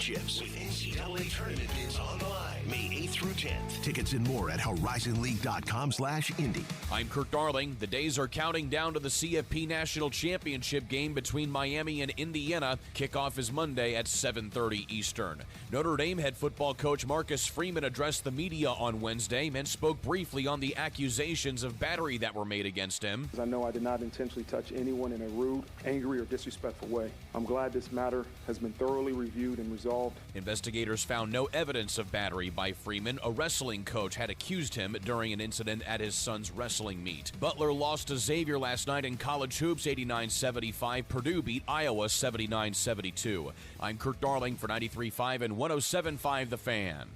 championships with NCAA tournament bids online May 8th through 10th. Tickets and more at horizonleague.com/Indy. I'm Kirk Darling. The days are counting down to the CFP National Championship game between Miami and Indiana. Kickoff is Monday at 7:30 Eastern. Notre Dame head football coach Marcus Freeman addressed the media on Wednesday and spoke briefly on the accusations of battery that were made against him. I know I did not intentionally touch anyone in a rude, angry, or disrespectful way. I'm glad this matter has been thoroughly reviewed and resolved. Investigators found no evidence of battery by Freeman. A wrestling coach had accused him during an incident at his son's wrestling meet. Butler lost to Xavier last night in college hoops 89-75. Purdue beat Iowa 79-72. I'm Kirk Darling for 93.5 and 107.5 The Fan.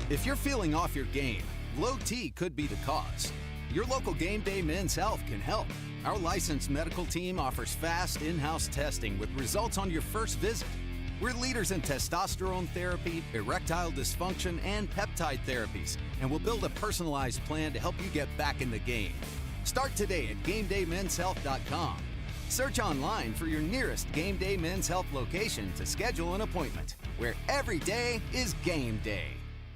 If you're feeling off your game, low T could be the cause. Your local Game Day Men's Health can help. Our licensed medical team offers fast in-house testing with results on your first visit. We're leaders in testosterone therapy, erectile dysfunction, and peptide therapies, and we'll build a personalized plan to help you get back in the game. Start today at GameDayMen'sHealth.com. Search online for your nearest Game Day Men's Health location to schedule an appointment, where every day is game day.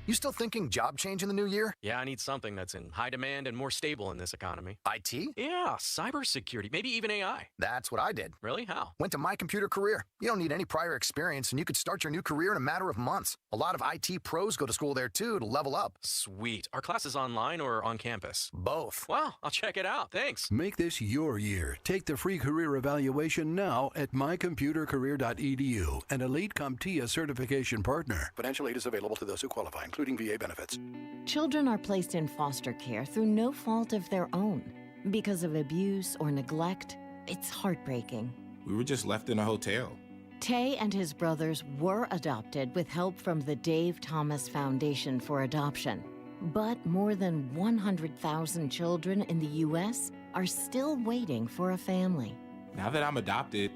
You still thinking job change in the new year? Yeah, I need something that's in high demand and more stable in this economy. IT? Yeah, cybersecurity, maybe even AI. That's what I did. Really? How? Went to My Computer Career. You don't need any prior experience, and you could start your new career in a matter of months. A lot of IT pros go to school there, too, to level up. Sweet. Are classes online or on campus? Both. Wow, I'll check it out. Thanks. Make this your year. Take the free career evaluation now at mycomputercareer.edu, an Elite CompTIA certification partner. Financial aid is available to those who qualify, including VA benefits. Children are placed in foster care through no fault of their own. Because of abuse or neglect, it's heartbreaking. We were just left in a hotel. Tay and his brothers were adopted with help from the Dave Thomas Foundation for Adoption. But more than 100,000 children in the U.S. are still waiting for a family. Now that I'm adopted,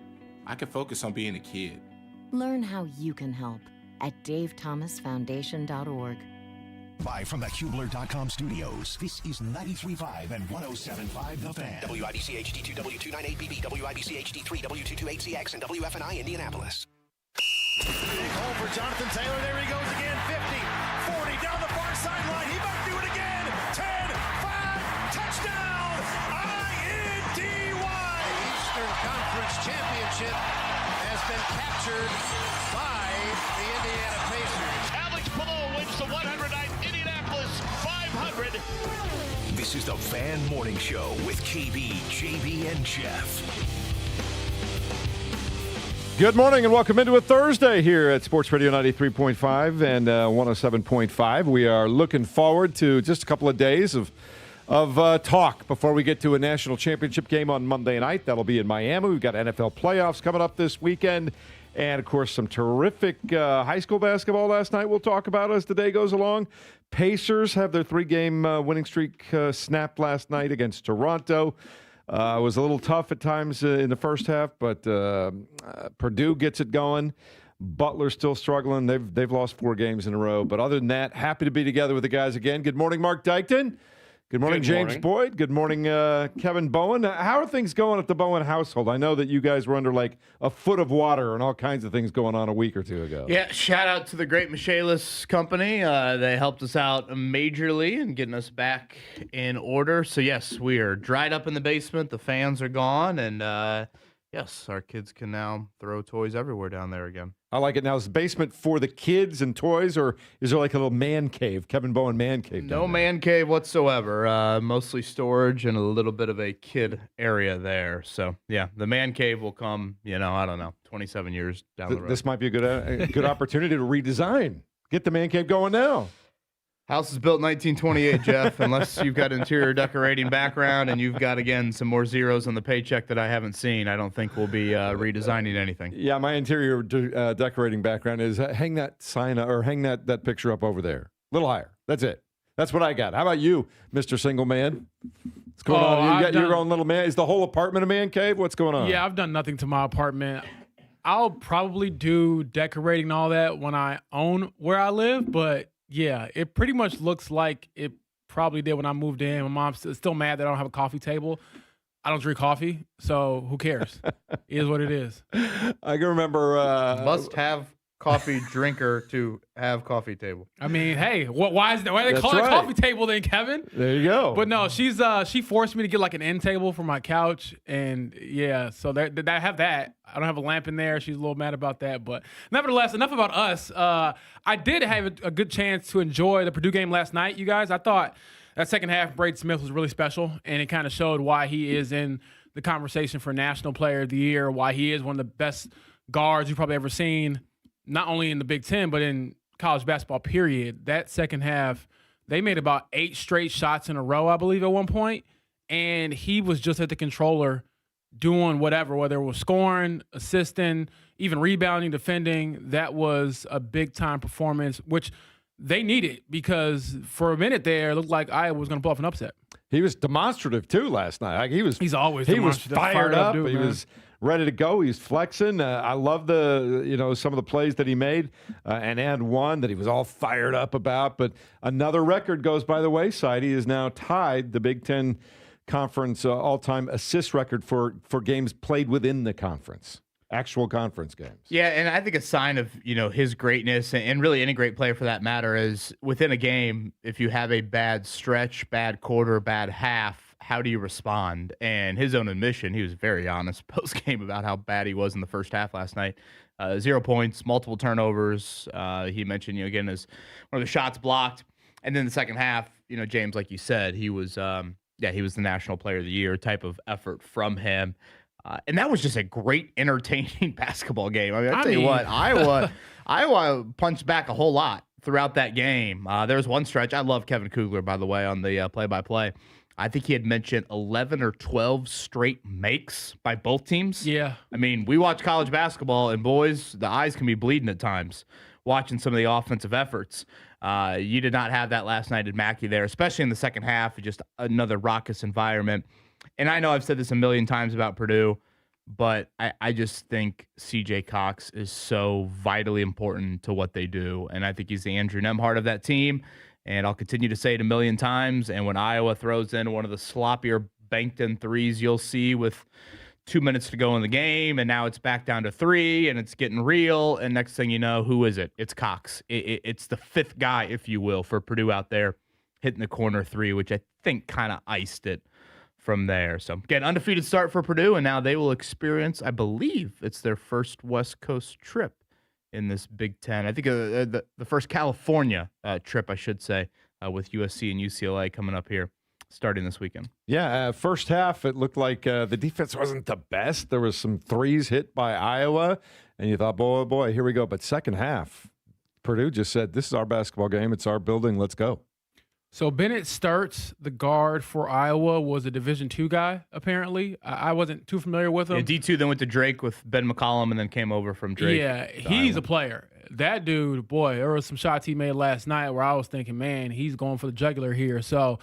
I can focus on being a kid. Learn how you can help at davethomasfoundation.org. Live from the Hubler.com studios, this is 93.5 and 107.5 The Fan. WIBC HD2, W298BB, WIBC HD3, W228CX, and WFNI Indianapolis. Big hole for Jonathan Taylor. There he goes again. 50, 40, down the far sideline. He might do it again. 10, 5, touchdown, INDY. Eastern Conference Championship has been captured by the Indiana Pacers. Alex Pillow wins the 109th Indianapolis 500. This is the Fan Morning Show with KB, JB, and Jeff. Good morning and welcome into a Thursday here at Sports Radio 93.5 and 107.5. We are looking forward to just a couple of days of talk before we get to a national championship game on Monday night. That'll be in Miami. We've got NFL playoffs coming up this weekend. And, of course, some terrific high school basketball last night we'll talk about as the day goes along. Pacers have their three-game winning streak snapped last night against Toronto. It was a little tough at times in the first half, but Purdue gets it going. Butler's still struggling. They've lost 4 games in a row. But other than that, happy to be together with the guys again. Good morning, Mark Dykton. Good morning, James Boyd. Good morning, Kevin Bowen. How are things going at the Bowen household? I know that you guys were under like a foot of water and all kinds of things going on a week or two ago. Yeah, shout out to the great Michaelis Company. They helped us out majorly in getting us back in order. So, yes, we are dried up in the basement. The fans are gone. And, yes, our kids can now throw toys everywhere down there again. I like it. Now, is the basement for the kids and toys, or is there like a little man cave, Kevin Bowen man cave? No man cave whatsoever. Mostly storage and a little bit of a kid area there. So, yeah, the man cave will come, I don't know, 27 years down the road. This might be a good opportunity to redesign. Get the man cave going now. House is built in 1928, Jeff, unless you've got interior decorating background and you've got, again, some more zeros on the paycheck that I haven't seen. I don't think we'll be redesigning anything. Yeah, my interior decorating background is hang that sign or hang that picture up over there. A little higher. That's it. That's what I got. How about you, Mr. Single Man? What's going on? You got your own little man. Is the whole apartment a man cave? What's going on? Yeah, I've done nothing to my apartment. I'll probably do decorating and all that when I own where I live, but yeah, it pretty much looks like it probably did when I moved in. My mom's still mad that I don't have a coffee table. I don't drink coffee, so who cares? It is what it is. I can remember. Must have coffee drinker to have coffee table. I mean, hey, why do they That's call it a right. coffee table then, Kevin? There you go. But no, she forced me to get like an end table for my couch, and yeah, so I have that. I don't have a lamp in there. She's a little mad about that, but nevertheless, enough about us. I did have a good chance to enjoy the Purdue game last night, you guys. I thought that second half, Braden Smith was really special, and it kind of showed why he is in the conversation for National Player of the Year, why he is one of the best guards you've probably ever seen, not only in the Big Ten, but in college basketball, period. That second half, they made about 8 straight shots in a row, I believe, at one point, and he was just at the controller doing whatever, whether it was scoring, assisting, even rebounding, defending. That was a big-time performance, which they needed because for a minute there, it looked like Iowa was going to pull off an upset. He was demonstrative, too, last night. Like, He's always He was demonstrative. fired up. Dude, he man. was ready to go. He's flexing. I love some of the plays that he made and one that he was all fired up about. But another record goes by the wayside. He is now tied the Big Ten Conference all-time assist record for games played within the conference, actual conference games. Yeah, and I think a sign of his greatness and really any great player for that matter is within a game, if you have a bad stretch, bad quarter, bad half, how do you respond? And his own admission, he was very honest post-game about how bad he was in the first half last night. 0 points, multiple turnovers. He mentioned, again, as one of the shots blocked. And then the second half, James, like you said, he was the National Player of the Year type of effort from him. And that was just a great, entertaining basketball game. I mean, I tell you what, Iowa punched back a whole lot throughout that game. There was one stretch. I love Kevin Kugler, by the way, on the play-by-play. I think he had mentioned 11 or 12 straight makes by both teams. Yeah. I mean, we watch college basketball, and boys, the eyes can be bleeding at times watching some of the offensive efforts. You did not have that last night at Mackey there, especially in the second half, just another raucous environment. And I know I've said this a million times about Purdue, but I just think C.J. Cox is so vitally important to what they do, and I think he's the Andrew Nemhart of that team. And I'll continue to say it a million times. And when Iowa throws in one of the sloppier banked-in threes you'll see with 2 minutes to go in the game, and now it's back down to 3, and it's getting real, and next thing you know, who is it? It's Cox. It's the fifth guy, if you will, for Purdue out there hitting the corner 3, which I think kind of iced it from there. So, again, undefeated start for Purdue, and now they will experience, I believe, it's their first West Coast trip in this Big Ten. I think the first California trip, I should say, with USC and UCLA coming up here starting this weekend. Yeah, first half, it looked like the defense wasn't the best. There was some threes hit by Iowa, and you thought, boy, here we go. But second half, Purdue just said, this is our basketball game. It's our building. Let's go. So Bennett Sturts, the guard for Iowa, was a Division II guy, apparently. I wasn't too familiar with him. Yeah, D2 then went to Drake with Ben McCollum and then came over from Drake. Yeah, he's a player. That dude, boy, there were some shots he made last night where I was thinking, man, he's going for the jugular here. So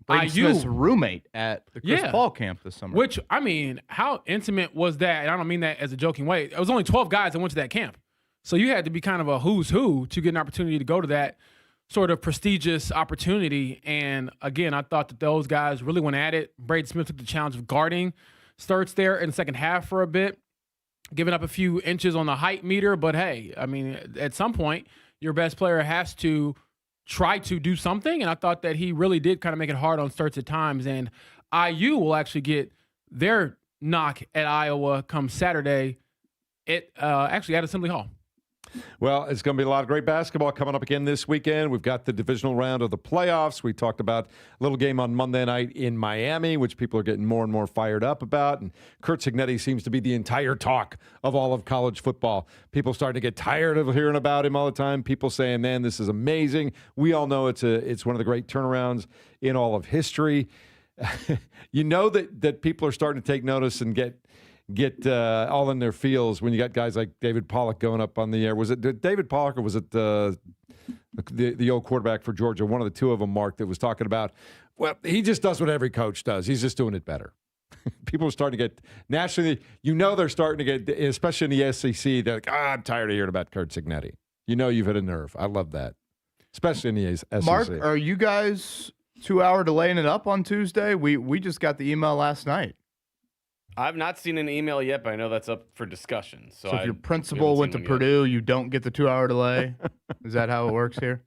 Brady Smith's roommate at the Chris Paul camp this summer. Which, I mean, how intimate was that? And I don't mean that as a joking way. It was only 12 guys that went to that camp. So you had to be kind of a who's who to get an opportunity to go to that sort of prestigious opportunity. And again, I thought that those guys really went at it. Braden Smith took the challenge of guarding Sturts there in the second half for a bit, giving up a few inches on the height meter. But hey, I mean, at some point, your best player has to try to do something. And I thought that he really did kind of make it hard on Sturts at times. And IU will actually get their knock at Iowa come Saturday at Assembly Hall. Well, it's going to be a lot of great basketball coming up again this weekend. We've got the divisional round of the playoffs. We talked about a little game on Monday night in Miami, which people are getting more and more fired up about. And Curt Cignetti seems to be the entire talk of all of college football. People starting to get tired of hearing about him all the time. People saying, man, this is amazing. We all know it's one of the great turnarounds in all of history. You know that people are starting to take notice and get all in their feels when you got guys like David Pollock going up on the air. Was it David Pollock or was it the old quarterback for Georgia? One of the two of them, Mark, that was talking about, well, he just does what every coach does. He's just doing it better. People are starting to get nationally, they're starting to get, especially in the SEC, they're like, I'm tired of hearing about Curt Cignetti. You've hit a nerve. I love that, especially in the SEC. Mark, are you guys 2 hour delaying it up on Tuesday? We just got the email last night. I've not seen an email yet, but I know that's up for discussion. So if your principal went to Purdue, you don't get the 2-hour delay. Is that how it works here?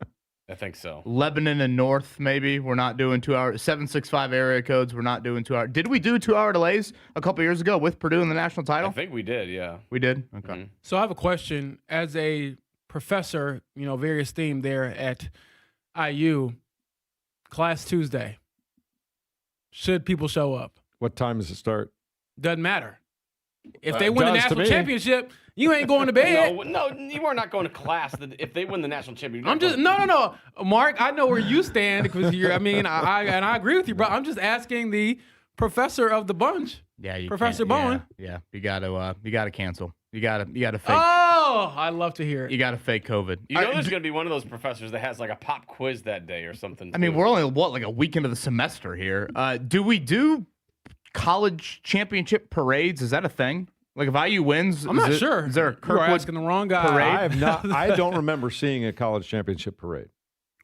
I think so. Lebanon and North, maybe. We're not doing 2-hour. 765 area codes, we're not doing 2-hour. Did we do 2-hour delays a couple years ago with Purdue in the national title? I think we did, yeah. We did? Okay. Mm-hmm. So I have a question. As a professor, very esteemed there at IU, class Tuesday, should people show up? What time does it start? Doesn't matter. If they win the national me. championship, you ain't going to bed. No, you are not going to class if they win the national championship. I'm just no, Mark. I know where you stand because you're. I agree with you, bro. I'm just asking the professor of the bunch. Yeah, you Professor can't- Bowen. Yeah, you gotta cancel. You gotta fake. Oh, I love to hear it. You gotta fake COVID. You know, there's going to be one of those professors that has like a pop quiz that day or something. I mean, we're only like a week into the semester here. Do we do college championship parades? Is that a thing? Like if IU wins, I'm not sure. Is there a You are Kirkwood asking the wrong guy. parade? I have not. I don't remember seeing a college championship parade.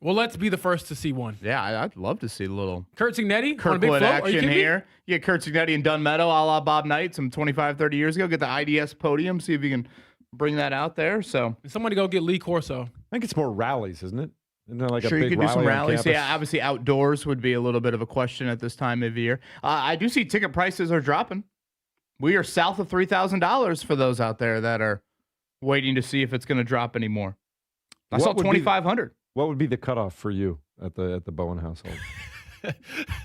Well, let's be the first to see one. Yeah, I'd love to see a little Kurt Signetti on a big Kirkwood float. Are you action kidding me? here. You get Kurt Signetti in Dunn Meadow, a la Bob Knight, some 25, 30 years ago. Get the IDS podium, see if you can bring that out there. So Somebody go get Lee Corso. I think it's more rallies, isn't it? Isn't there like sure, a big you could do some rally on rallies. campus? Yeah, obviously outdoors would be a little bit of a question at this time of year. I do see ticket prices are dropping. We are south of $3,000 for those out there that are waiting to see if it's going to drop anymore. I saw $2,500. What would be the cutoff for you at the Bowen household?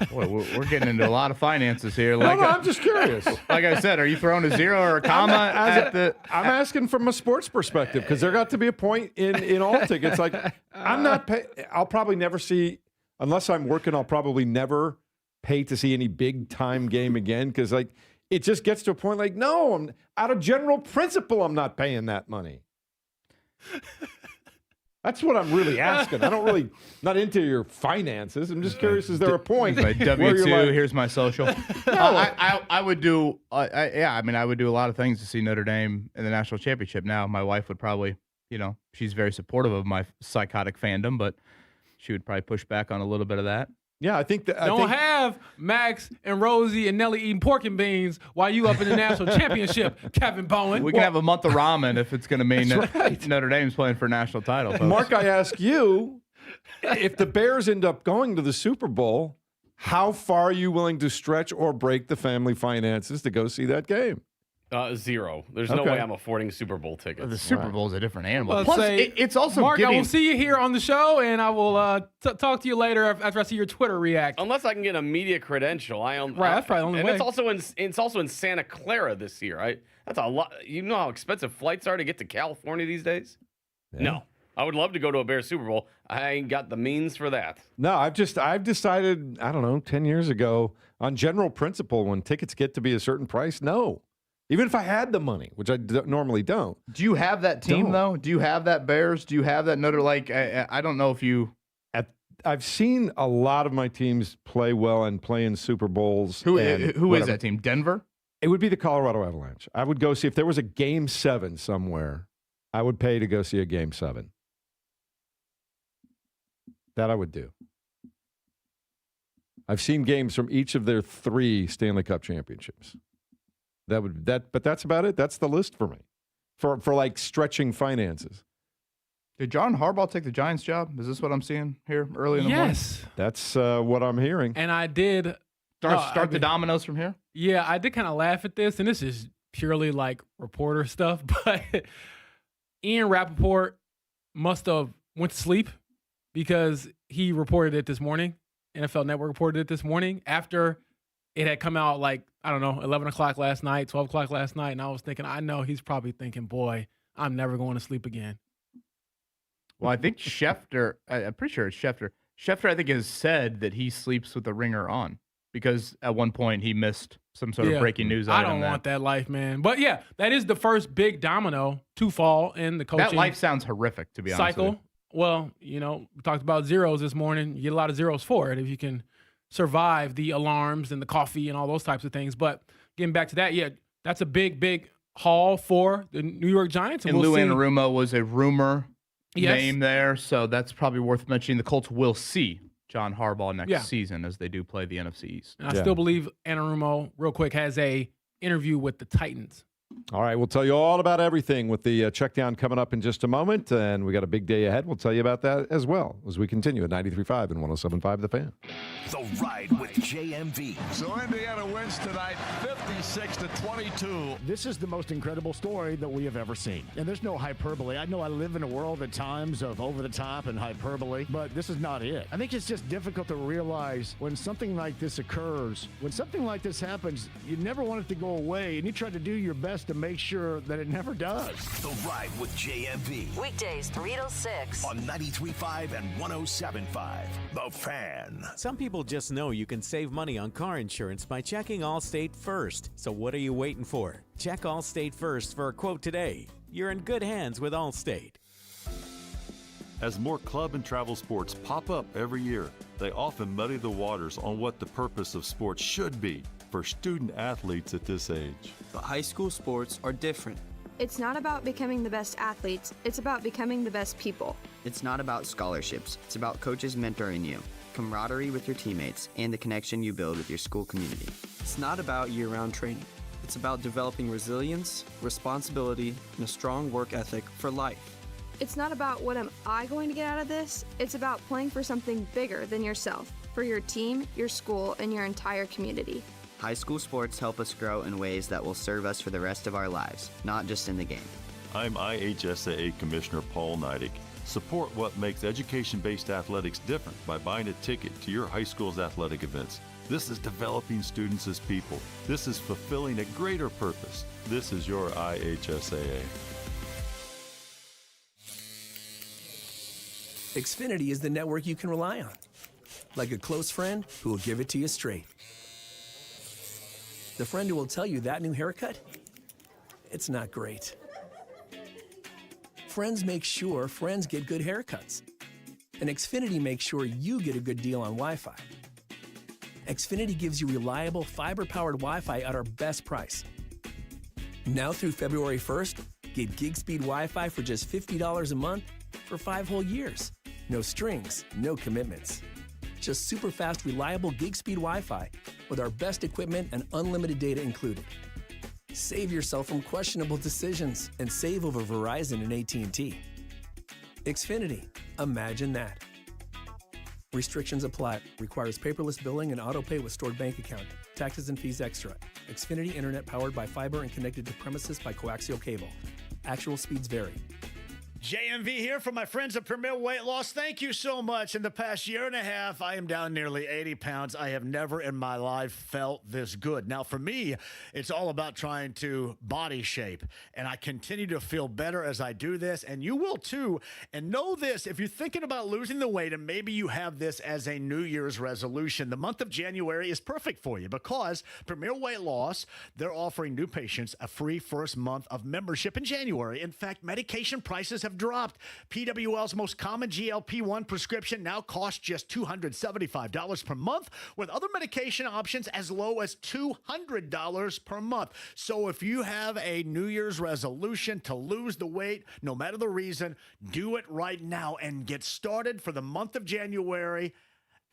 Boy, we're getting into a lot of finances here. No, I'm just curious. Like I said, are you throwing a zero or a comma at the? I'm asking from a sports perspective because there got to be a point in all tickets. Like I'm not. I'll probably never see unless I'm working. I'll probably never pay to see any big time game again because like it just gets to a point like no, I'm out of general principle. I'm not paying that money. That's what I'm really asking. I don't really not into your finances. I'm just curious. Is there a point? My where you're W-2. like, Here's my social. I would do. I would do a lot of things to see Notre Dame in the national championship. Now, my wife would probably, she's very supportive of my psychotic fandom, but she would probably push back on a little bit of that. Yeah, I think that. Don't have Max and Rosie and Nelly eating pork and beans while you up in the national championship, Kevin Bowen. We can have a month of ramen if it's going to mean that Notre Dame's playing for a national title. Folks. Mark, I ask you, if the Bears end up going to the Super Bowl, how far are you willing to stretch or break the family finances to go see that game? Zero. There's no way I'm affording Super Bowl tickets. The Super Bowl is a different animal. Well, Plus, say, it's also Mark, giving. I will see you here on the show, and I will talk to you later after I see your Twitter react. Unless I can get a media credential, that's probably the only way. It's also in Santa Clara this year. That's a lot. You know how expensive flights are to get to California these days? Yeah. No. I would love to go to a Bears Super Bowl. I ain't got the means for that. No, I've decided, I don't know, 10 years ago, on general principle, when tickets get to be a certain price, no. Even if I had the money, which I normally don't. Do you have that team, though? Do you have that Bears? Do you have that Notre? Like, I don't know if you. I've seen a lot of my teams play well and play in Super Bowls. Who is that team? Denver? It would be the Colorado Avalanche. I would go see, if there was a Game 7 somewhere, I would pay to go see a Game 7. That I would do. I've seen games from each of their 3 Stanley Cup championships. But that's about it. That's the list for me, for like stretching finances. Did John Harbaugh take the Giants job? Is this what I'm seeing here early in the morning? Yes, that's what I'm hearing. And I did start the dominoes from here. Yeah, I did kind of laugh at this, and this is purely like reporter stuff. But Ian Rappaport must have went to sleep because he reported it this morning. NFL Network reported it this morning after it had come out like, I don't know, 11 o'clock last night, 12 o'clock last night. And I was thinking, I know he's probably thinking, boy, I'm never going to sleep again. Well, I think Schefter, I'm pretty sure it's Schefter. Schefter, I think, has said that he sleeps with the ringer on because at one point he missed some sort of breaking news item. I don't want that life, man. But yeah, that is the first big domino to fall in the coaching That life sounds horrific, to be honest with you. Well, we talked about zeros this morning. You get a lot of zeros for it if you can survive the alarms and the coffee and all those types of things. But getting back to that, yeah, that's a big, big haul for the New York Giants. And Lou Anarumo was a rumor name there, so that's probably worth mentioning. The Colts will see John Harbaugh next season as they do play the NFC East. And I still believe Anarumo, real quick, has a interview with the Titans. All right, we'll tell you all about everything with the check down coming up in just a moment, and we got a big day ahead. We'll tell you about that as well as we continue at 93.5 and 107.5 The Fan. The Ride with JMV. So Indiana wins tonight 56-22. This is the most incredible story that we have ever seen. And there's no hyperbole. I know I live in a world at times of over the top and hyperbole, but this is not it. I think it's just difficult to realize when something like this occurs, when something like this happens, you never want it to go away, and you try to do your best to make sure that it never does. The Ride with JMV. Weekdays 3 to 6 on 93.5 and 107.5 The Fan. Some people just know you can save money on car insurance by checking Allstate first. So what are you waiting for? Check Allstate first for a quote today. You're in good hands with Allstate. As more club and travel sports pop up every year, they often muddy the waters on what the purpose of sports should be for student athletes at this age. But high school sports are different. It's not about becoming the best athletes, it's about becoming the best people. It's not about scholarships, it's about coaches mentoring you, camaraderie with your teammates, and the connection you build with your school community. It's not about year-round training. It's about developing resilience, responsibility, and a strong work ethic for life. It's not about what am I going to get out of this, it's about playing for something bigger than yourself, for your team, your school, and your entire community. High school sports help us grow in ways that will serve us for the rest of our lives, not just in the game. I'm IHSAA Commissioner Paul Neidig. Support what makes education-based athletics different by buying a ticket to your high school's athletic events. This is developing students as people. This is fulfilling a greater purpose. This is your IHSAA. Xfinity is the network you can rely on. Like a close friend who will give it to you straight. The friend who will tell you that new haircut, it's not great. Friends make sure friends get good haircuts. And Xfinity makes sure you get a good deal on Wi-Fi. Xfinity gives you reliable fiber-powered Wi-Fi at our best price. Now through February 1st, get gig speed Wi-Fi for just $50 a month for 5 whole years. No strings, no commitments. Just super fast, reliable gig speed Wi-Fi with our best equipment and unlimited data included. Save yourself from questionable decisions and save over Verizon and AT&T. Xfinity, imagine that. Restrictions apply. Requires paperless billing and autopay with stored bank account. Taxes and fees extra. Xfinity Internet powered by fiber and connected to premises by coaxial cable. Actual speeds vary. JMV here from my friends at Premier Weight Loss. Thank you so much. In the past year and a half, I am down nearly 80 pounds. I have never in my life felt this good. Now, for me, it's all about trying to body shape, and I continue to feel better as I do this, and you will too. And know this, if you're thinking about losing the weight, and maybe you have this as a New Year's resolution, the month of January is perfect for you because Premier Weight Loss, they're offering new patients a free first month of membership in January. In fact, medication prices have dropped. PWL's most common GLP-1 prescription now costs just $275 per month, with other medication options as low as $200 per month. So if you have a New Year's resolution to lose the weight, no matter the reason, do it right now and get started for the month of January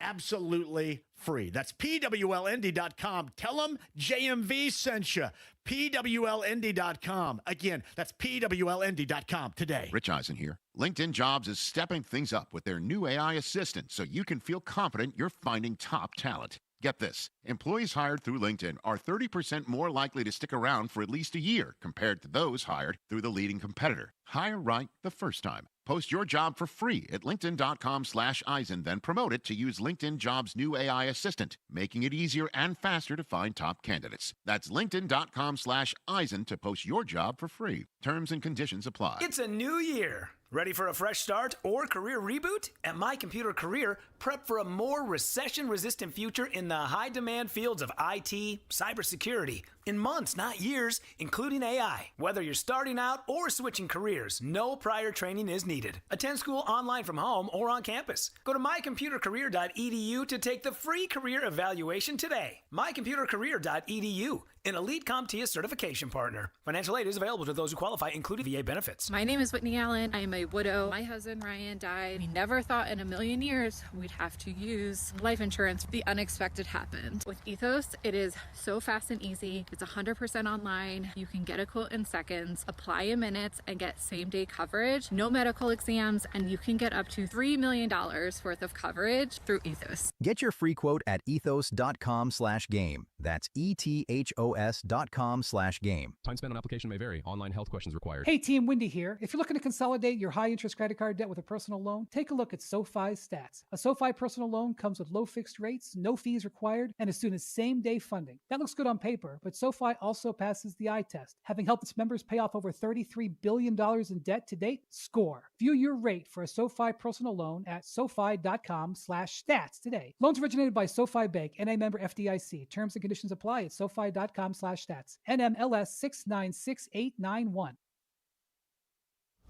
absolutely free. That's PWLND.com. Tell them JMV sent you. PWLND.com. Again, that's PWLND.com today. Rich Eisen here. LinkedIn Jobs is stepping things up with their new AI assistant so you can feel confident you're finding top talent. Get this. Employees hired through LinkedIn are 30% more likely to stick around for at least a year compared to those hired through the leading competitor. Hire right the first time. Post your job for free at linkedin.com/Eisen, then promote it to use LinkedIn Jobs' new AI assistant, making it easier and faster to find top candidates. That's linkedin.com/Eisen to post your job for free. Terms and conditions apply. It's a new year. Ready for a fresh start or career reboot? At My Computer Career, prep for a more recession-resistant future in the high-demand fields of IT, cybersecurity, in months, not years, including AI. Whether you're starting out or switching careers, no prior training is needed. Attend school online from home or on campus. Go to mycomputercareer.edu to take the free career evaluation today. mycomputercareer.edu, an elite CompTIA certification partner. Financial aid is available to those who qualify, including VA benefits. My name is Whitney Allen. I am a widow. My husband Ryan died. We never thought in a million years we'd have to use life insurance. The unexpected happened. With Ethos, it is so fast and easy. It's 100% online. You can get a quote in seconds, apply in minutes, and get same-day coverage, no medical exams, and you can get up to $3 million worth of coverage through Ethos. Get your free quote at ethos.com/game. That's ETHOS.com/game. Time spent on application may vary. Online health questions required. Hey team, Wendy here. If you're looking to consolidate your high interest credit card debt with a personal loan, take a look at SoFi's stats. A SoFi personal loan comes with low fixed rates, no fees required, and as soon as same day funding. That looks good on paper, but SoFi also passes the eye test. Having helped its members pay off over $33 billion in debt to date, score. View your rate for a SoFi personal loan at SoFi.com/stats today. Loans originated by SoFi Bank, NA member FDIC. Terms and conditions apply at SoFi.com/stats. NMLS 696891.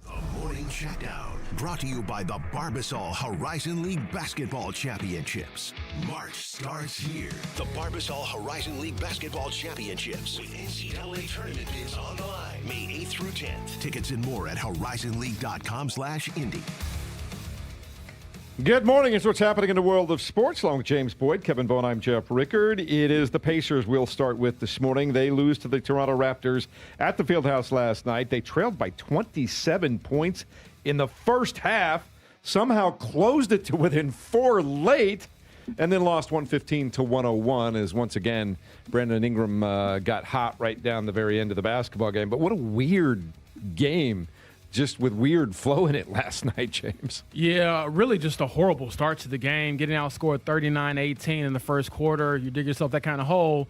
The Morning Checkdown, brought to you by the Barbasol Horizon League Basketball Championships. March starts here. The Barbasol Horizon League Basketball Championships with NCAA tournament bids on the line, May 8th through 10th. Tickets and more at horizonleague.com/Indy. Good morning. It's what's happening in the world of sports. Along with James Boyd, Kevin Bone, I'm Jeff Rickard. It is the Pacers we'll start with this morning. They lose to the Toronto Raptors at the Fieldhouse last night. They trailed by 27 points in the first half, somehow closed it to within 4 late, and then lost 115-101 as once again Brandon Ingram got hot right down the very end of the basketball game. But what a weird game, just with weird flow in it last night, James. Yeah, really just a horrible start to the game. Getting outscored 39-18 in the first quarter. You dig yourself that kind of hole.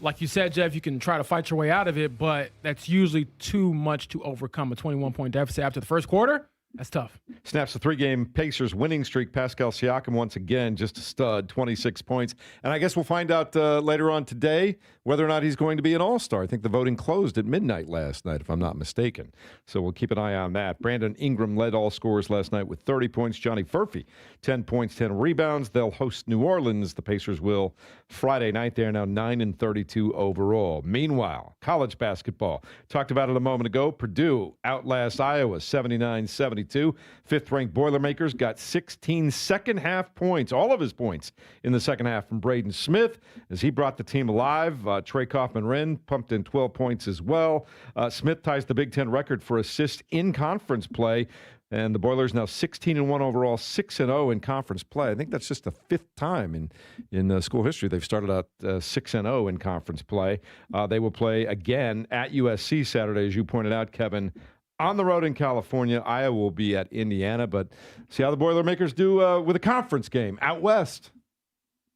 Like you said, Jeff, you can try to fight your way out of it, but that's usually too much to overcome. A 21-point deficit after the first quarter, that's tough. Snaps a 3-game Pacers winning streak. Pascal Siakam once again, just a stud, 26 points. And I guess we'll find out later on today whether or not he's going to be an all-star. I think the voting closed at midnight last night, if I'm not mistaken. So we'll keep an eye on that. Brandon Ingram led all scorers last night with 30 points. Johnny Furphy, 10 points, 10 rebounds. They'll host New Orleans. The Pacers will Friday night. They are now 9-32 overall. Meanwhile, college basketball. Talked about it a moment ago. Purdue outlasts Iowa 79-72. Fifth-ranked Boilermakers got 16 second-half points, all of his points in the second half from Braden Smith as he brought the team alive. Trey Kaufman-Wren pumped in 12 points as well. Smith ties the Big Ten record for assists in conference play. And the Boilers now 16-1 overall, 6-0 in conference play. I think that's just the 5th time in school history they've started out 6-0 in conference play. They will play again at USC Saturday, as you pointed out, Kevin. On the road in California, Iowa will be at Indiana. But see how the Boilermakers do with a conference game out west.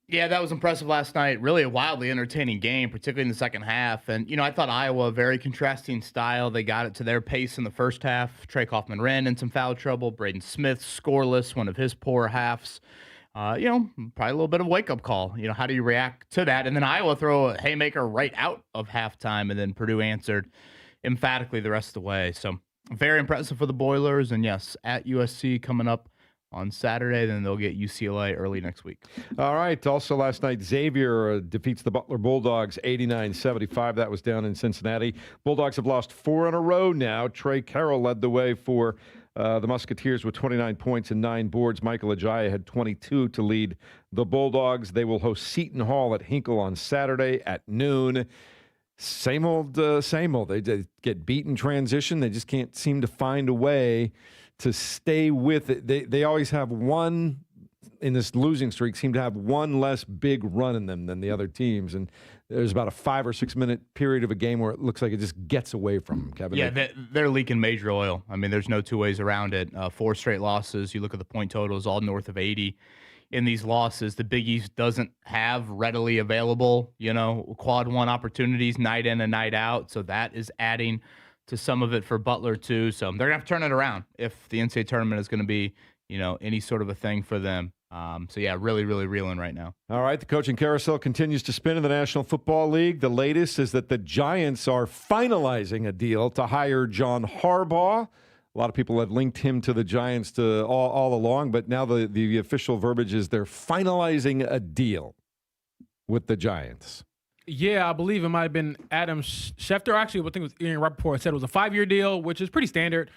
Yeah, that was impressive last night. Really a wildly entertaining game, particularly in the second half. And, I thought Iowa, very contrasting style. They got it to their pace in the first half. Trey Kaufman-Wren in some foul trouble. Braden Smith scoreless, one of his poor halves. Probably a little bit of a wake-up call. How do you react to that? And then Iowa throw a haymaker right out of halftime, and then Purdue answered emphatically the rest of the way. So very impressive for the Boilers. And, yes, at USC coming up on Saturday, then they'll get UCLA early next week. All right. Also last night, Xavier defeats the Butler Bulldogs 89-75. That was down in Cincinnati. Bulldogs have lost 4 in a row now. Trey Carroll led the way for the Musketeers with 29 points and 9 boards. Michael Ajayi had 22 to lead the Bulldogs. They will host Seton Hall at Hinkle on Saturday at noon. Same old, same old. They get beat in transition. They just can't seem to find a way to stay with it. They always have one, in this losing streak, seem to have one less big run in them than the other teams. And there's about a 5 or 6 minute period of a game where it looks like it just gets away from them, Kevin. Yeah, they're leaking major oil. I mean, there's no two ways around it. 4 straight losses. You look at the point totals, all north of 80 in these losses. The Big East doesn't have readily available, quad one opportunities night in and night out. So that is adding to some of it for Butler too. So they're going to have to turn it around if the NCAA tournament is going to be, any sort of a thing for them. So yeah, really, really reeling right now. All right. The coaching carousel continues to spin in the National Football League. The latest is that the Giants are finalizing a deal to hire John Harbaugh. A lot of people have linked him to the Giants all along, but now the official verbiage is they're finalizing a deal with the Giants. Yeah, I believe it might have been Adam Schefter. Actually, I think it was Ian Rappaport said it was a 5-year deal, which is pretty standard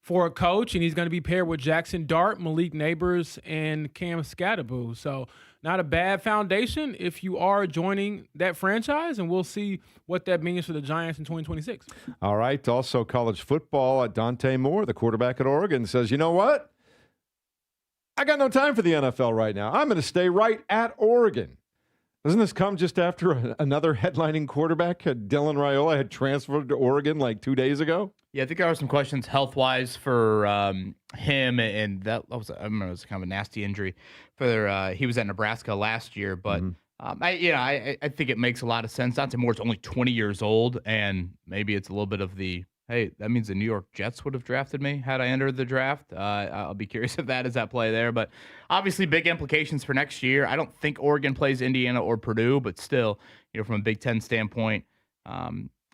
for a coach, and he's going to be paired with Jackson Dart, Malik Neighbors, and Cam Scatteraboo. So not a bad foundation if you are joining that franchise, and we'll see what that means for the Giants in 2026. All right. Also, college football. Dante Moore, the quarterback at Oregon, says, you know what? I got no time for the NFL right now. I'm going to stay right at Oregon. Doesn't this come just after another headlining quarterback, Dylan Raiola, had transferred to Oregon like 2 days ago? Yeah, I think there are some questions health-wise for him, and that was, I remember, it was kind of a nasty injury. He was at Nebraska last year, but I think it makes a lot of sense. Dante Moore's only 20 years old, and maybe it's a little bit of the, hey, that means the New York Jets would have drafted me had I entered the draft. I'll be curious if that is at play there. But obviously big implications for next year. I don't think Oregon plays Indiana or Purdue, but still, from a Big Ten standpoint,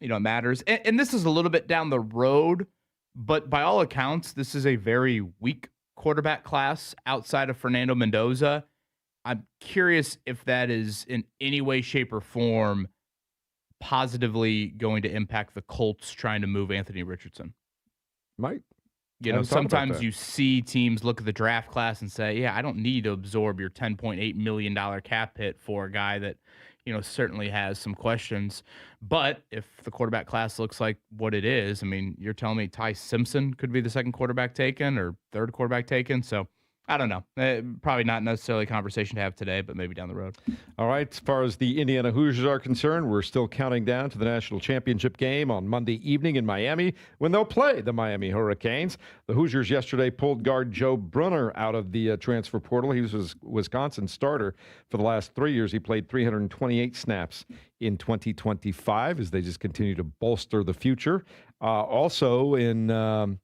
it matters. And this is a little bit down the road, but by all accounts, this is a very weak quarterback class outside of Fernando Mendoza. I'm curious if that is in any way, shape, or form positively going to impact the Colts trying to move Anthony Richardson. Might. Sometimes you see teams look at the draft class and say, yeah, I don't need to absorb your $10.8 million cap hit for a guy that, certainly has some questions. But if the quarterback class looks like what it is, you're telling me Ty Simpson could be the second quarterback taken or third quarterback taken. So I don't know. Probably not necessarily a conversation to have today, but maybe down the road. All right. As far as the Indiana Hoosiers are concerned, we're still counting down to the national championship game on Monday evening in Miami when they'll play the Miami Hurricanes. The Hoosiers yesterday pulled guard Joe Brunner out of the transfer portal. He was Wisconsin starter for the last 3 years. He played 328 snaps in 2025 as they just continue to bolster the future. Also in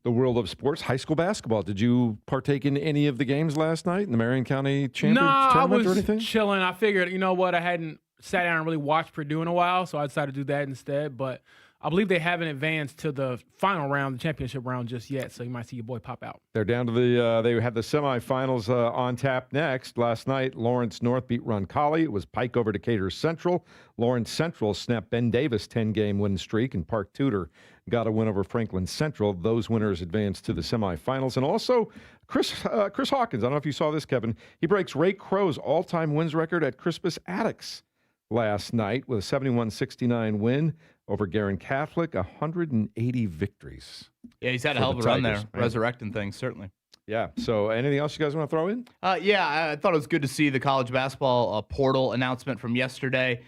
the world of sports, high school basketball. Did you partake in any of the games last night in the Marion County Championship tournament or anything? I was chilling. I figured, you know what, I hadn't sat down and really watched Purdue in a while, so I decided to do that instead. But I believe they haven't advanced to the final round, the championship round, just yet, so you might see your boy pop out. They're down to they had the semifinals on tap next. Last night, Lawrence North beat Roncalli. It was Pike over Decatur Central. Lawrence Central snapped Ben Davis' 10-game win streak, and Park Tudor got a win over Franklin Central. Those winners advanced to the semifinals. And also, Chris Hawkins, I don't know if you saw this, Kevin, he breaks Ray Crow's all-time wins record at Crispus Attucks last night with a 71-69 win over Garin Catholic, 180 victories. Yeah, he's had a hell of a run there, resurrecting things, certainly. Yeah, so anything else you guys want to throw in? Yeah, I thought it was good to see the college basketball portal announcement from yesterday.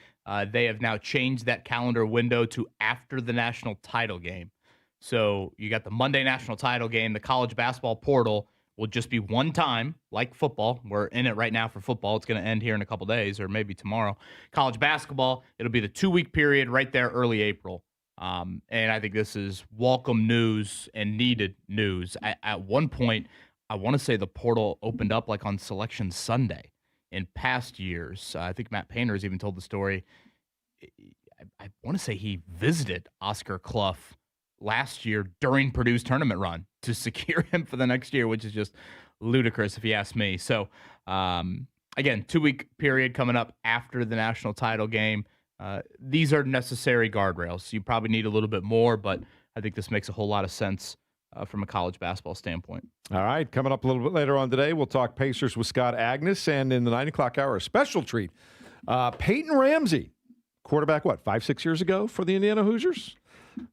They have now changed that calendar window to after the national title game. So you got the Monday national title game. The college basketball portal will just be one time, like football. We're in it right now for football. It's going to end here in a couple days or maybe tomorrow. College basketball, it'll be the 2-week period right there, early April. And I think this is welcome news and needed news. At one point, I want to say the portal opened up like on Selection Sunday. In past years, I think Matt Painter has even told the story. I want to say he visited Oscar Clough last year during Purdue's tournament run to secure him for the next year, which is just ludicrous if you ask me. So, again, 2-week period coming up after the national title game. These are necessary guardrails. You probably need a little bit more, but I think this makes a whole lot of sense from a college basketball standpoint. All right, coming up a little bit later on today, we'll talk Pacers with Scott Agnes, and in the 9 o'clock hour, a special treat. Peyton Ramsey, quarterback, 5-6 years ago for the Indiana Hoosiers?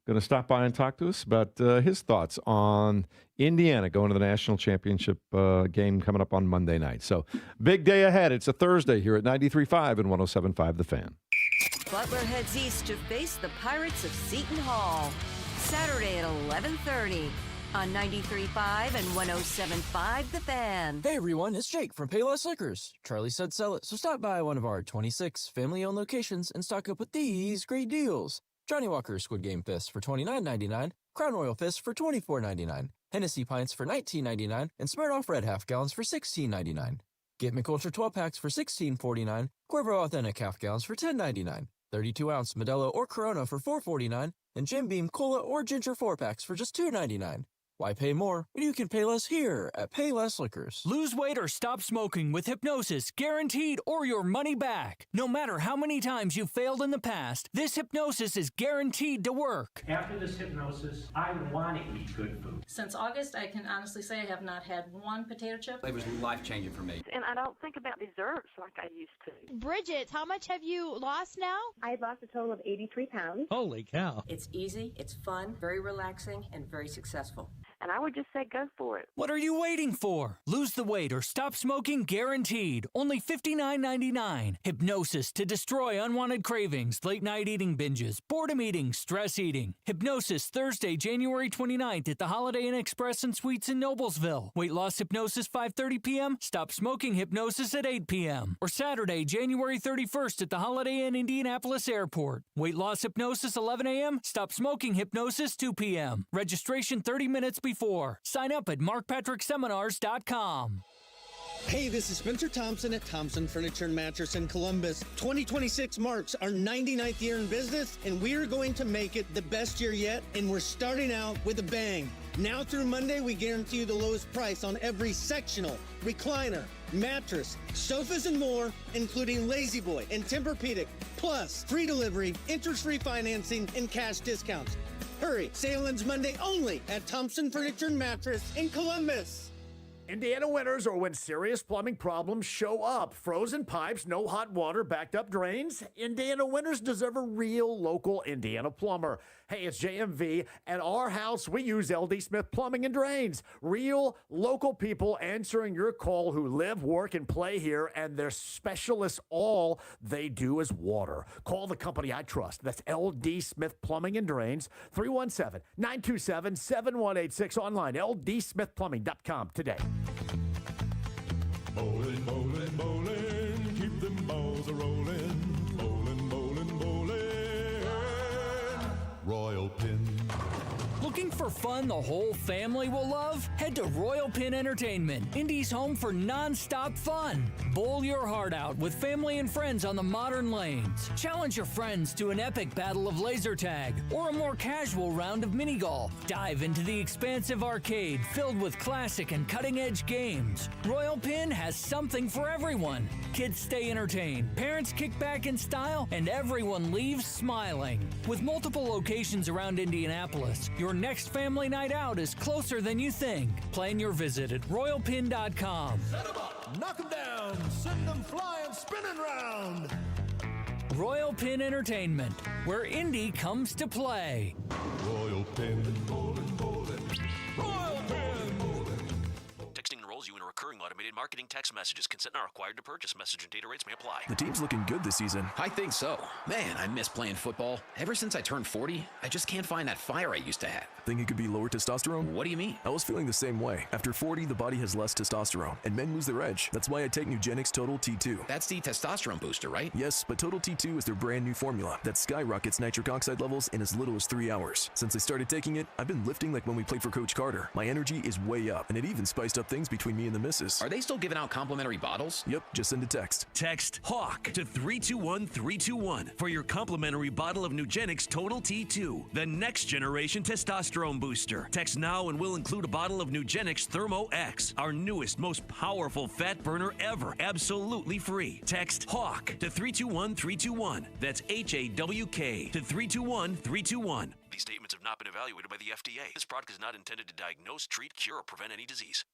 Going to stop by and talk to us about his thoughts on Indiana going to the national championship game coming up on Monday night. So, big day ahead. It's a Thursday here at 93.5 and 107.5 The Fan. Butler heads east to face the Pirates of Seton Hall. Saturday at 11:30 on 93.5 and 107.5 The Fan. Hey everyone, it's Jake from Payless Liquors. Charlie said sell it, so stop by one of our 26 family-owned locations and stock up with these great deals. Johnny Walker Squid Game Fists for $29.99, Crown Royal Fists for $24.99, Hennessy Pints for $19.99, and Smirnoff Red Half Gallons for $16.99. Get McUltra 12-packs for $16.49, Cuervo Authentic Half Gallons for $10.99, 32-ounce Modelo or Corona for $4.49, and Jim Beam Cola or Ginger 4-packs for just $2.99. Why pay more when you can pay less here at Payless Liquors? Lose weight or stop smoking with hypnosis, guaranteed or your money back. No matter how many times you've failed in the past, this hypnosis is guaranteed to work. After this hypnosis, I want to eat good food. Since August, I can honestly say I have not had one potato chip. It was life-changing for me. And I don't think about desserts like I used to. Bridget, how much have you lost now? I've lost a total of 83 pounds. Holy cow. It's easy, it's fun, very relaxing, and very successful. And I would just say go for it. What are you waiting for? Lose the weight or stop smoking guaranteed. Only $59.99. Hypnosis to destroy unwanted cravings, late night eating binges, boredom eating, stress eating. Hypnosis Thursday, January 29th at the Holiday Inn Express and Suites in Noblesville. Weight loss hypnosis 5:30 p.m. Stop smoking hypnosis at 8 p.m. Or Saturday, January 31st at the Holiday Inn Indianapolis Airport. Weight loss hypnosis 11 a.m. Stop smoking hypnosis 2 p.m. Registration 30 minutes before. Sign up at markpatrickseminars.com. Hey, this is Spencer Thompson at Thompson Furniture and Mattress in Columbus. 2026 marks our 99th year in business, and we are going to make it the best year yet, and we're starting out with a bang. Now through Monday, we guarantee you the lowest price on every sectional, recliner, mattress, sofas, and more, including Lazy Boy and Tempur-Pedic, plus free delivery, interest-free financing, and cash discounts. Hurry, sale ends Monday only at Thompson Furniture and Mattress in Columbus. Indiana winters are when serious plumbing problems show up. Frozen pipes, no hot water, backed up drains. Indiana winters deserve a real local Indiana plumber. Hey, it's JMV. At our house, we use LD Smith Plumbing and Drains. Real local people answering your call who live, work, and play here, and they're specialists. All they do is water. Call the company I trust. That's LD Smith Plumbing and Drains, 317-927-7186. Online, ldsmithplumbing.com today. Bowling, bowling, bowling, keep them balls a-rolling. Bowling, bowling, bowling, Royal Pin. Looking for fun the whole family will love? Head to Royal Pin Entertainment, Indy's home for non-stop fun. Bowl your heart out with family and friends on the modern lanes. Challenge your friends to an epic battle of laser tag or a more casual round of mini golf. Dive into the expansive arcade filled with classic and cutting-edge games. Royal Pin has something for everyone. Kids stay entertained, parents kick back in style, and everyone leaves smiling. With multiple locations around Indianapolis, your next family night out is closer than you think. Plan your visit at royalpin.com. Set them up, knock them down, send them flying, spinning round. Royal Pin Entertainment, where Indy comes to play. Royal Pin, bowling, bowling, Royal Pin. Texting enrolls you in a recurring automated marketing text messages. Consent not required to purchase. Message and data rates may apply. The team's looking good this season. I think so. Man, I miss playing football. Ever since I turned 40, I just can't find that fire I used to have. Think it could be lower testosterone? What do you mean? I was feeling the same way. After 40, the body has less testosterone, and men lose their edge. That's why I take Nugenix Total T2. That's the testosterone booster, right? Yes, but Total T2 is their brand new formula that skyrockets nitric oxide levels in as little as 3 hours. Since I started taking it, I've been lifting like when we played for Coach Carter. My energy is way up, and it even spiced up things between me and the missus. Are they still giving out complimentary bottles? Yep, just send a text. Text HAWK to 321-321 for your complimentary bottle of Nugenix Total T2, the next generation testosterone booster. Text now and we'll include a bottle of Nugenix Thermo X, our newest, most powerful fat burner ever, absolutely free. Text HAWK to 321-321. That's HAWK to 321-321. These statements have not been evaluated by the FDA. This product is not intended to diagnose, treat, cure, or prevent any disease.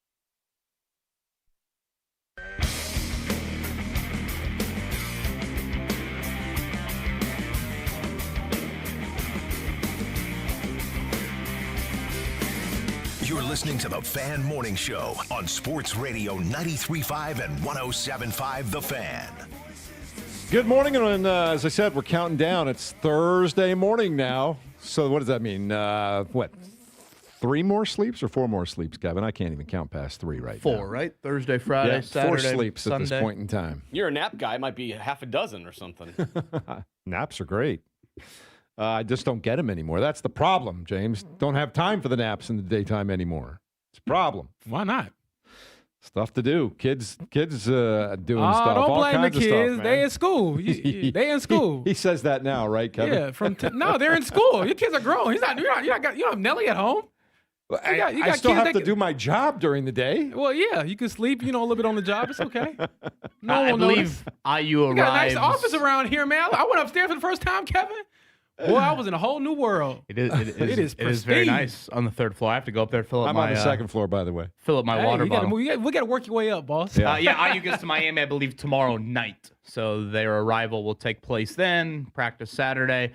You're listening to the Fan Morning Show on Sports Radio 93.5 and 107.5 The Fan. Good morning, and as I said, we're counting down. It's Thursday morning now. So what does that mean? 3 more sleeps or 4 more sleeps, Kevin? I can't even count past 3 right now. 4, right? Thursday, Friday, Saturday, 4 sleeps Sunday. at this point in time. You're a nap guy. It might be half a dozen or something. Naps are great. I just don't get them anymore. That's the problem, James. Don't have time for the naps in the daytime anymore. It's a problem. Why not? Stuff to do. Kids doing stuff. Don't all blame the kinds of kids. stuff, They in school. They in school. He says that now, right, Kevin? Yeah. No, they're in school. Your kids are grown. You don't have Nelly at home. I still have to do my job during the day. Well, yeah, you can sleep, a little bit on the job. It's okay. No I one believe notice. IU arrives. You got a nice office around here, man. I went upstairs for the first time, Kevin. Boy, I was in a whole new world. It is very nice on the third floor. I have to go up there, fill up I'm on the second floor, by the way. Fill up my water bottle. We got to work your way up, boss. IU gets to Miami, I believe, tomorrow night. So their arrival will take place then. Practice Saturday.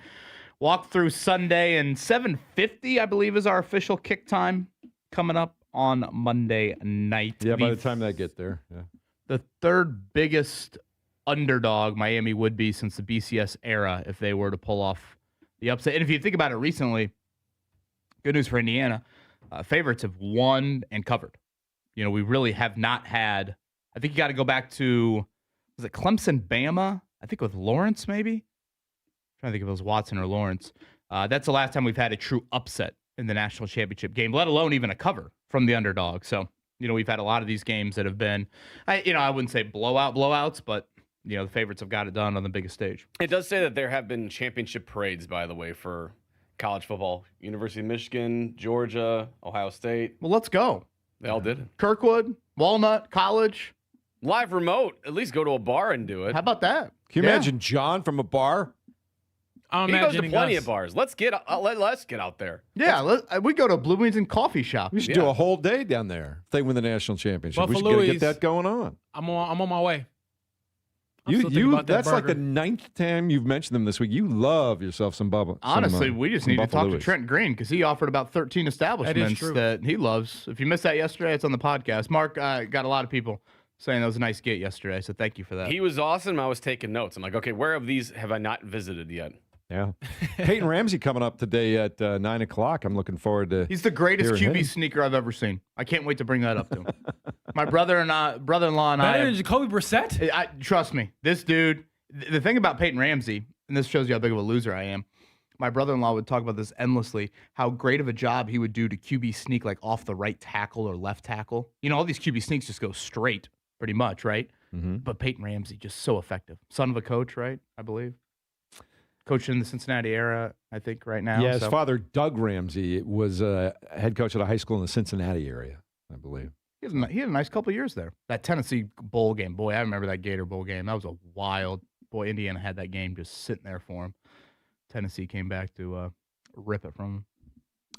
Walk through Sunday, and 7:50, I believe, is our official kick time coming up on Monday night. Yeah, by the time they get there. Yeah. The third biggest underdog Miami would be since the BCS era if they were to pull off the upset. And if you think about it recently, good news for Indiana, favorites have won and covered. We really have not had, I think you got to go back to, was it Clemson, Bama? I think with Lawrence maybe? I'm trying to think if it was Watson or Lawrence. That's the last time we've had a true upset in the national championship game, let alone even a cover from the underdog. So, we've had a lot of these games that have been, I wouldn't say blowouts, but the favorites have got it done on the biggest stage. It does say that there have been championship parades, by the way, for college football. University of Michigan, Georgia, Ohio State. Well, let's go. They all did it. Kirkwood, Walnut, College. Live remote. At least go to a bar and do it. How about that? Can you imagine John from a bar? He goes to plenty of bars. Let's get out there. Yeah, we go to Blue Wings and Coffee Shop. We should do a whole day down there if they win the national championship. Buffalo we should get that going on. I'm on my way. That's like the 9th time you've mentioned them this week. You love yourself some Bubba. Honestly, we just need to talk to Trent Green because he offered about 13 establishments that he loves. If you missed that yesterday, it's on the podcast. Mark got a lot of people saying that was a nice get yesterday, so thank you for that. He was awesome. I was taking notes. I'm like, okay, where of these have I not visited yet? Yeah. Peyton Ramsey coming up today at 9 o'clock. I'm looking forward to He's the greatest QB him. sneaker I've ever seen. I can't wait to bring that up to him. My brother-in-law and Better than Jacoby Brissett? Trust me, this dude, the thing about Peyton Ramsey, and this shows you how big of a loser I am, my brother-in-law would talk about this endlessly, how great of a job he would do to QB sneak like off the right tackle or left tackle. All these QB sneaks just go straight pretty much, right? Mm-hmm. But Peyton Ramsey, just so effective. Son of a coach, right? I believe. Coach in the Cincinnati era, I think, right now. Yeah, his father, Doug Ramsey, was head coach at a high school in the Cincinnati area, I believe. He had a nice couple of years there. That Tennessee bowl game, boy, I remember that Gator bowl game. That was a wild, boy, Indiana had that game just sitting there for him. Tennessee came back to rip it from him.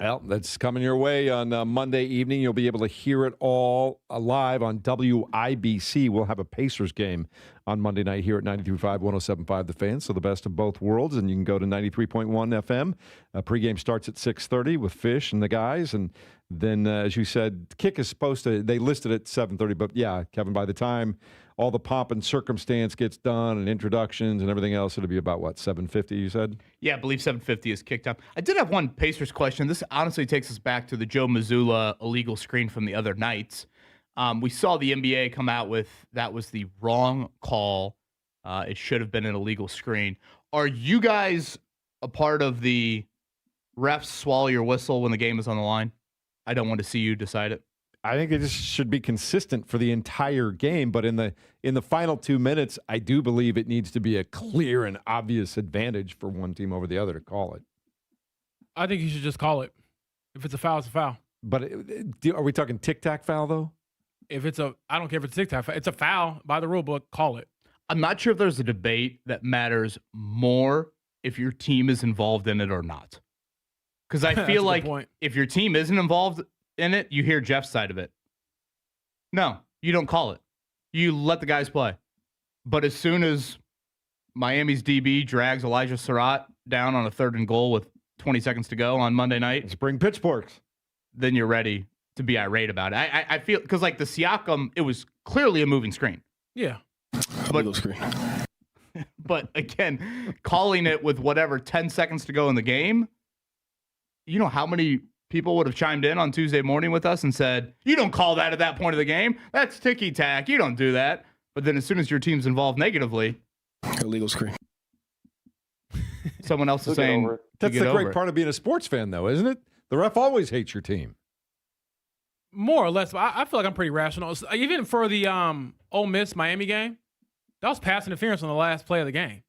Well, that's coming your way on Monday evening. You'll be able to hear it all live on WIBC. We'll have a Pacers game on Monday night here at 93.5, 107.5 The Fan. So the best of both worlds. And you can go to 93.1 FM. Pregame starts at 6:30 with Fish and the guys. And then, as you said, kick is supposed to, they listed at 7:30. But yeah, Kevin, by the time all the pomp and circumstance gets done and introductions and everything else, it'll be about, 7:50, you said? Yeah, I believe 7:50 is kick time. I did have one Pacers question. This honestly takes us back to the Joe Mazzulla illegal screen from the other nights. We saw the NBA come out with that was the wrong call. It should have been an illegal screen. Are you guys a part of the refs swallow your whistle when the game is on the line? I don't want to see you decide it. I think it just should be consistent for the entire game, but in the final 2 minutes, I do believe it needs to be a clear and obvious advantage for one team over the other to call it. I think you should just call it. If it's a foul, it's a foul. But are we talking tic-tac foul, though? I don't care if it's a tic-tac foul. It's a foul by the rule book. Call it. I'm not sure if there's a debate that matters more if your team is involved in it or not. Because I feel like if your team isn't involved in it, you hear Jeff's side of it. No, you don't call it. You let the guys play. But as soon as Miami's DB drags Elijah Surratt down on a 3rd and goal with 20 seconds to go on Monday night, let's bring pitchforks. Then you're ready to be irate about it. I feel because like the Siakam, it was clearly a moving screen. Yeah, but screen. But again, calling it with 10 seconds to go in the game. You know how many people would have chimed in on Tuesday morning with us and said, you don't call that at that point of the game. That's ticky-tack. You don't do that. But then as soon as your team's involved negatively, illegal screen. Someone else is saying, that's the great part of being a sports fan, though, isn't it? The ref always hates your team. More or less. I feel like I'm pretty rational. Even for the Ole Miss Miami game, that was pass interference on the last play of the game.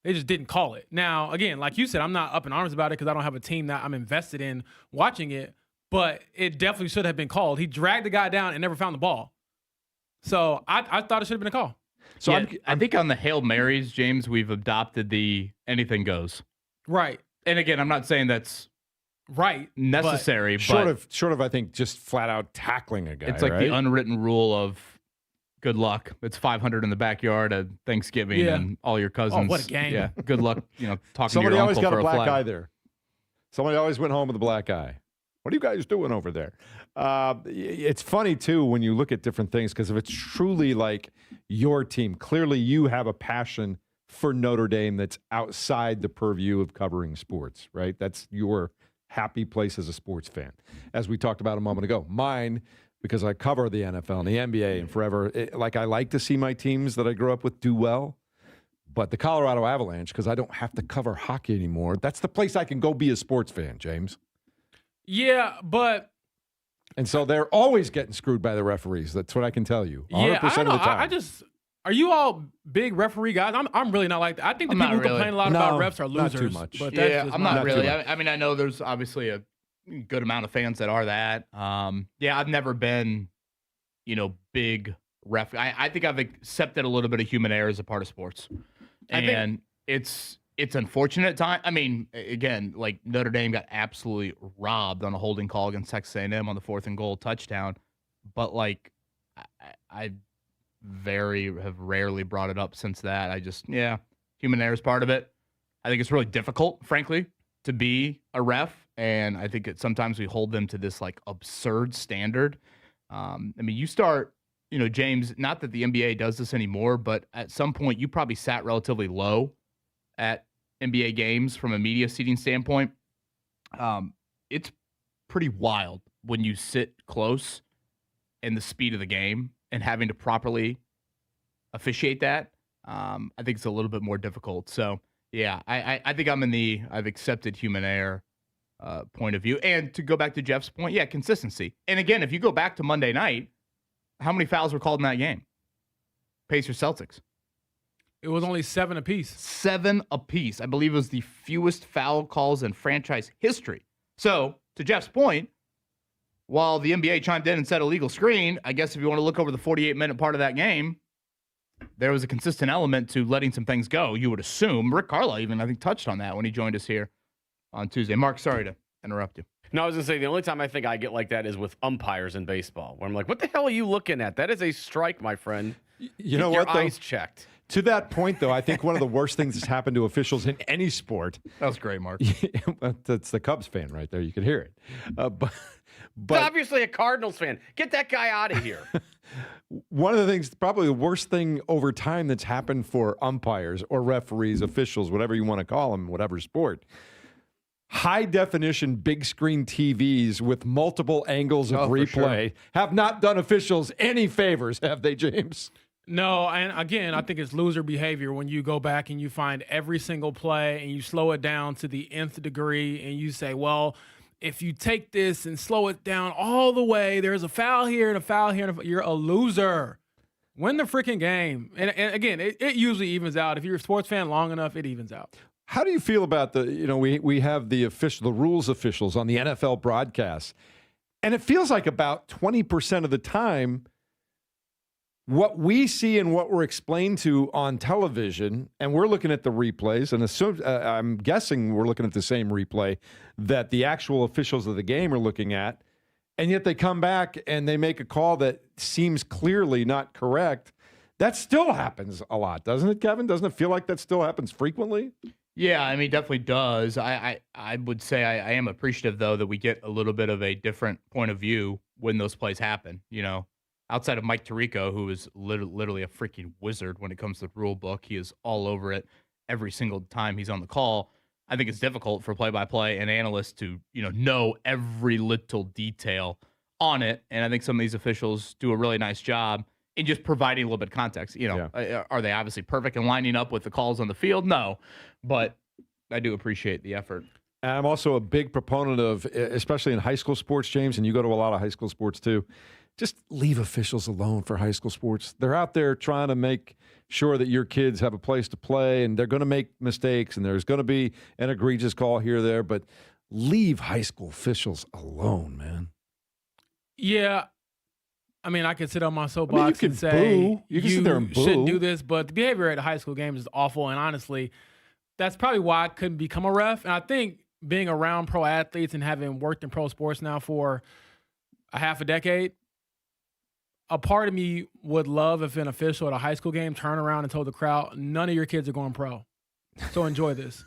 They just didn't call it. Now, again, like you said, I'm not up in arms about it because I don't have a team that I'm invested in watching it. but it definitely should have been called. He dragged the guy down and never found the ball. So I thought it should have been a call. So yeah, I think on the Hail Marys, James, we've adopted the anything goes. Right. And again, I'm not saying that's right necessary, but short of I think just flat out tackling a guy. It's like right? the unwritten rule of good luck. It's 500 in the backyard at Thanksgiving and all your cousins. Oh, what a game. Yeah, good luck, talking Somebody to your always uncle got for a black flag. eye there. Somebody always went home with a black eye. What are you guys doing over there? It's funny, too, when you look at different things, because if it's truly like your team, clearly you have a passion for Notre Dame that's outside the purview of covering sports, right? That's your happy place as a sports fan. As we talked about a moment ago, mine, because I cover the NFL and the NBA and forever, I like to see my teams that I grew up with do well. But the Colorado Avalanche, because I don't have to cover hockey anymore, that's the place I can go be a sports fan, James. Yeah, but... And so they're always getting screwed by the referees. That's what I can tell you. 100% of the time. I just... Are you all big referee guys? I'm really not like that. I think the people who complain a lot about refs are losers. Not too much. But I'm not really. I mean, I know there's obviously a good amount of fans that are that. I've never been, big ref. I think I've accepted a little bit of human error as a part of sports. And it's unfortunate at times. I mean, again, like Notre Dame got absolutely robbed on a holding call against Texas A&M on the 4th and goal touchdown. But I have rarely brought it up since that. Human error is part of it. I think it's really difficult, frankly, to be a ref. And I think sometimes we hold them to this absurd standard. You start, James, not that the NBA does this anymore, but at some point you probably sat relatively low at NBA games from a media seating standpoint. It's pretty wild when you sit close and the speed of the game and having to properly officiate that. I think it's a little bit more difficult. So, yeah, I think I've accepted human error point of view. And to go back to Jeff's point, consistency. And again, if you go back to Monday night, how many fouls were called in that game? Pacers Celtics. It was only 7 apiece. 7 apiece. I believe it was the fewest foul calls in franchise history. So, to Jeff's point, while the NBA chimed in and said illegal screen, I guess if you want to look over the 48-minute part of that game, there was a consistent element to letting some things go, you would assume. Rick Carlisle even, I think, touched on that when he joined us here on Tuesday. Mark, sorry to interrupt you. No, I was going to say, the only time I think I get like that is with umpires in baseball, where I'm like, what the hell are you looking at? That is a strike, my friend. You know Get what, your though? eyes checked. To that point, though, I think one of the worst things that's happened to officials in any sport. That was great, Mark. That's the Cubs fan right there. You could hear it. But obviously a Cardinals fan. Get that guy out of here. One of the things, probably the worst thing over time that's happened for umpires or referees, officials, whatever you want to call them, whatever sport, high definition big screen TVs with multiple angles of replay have not done officials any favors, have they, James? No, and again, I think it's loser behavior when you go back and you find every single play and you slow it down to the nth degree and you say, well, if you take this and slow it down all the way, there's a foul here and a foul here. You're a loser. Win the freaking game. And again, it usually evens out. If you're a sports fan long enough, it evens out. How do you feel about we have the rules officials on the NFL broadcasts, and it feels like about 20% of the time, what we see and what we're explained to on television, and we're looking at the replays, and I'm guessing we're looking at the same replay that the actual officials of the game are looking at, and yet they come back and they make a call that seems clearly not correct. That still happens a lot, doesn't it, Kevin? Doesn't it feel like that still happens frequently? Yeah, I mean, definitely does. I would say I am appreciative, though, that we get a little bit of a different point of view when those plays happen, Outside of Mike Tirico, who is literally a freaking wizard when it comes to the rule book. He is all over it every single time he's on the call. I think it's difficult for play-by-play and analysts to, know every little detail on it. And I think some of these officials do a really nice job in just providing a little bit of context. Are they obviously perfect in lining up with the calls on the field? No, but I do appreciate the effort. I'm also a big proponent of, especially in high school sports, James, and you go to a lot of high school sports too, just leave officials alone for high school sports. They're out there trying to make sure that your kids have a place to play, and they're going to make mistakes, and there's going to be an egregious call here or there, but leave high school officials alone, man. Yeah. I mean, I could sit on my soapbox you and could say boo. You can sit there and shouldn't boo. do this, but the behavior at a high school game is awful. And honestly, that's probably why I couldn't become a ref. And I think being around pro athletes and having worked in pro sports now for a half a decade, a part of me would love if an official at a high school game turned around and told the crowd, none of your kids are going pro. So enjoy this.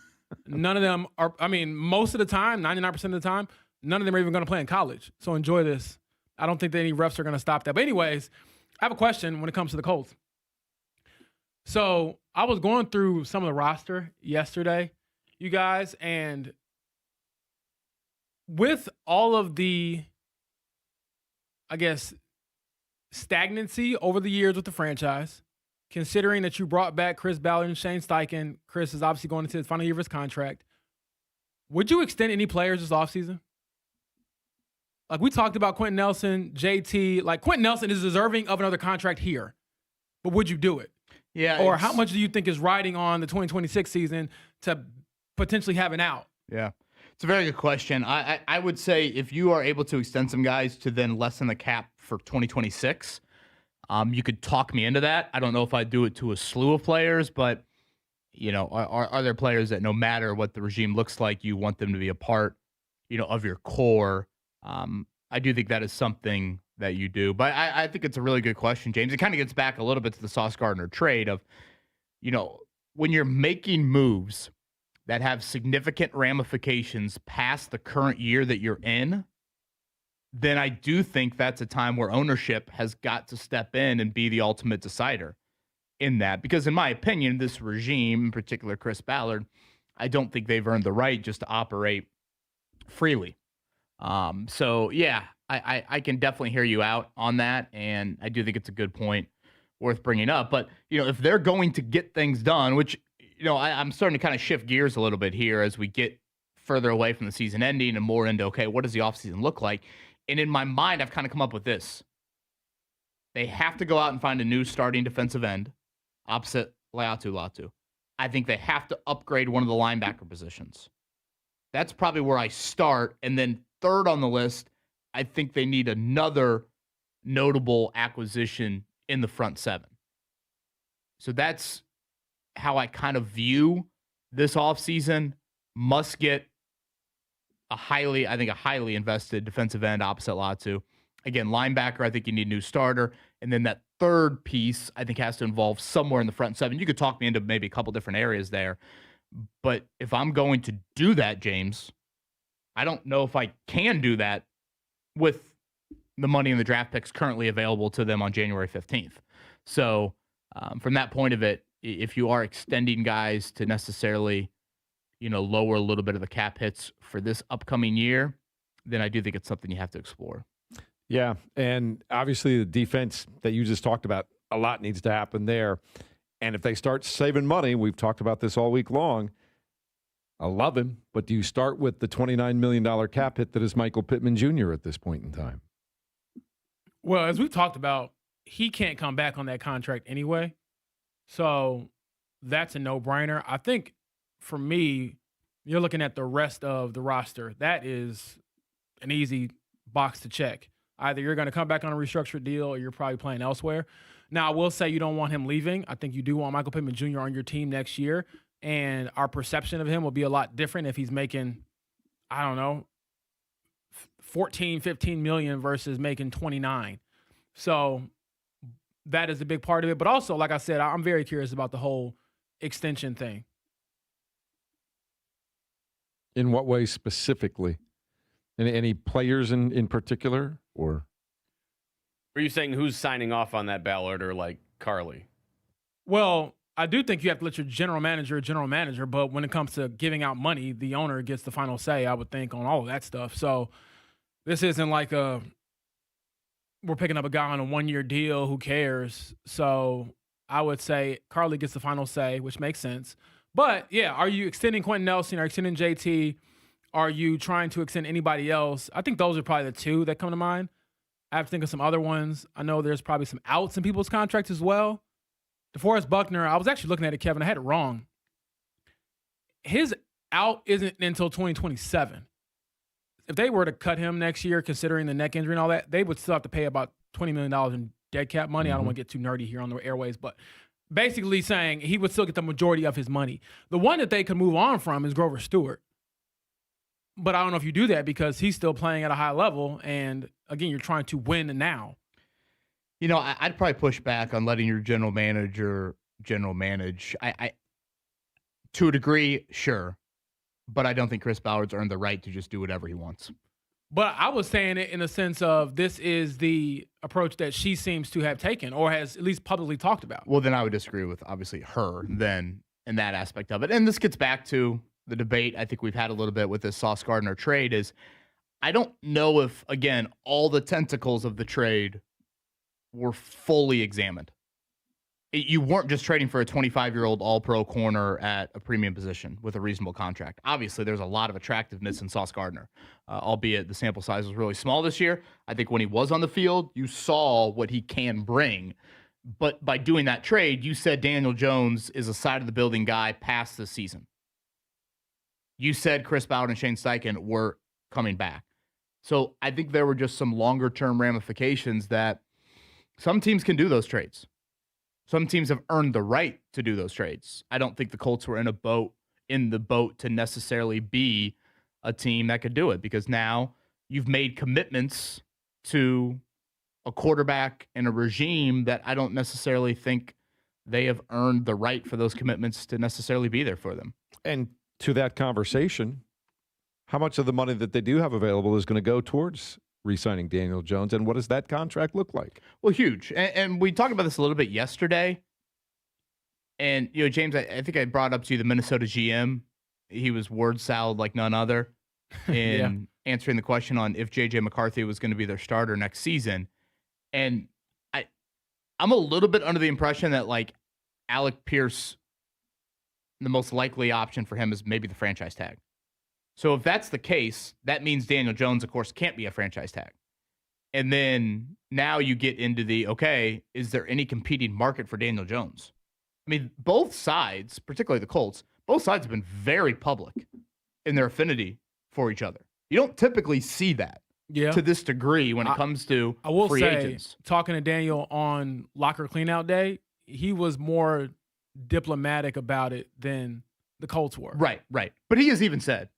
None of them are, I mean, most of the time, 99% of the time, none of them are even going to play in college. So enjoy this. I don't think that any refs are going to stop that. But anyways, I have a question when it comes to the Colts. So I was going through some of the roster yesterday, you guys, and with all of the, I guess, stagnancy over the years with the franchise, considering that you brought back Chris Ballard and Shane Steichen, Chris is obviously going into his final year of his contract, would you extend any players this offseason? Like we talked about Quentin Nelson, JT, like Quentin Nelson is deserving of another contract here, but would you do it? Yeah. Or how much do you think is riding on the 2026 season to potentially have an out? Yeah. It's a very good question. I would say if you are able to extend some guys to then lessen the cap for 2026, you could talk me into that. I don't know if I'd do it to a slew of players, but you know, are there players that no matter what the regime looks like, you want them to be a part, you know, of your core? I do think that is something that you do, but I think it's a really good question, James. It kind of gets back a little bit to the Sauce Gardner trade of, you know, when you're making moves that have significant ramifications past the current year that you're in, then I do think that's a time where ownership has got to step in and be the ultimate decider in that. Because in my opinion, this regime, in particular Chris Ballard, I don't think they've earned the right just to operate freely. So yeah, I can definitely hear you out on that, and I do think it's a good point worth bringing up. But you know, if they're going to get things done, which you know, I'm starting to kind of shift gears a little bit here as we get further away from the season ending and more into, okay, what does the offseason look like? And in my mind, I've kind of come up with this. They have to go out and find a new starting defensive end, opposite Latu. I think they have to upgrade one of the linebacker positions. That's probably where I start. And then third on the list, I think they need another notable acquisition in the front seven. So that's how I kind of view this offseason. Must get a highly invested defensive end opposite Latu. Again, linebacker, I think you need a new starter. And then that third piece, I think, has to involve somewhere in the front seven. You could talk me into maybe a couple different areas there. But if I'm going to do that, James, I don't know if I can do that with the money in the draft picks currently available to them on January 15th. So from that point of it, if you are extending guys to necessarily, you know, lower a little bit of the cap hits for this upcoming year, then I do think it's something you have to explore. Yeah, and obviously the defense that you just talked about, a lot needs to happen there. And if they start saving money, we've talked about this all week long, I love him, but do you start with the $29 million cap hit that is Michael Pittman Jr. at this point in time? Well, as we've talked about, he can't come back on that contract anyway. So that's a no-brainer. I think for me, you're looking at the rest of the roster. That is an easy box to check. Either you're going to come back on a restructured deal or you're probably playing elsewhere. Now, I will say you don't want him leaving. I think you do want Michael Pittman Jr. on your team next year. And our perception of him will be a lot different if he's making, I don't know, 14, 15 million versus making 29. So that is a big part of it. But also, like I said, I'm very curious about the whole extension thing. In what way specifically? Any players in particular? Or are you saying who's signing off on that Ballard or like Carly? Well, I do think you have to let your general manager, but when it comes to giving out money, the owner gets the final say, I would think, on all of that stuff. So this isn't like we're picking up a guy on a one-year deal, who cares? So I would say Carly gets the final say, which makes sense. But, yeah, are you extending Quentin Nelson? Are you extending JT? Are you trying to extend anybody else? I think those are probably the two that come to mind. I have to think of some other ones. I know there's probably some outs in people's contracts as well. DeForest Buckner, I was actually looking at it, Kevin. I had it wrong. His out isn't until 2027. if they were to cut him next year, considering the neck injury and all that, they would still have to pay about $20 million in dead cap money. I don't want to get too nerdy here on the airways, but basically saying he would still get the majority of his money. The one that they could move on from is Grover Stewart. But I don't know if you do that because he's still playing at a high level. And again, you're trying to win now. You know, I'd probably push back on letting your general manager general manage. I to a degree, sure. But I don't think Chris Ballard's earned the right to just do whatever he wants. But I was saying it in the sense of this is the approach that she seems to have taken or has at least publicly talked about. Well, then I would disagree with, obviously, her then in that aspect of it. And this gets back to the debate I think we've had a little bit with this Sauce Gardner trade is I don't know if, again, all the tentacles of the trade were fully examined. You weren't just trading for a 25-year-old all-pro corner at a premium position with a reasonable contract. Obviously, there's a lot of attractiveness in Sauce Gardner, albeit the sample size was really small this year. I think when he was on the field, you saw what he can bring. But by doing that trade, you said Daniel Jones is a side-of-the-building guy past this season. You said Chris Ballard and Shane Steichen were coming back. So I think there were just some longer-term ramifications that some teams can do those trades. Some teams have earned the right to do those trades. I don't think the Colts were in the boat to necessarily be a team that could do it because now you've made commitments to a quarterback and a regime that I don't necessarily think they have earned the right for those commitments to necessarily be there for them. And to that conversation, how much of the money that they do have available is going to go towards re-signing Daniel Jones, and what does that contract look like? Well, huge. And we talked about this a little bit yesterday. And, you know, James, I think I brought up to you the Minnesota GM. He was word salad like none other in answering the question on if J.J. McCarthy was going to be their starter next season. And I'm a little bit under the impression that, like, Alec Pierce, the most likely option for him is maybe the franchise tag. So if that's the case, that means Daniel Jones, of course, can't be a franchise tag. And then now you get into the, okay, is there any competing market for Daniel Jones? I mean, both sides, particularly the Colts, both sides have been very public in their affinity for each other. You don't typically see that to this degree when it comes to free agents. Talking to Daniel on locker cleanout day, he was more diplomatic about it than the Colts were. Right. But he has even said,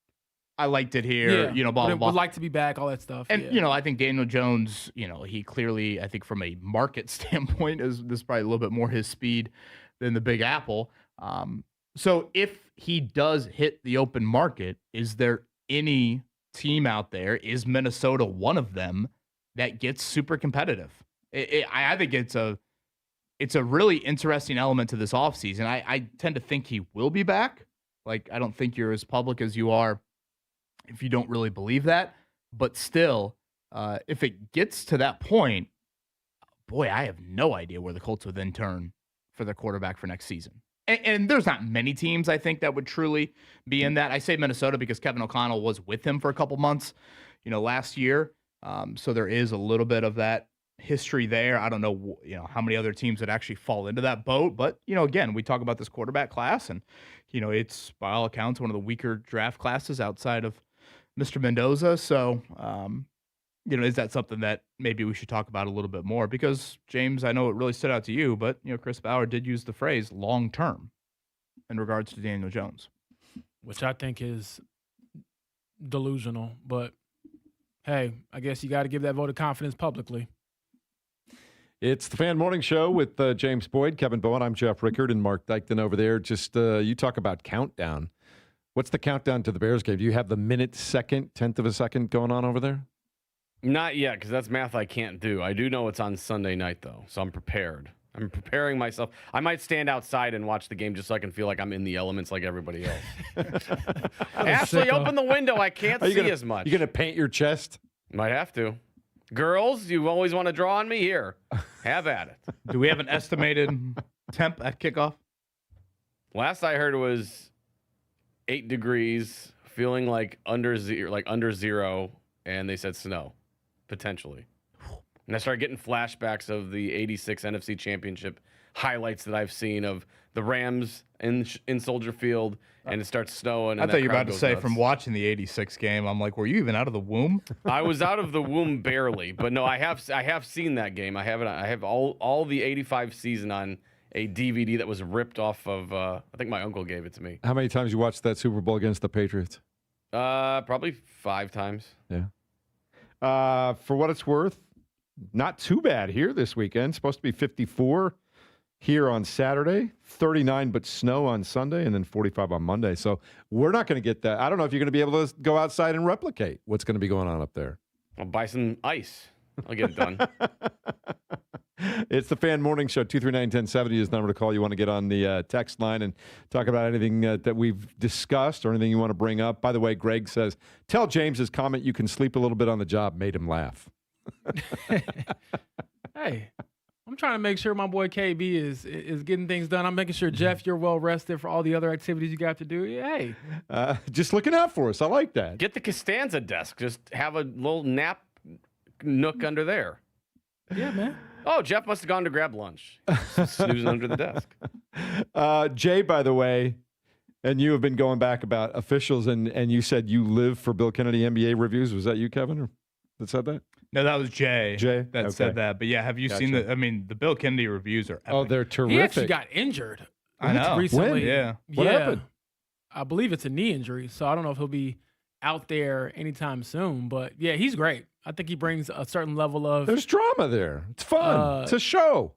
I liked it here, blah, blah, blah. Would like to be back, all that stuff. And, I think Daniel Jones, he clearly, I think from a market standpoint, this is probably a little bit more his speed than the Big Apple. So if he does hit the open market, is there any team out there, is Minnesota one of them, that gets super competitive? I think it's a really interesting element to this offseason. I tend to think he will be back. Like, I don't think you're as public as you are if you don't really believe that. But still, if it gets to that point, boy, I have no idea where the Colts would then turn for their quarterback for next season. And there's not many teams, I think, that would truly be in that. I say Minnesota because Kevin O'Connell was with him for a couple months, last year. So there is a little bit of that history there. I don't know, how many other teams would actually fall into that boat. But, again, we talk about this quarterback class, and, it's, by all accounts, one of the weaker draft classes outside of Mr. Mendoza. So, is that something that maybe we should talk about a little bit more? Because, James, I know it really stood out to you, but, Chris Ballard did use the phrase long-term in regards to Daniel Jones. Which I think is delusional. But, hey, I guess you got to give that vote of confidence publicly. It's the Fan Morning Show with James Boyd, Kevin Bowen. I'm Jeff Rickard, and Mark Dykton over there. Just you talk about countdown. What's the countdown to the Bears game? Do you have the minute, second, tenth of a second going on over there? Not yet, because that's math I can't do. I do know it's on Sunday night, though, so I'm prepared. I'm preparing myself. I might stand outside and watch the game just so I can feel like I'm in the elements like everybody else. Ashley, open the window. I can't see as much. You going to paint your chest? Might have to. Girls, you always want to draw on me? Here, have at it. Do we have an estimated temp at kickoff? Last I heard it was 8 degrees, feeling like under zero, and they said snow, potentially. And I started getting flashbacks of the 86 NFC Championship highlights that I've seen of the Rams in Soldier Field, and it starts snowing. I And thought that you were crowd about to goes say nuts. from watching the 86 game, I'm like, were you even out of the womb? I was out of the womb barely, but no, I have seen that game. I have all the 85 season on a DVD that was ripped off of, I think my uncle gave it to me. How many times you watched that Super Bowl against the Patriots? Probably 5 times. Yeah. For what it's worth, not too bad here this weekend. Supposed to be 54 here on Saturday, 39 but snow on Sunday, and then 45 on Monday. So we're not going to get that. I don't know if you're going to be able to go outside and replicate what's going to be going on up there. I'll buy some ice. I'll get it done. It's the Fan Morning Show. 239-1070 is the number to call. You want to get on the text line and talk about anything that we've discussed or anything you want to bring up. By the way, Greg says, tell James his comment, you can sleep a little bit on the job, made him laugh. Hey, I'm trying to make sure my boy KB is getting things done. I'm making sure, Jeff, you're well rested for all the other activities you got to do. Hey. Just looking out for us. I like that. Get the Costanza desk. Just have a little nap nook under there. Yeah, man. Oh, Jeff must have gone to grab lunch. Snoozing under the desk. Jay, by the way, and you have been going back about officials, and you said you live for Bill Kennedy NBA reviews. Was that you, Kevin, or that said that? No, that was Jay. That said that. But yeah, have you seen Gotcha. the Bill Kennedy reviews are epic. Oh, they're terrific. He actually got injured. I know. Recently. When? Yeah. What happened? I believe it's a knee injury, so I don't know if he'll be out there anytime soon. But yeah, he's great. I think he brings a certain level of. There's drama there. It's fun. It's a show.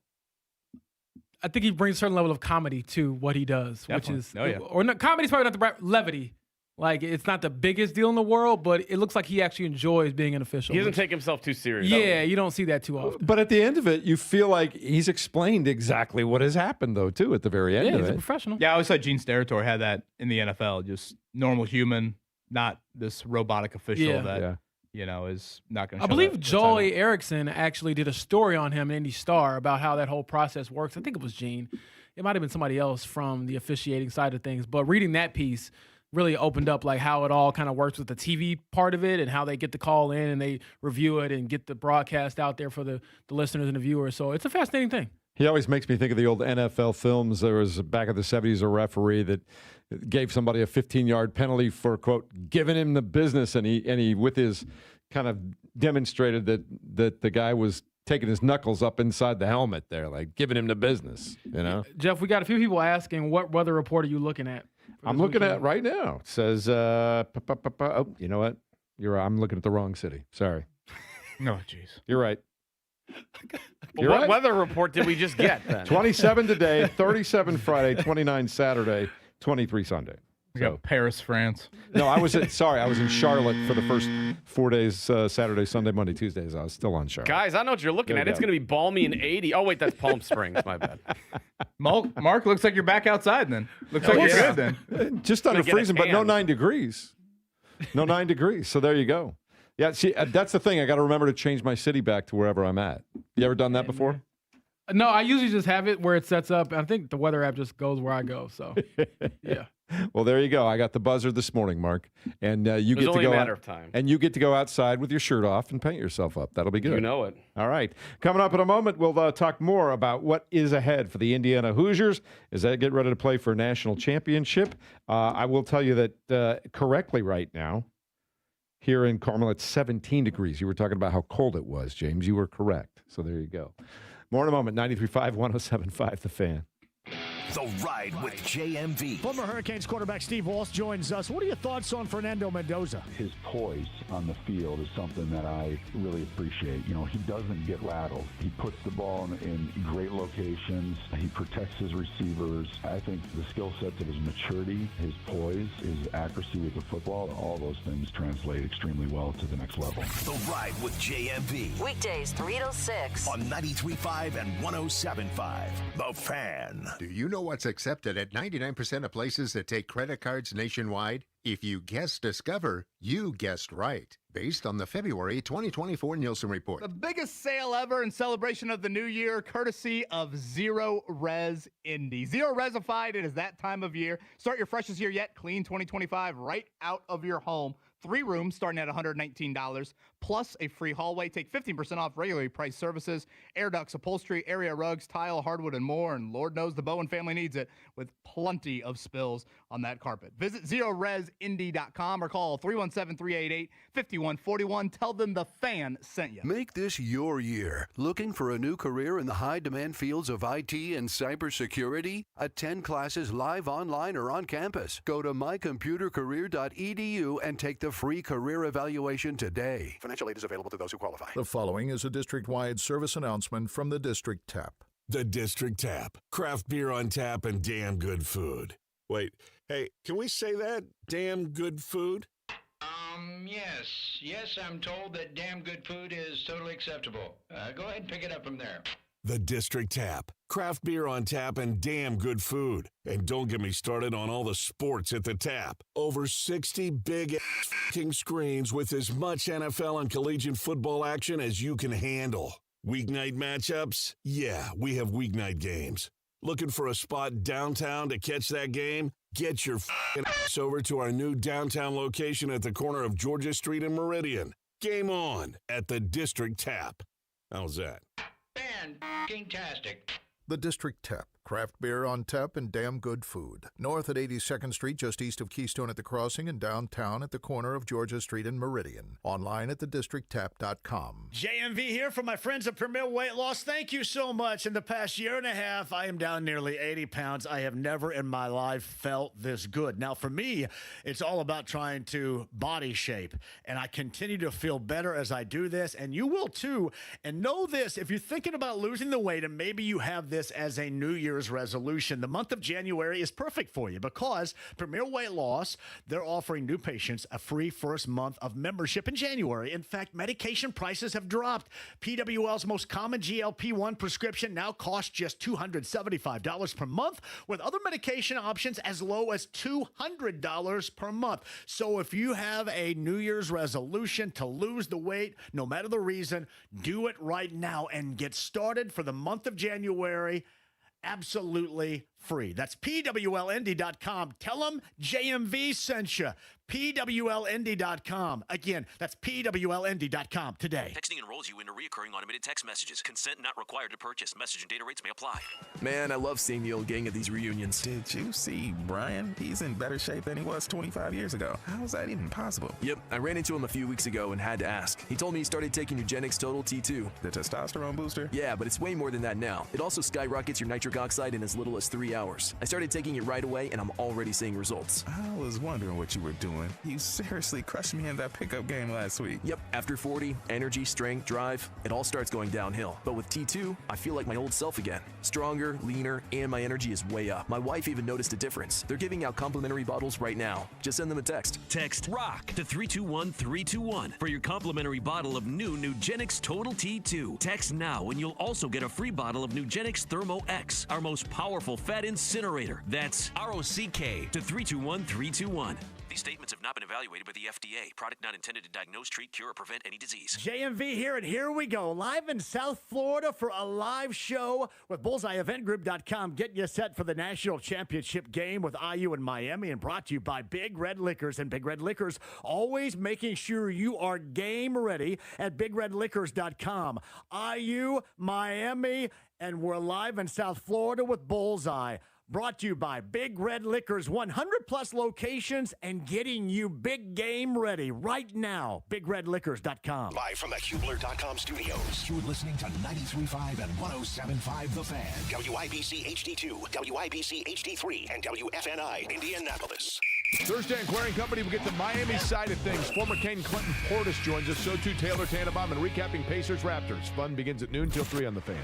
I think he brings a certain level of comedy to what he does, Definitely. which is, Oh, yeah. or no, comedy's probably not the right levity. Like, it's not the biggest deal in the world, but it looks like he actually enjoys being an official. He doesn't take himself too serious. Yeah, you don't see that too often. But at the end of it, you feel like he's explained exactly what has happened, though, too, at the very end Yeah, of he's a it. professional. Yeah, I always thought Gene Steratore had that in the NFL. Just normal human, not this robotic official Yeah. that is not going to. I believe Joey Erickson actually did a story on him in Indy Star about how that whole process works. I think it was Gene. It might have been somebody else from the officiating side of things. But reading that piece really opened up like how it all kind of works with the TV part of it and how they get the call in and they review it and get the broadcast out there for the listeners and the viewers. So it's a fascinating thing. He always makes me think of the old NFL films. There was back in the 70s a referee that gave somebody a 15-yard penalty for, quote, giving him the business, and he with his kind of demonstrated that the guy was taking his knuckles up inside the helmet there, like giving him the business, you know? Jeff, we got a few people asking, what weather report are you looking at? I'm looking at it right now. It says, oh, you know what? I'm looking at the wrong city. Sorry. No, jeez. You're right. Well, what weather report did we just get then? 27 today, 37 Friday, 29 Saturday, 23 Sunday. We got Paris, France. No, I was in Charlotte for the first 4 days, Saturday, Sunday, Monday, Tuesdays. I was still on Charlotte. Guys, I know what you're looking at. It's going to be balmy and 80. Oh, wait, that's Palm Springs. My bad. Mark, looks like you're back outside then. Looks like you're good then. Just under Gonna get a freezing, but no tan. 9 degrees. No 9 degrees. So there you go. Yeah, see, that's the thing. I got to remember to change my city back to wherever I'm at. You ever done that before? No, I usually just have it where it sets up. I think the weather app just goes where I go. So, yeah. Well, there you go. I got the buzzer this morning, Mark, and you get to only go a matter of time. and you get to go outside with your shirt off and paint yourself up. That'll be good. You know it. All right. Coming up in a moment, we'll talk more about what is ahead for the Indiana Hoosiers as they get ready to play for a national championship. I will tell you that correctly right now. Here in Carmel, it's 17 degrees. You were talking about how cold it was, James. You were correct. So there you go. More in a moment. 93.5, 107.5, The Fan. The Ride with JMV. Former Hurricanes quarterback Steve Walsh joins us. What are your thoughts on Fernando Mendoza? His poise on the field is something that I really appreciate. You know, he doesn't get rattled. He puts the ball in great locations. He protects his receivers. I think the skill sets of his maturity, his poise, his accuracy with the football, all those things translate extremely well to the next level. The Ride with JMV. Weekdays 3 till 6. On 93.5 and 107.5. The Fan. Do you know what's accepted at 99% of places that take credit cards nationwide? If you guessed Discover, you guessed right. Based on the February 2024 Nielsen report. The biggest sale ever in celebration of the new year, courtesy of Zero Res Indy. Zero Resified, it is that time of year. Start your freshest year yet, clean 2025 right out of your home. 3 rooms starting at $119, plus a free hallway. Take 15% off regularly priced services, air ducts, upholstery, area rugs, tile, hardwood, and more. And Lord knows the Bowen family needs it, with plenty of spills on that carpet. Visit ZeroResIndy.com or call 317-388-5141. Tell them the fan sent you. Make this your year. Looking for a new career in the high-demand fields of IT and cybersecurity? Attend classes live, online, or on campus. Go to mycomputercareer.edu and take the free career evaluation today. Financial aid is available to those who qualify. The following is a district-wide service announcement from the District Tap. The District Tap. Craft beer on tap and damn good food. Wait, hey, can we say that? Damn good food? Yes, I'm told that damn good food is totally acceptable. Go ahead and pick it up from there. The District Tap. Craft beer on tap and damn good food. And don't get me started on all the sports at the tap. Over 60 big f***ing screens with as much NFL and collegiate football action as you can handle. Weeknight matchups? Yeah, we have weeknight games. Looking for a spot downtown to catch that game? Get your f***ing ass over to our new downtown location at the corner of Georgia Street and Meridian. Game on at the District Tap. How's that? Fan-tastic. The District Tap. Craft beer on tap and damn good food. North at 82nd Street, just east of Keystone at the Crossing, and downtown at the corner of Georgia Street and Meridian. Online at thedistricttap.com. JMV here from my friends at Premier Weight Loss. Thank you so much. In the past year and a half, I am down nearly 80 pounds. I have never in my life felt this good. Now, for me, it's all about trying to body shape, and I continue to feel better as I do this, and you will too. And know this, if you're thinking about losing the weight, and maybe you have this as a New Year's resolution, the month of January is perfect for you because Premier Weight Loss, they're offering new patients a free first month of membership in January. In fact, medication prices have dropped. PWL's most common GLP-1 prescription now costs just $275 per month, with other medication options as low as $200 per month. So if you have a New Year's resolution to lose the weight, no matter the reason, do it right now and get started for the month of January. Absolutely free. That's PWLND.com. Tell them JMV sent you. PWLND.com. Again, that's PWLND.com today. Texting enrolls you into recurring automated text messages. Consent not required to purchase. Message and data rates may apply. Man, I love seeing the old gang at these reunions. Did you see Brian? He's in better shape than he was 25 years ago. How is that even possible? Yep, I ran into him a few weeks ago and had to ask. He told me he started taking Nugenix Total T2. The testosterone booster? Yeah, but it's way more than that now. It also skyrockets your nitric oxide in as little as 3 hours. I started taking it right away, and I'm already seeing results. I was wondering what you were doing. You seriously crushed me in that pickup game last week. Yep, after 40, energy, strength, drive, it all starts going downhill. But with T2, I feel like my old self again. Stronger, leaner, and my energy is way up. My wife even noticed a difference. They're giving out complimentary bottles right now. Just send them a text. Text ROCK to 321-321 for your complimentary bottle of new Nugenix Total T2. Text now and you'll also get a free bottle of Nugenix Thermo X, our most powerful fat incinerator. That's ROCK to 321-321. These statements have not been evaluated by the FDA. Product not intended to diagnose, treat, cure, or prevent any disease. JMV here, and here we go. Live in South Florida for a live show with BullseyeEventGroup.com. Getting you set for the national championship game with IU in Miami, and brought to you by Big Red Liquors. And Big Red Liquors, always making sure you are game ready at BigRedLiquors.com. IU, Miami, and we're live in South Florida with Bullseye. Brought to you by Big Red Liquors, 100-plus locations, and getting you big game ready right now. BigRedLiquors.com. Live from the Hubler.com studios, you're listening to 93.5 and 107.5 The Fan, WIBC HD2, WIBC HD3, and WFNI Indianapolis. Thursday Inquiring Company will get the Miami side of things. Former Kane Clinton Portis joins us. So too Taylor Tannenbaum, and recapping Pacers Raptors. Fun begins at noon till 3 on The Fan.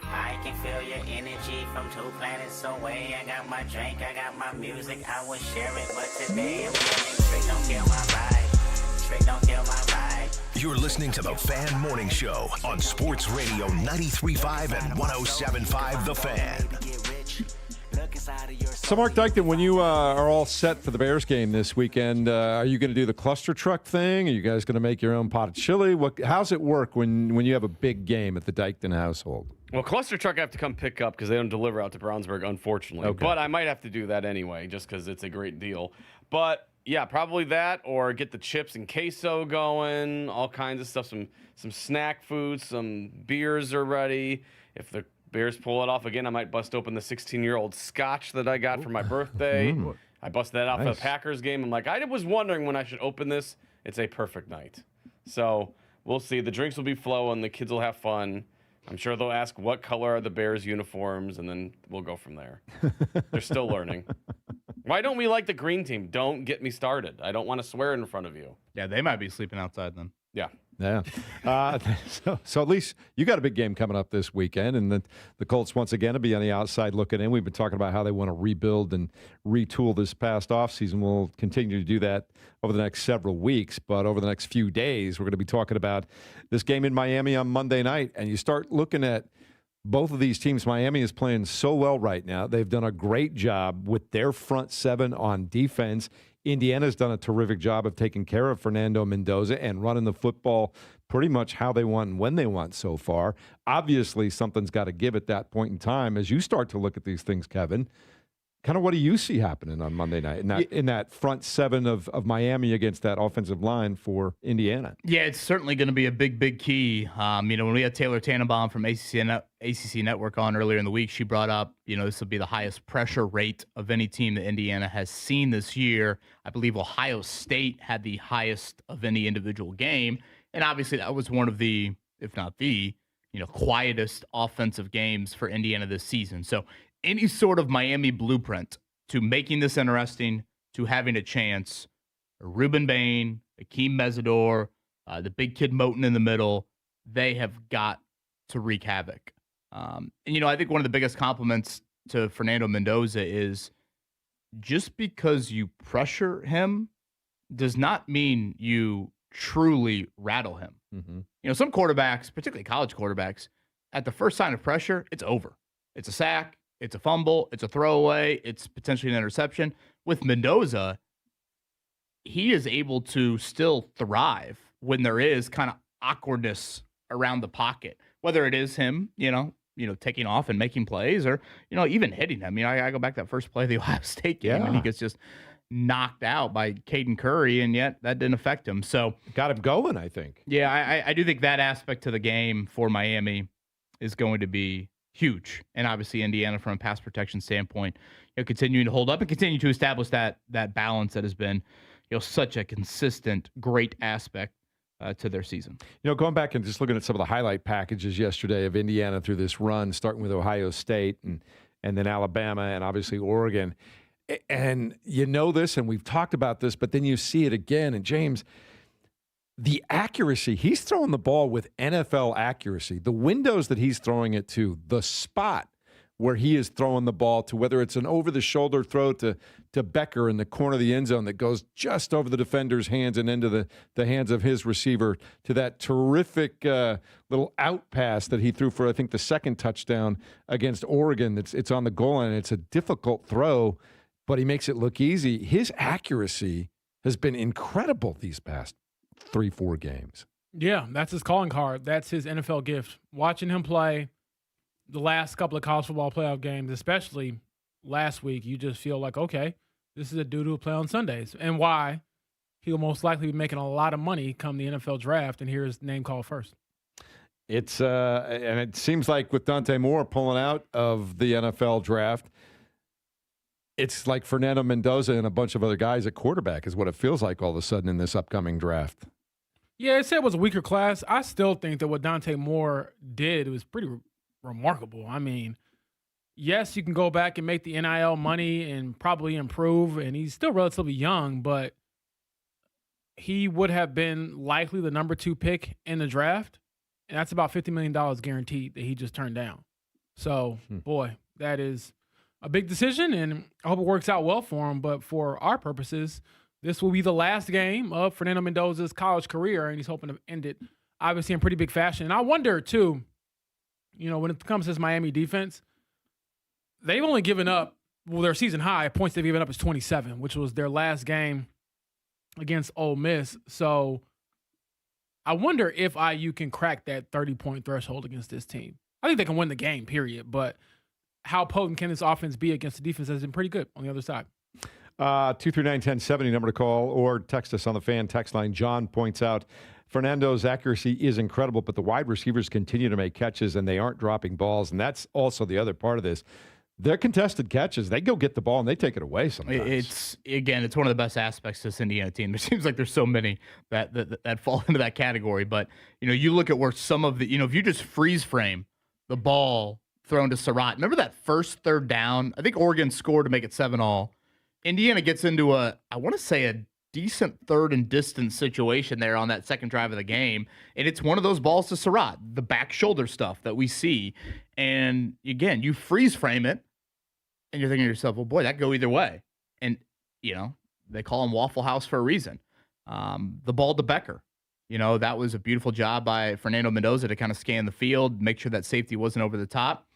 I can feel your energy from 2 planets away. I got my drink, I got my music, I would share it, but today I'm feeling straight, don't kill my vibe. Straight, don't kill my vibe. You're listening to The Fan Morning Show on Sports Radio 93.5 and 107.5 The Fan. So, Mark Dykton, when you are all set for the Bears game this weekend, are you going to do the cluster truck thing? Are you guys going to make your own pot of chili? How's it work when you have a big game at the Dykton household? Well, cluster truck I have to come pick up because they don't deliver out to Brownsburg, unfortunately. Okay. But I might have to do that anyway, just because it's a great deal. But Yeah, probably that, or get the chips and queso going, all kinds of stuff, some snack food, some beers are ready. If the Bears pull it off again, I might bust open the 16-year-old scotch that I got for my birthday. I busted that out for the Packers game. I'm like, I was wondering when I should open this. It's a perfect night. So we'll see. The drinks will be flowing. The kids will have fun. I'm sure they'll ask what color are the Bears uniforms, and then we'll go from there. They're still learning. Why don't we like the green team? Don't get me started. I don't want to swear in front of you. Yeah, they might be sleeping outside then. Yeah. Yeah. So at least you got a big game coming up this weekend, and the Colts once again will be on the outside looking in. We've been talking about how they want to rebuild and retool this past offseason. We'll continue to do that over the next several weeks, but over the next few days, we're going to be talking about this game in Miami on Monday night, and you start looking at both of these teams. Miami is playing so well right now. They've done a great job with their front seven on defense. Indiana's done a terrific job of taking care of Fernando Mendoza and running the football pretty much how they want and when they want so far. Obviously, something's got to give at that point in time. As you start to look at these things, Kevin, kind of what do you see happening on Monday night in that front seven of Miami against that offensive line for Indiana? Yeah, it's certainly going to be a big key. When we had Taylor Tannenbaum from ACC Network on earlier in the week, she brought up, this will be the highest pressure rate of any team that Indiana has seen this year. I believe Ohio State had the highest of any individual game. And obviously that was one of the, if not the, quietest offensive games for Indiana this season. So any sort of Miami blueprint to making this interesting, to having a chance, Ruben Bain, Akeem Mesidor, the big kid Moten in the middle, they have got to wreak havoc. I think one of the biggest compliments to Fernando Mendoza is just because you pressure him does not mean you truly rattle him. Mm-hmm. Some quarterbacks, particularly college quarterbacks, at the first sign of pressure, it's over. It's a sack. It's a fumble, it's a throwaway, it's potentially an interception. With Mendoza, he is able to still thrive when there is kind of awkwardness around the pocket, whether it is him, taking off and making plays or, even hitting him. I go back to that first play of the Ohio State game and he gets just knocked out by Caden Curry, and yet that didn't affect him. So got him going, I think. Yeah, I do think that aspect to the game for Miami is going to be huge. And obviously Indiana from a pass protection standpoint, continuing to hold up and continue to establish that balance that has been, such a consistent, great aspect to their season. Going back and just looking at some of the highlight packages yesterday of Indiana through this run, starting with Ohio State and then Alabama and obviously Oregon. And this, and we've talked about this, but then you see it again. And James, the accuracy, he's throwing the ball with NFL accuracy. The windows that he's throwing it to, the spot where he is throwing the ball to, whether it's an over-the-shoulder throw to Becker in the corner of the end zone that goes just over the defender's hands and into the hands of his receiver, to that terrific little out pass that he threw for, I think, the second touchdown against Oregon. It's on the goal line. It's a difficult throw, but he makes it look easy. His accuracy has been incredible these past 3-4 games. Yeah, that's his calling card. That's his NFL gift. Watching him play the last couple of college football playoff games, especially last week, you just feel like, okay, this is a dude who will play on Sundays, and why he'll most likely be making a lot of money come the NFL draft, and hear his name called first. It's and it seems like with Dante Moore pulling out of the NFL draft, it's like Fernando Mendoza and a bunch of other guys at quarterback is what it feels like all of a sudden in this upcoming draft. Yeah, it said it was a weaker class. I still think that what Dante Moore did was pretty remarkable. I mean, yes, you can go back and make the NIL money and probably improve, and he's still relatively young, but he would have been likely the number 2 pick in the draft, and that's about $50 million guaranteed that he just turned down. So, boy, that is a big decision, and I hope it works out well for him. But for our purposes, this will be the last game of Fernando Mendoza's college career, and he's hoping to end it, obviously, in pretty big fashion. And I wonder, too, when it comes to this Miami defense, they've only given up, their season high points they've given up is 27, which was their last game against Ole Miss. So I wonder if IU can crack that 30-point threshold against this team. I think they can win the game, period, but how potent can this offense be against the defense that's been pretty good on the other side? 239-1070, number to call, or text us on the fan text line. John points out Fernando's accuracy is incredible, but the wide receivers continue to make catches, and they aren't dropping balls. And that's also the other part of this. They're contested catches. They go get the ball, and they take it away sometimes. It's one of the best aspects of this Indiana team. It seems like there's so many that fall into that category. But, you look at where some of the, if you just freeze frame the ball thrown to Surratt. Remember that first third down? I think Oregon scored to make it 7-all. Indiana gets into I want to say a decent third and distance situation there on that second drive of the game. And it's one of those balls to Surratt, the back shoulder stuff that we see. And again, you freeze frame it and you're thinking to yourself, well, boy, that could go either way. And, they call him Waffle House for a reason. The ball to Becker, that was a beautiful job by Fernando Mendoza to kind of scan the field, make sure that safety wasn't over the top.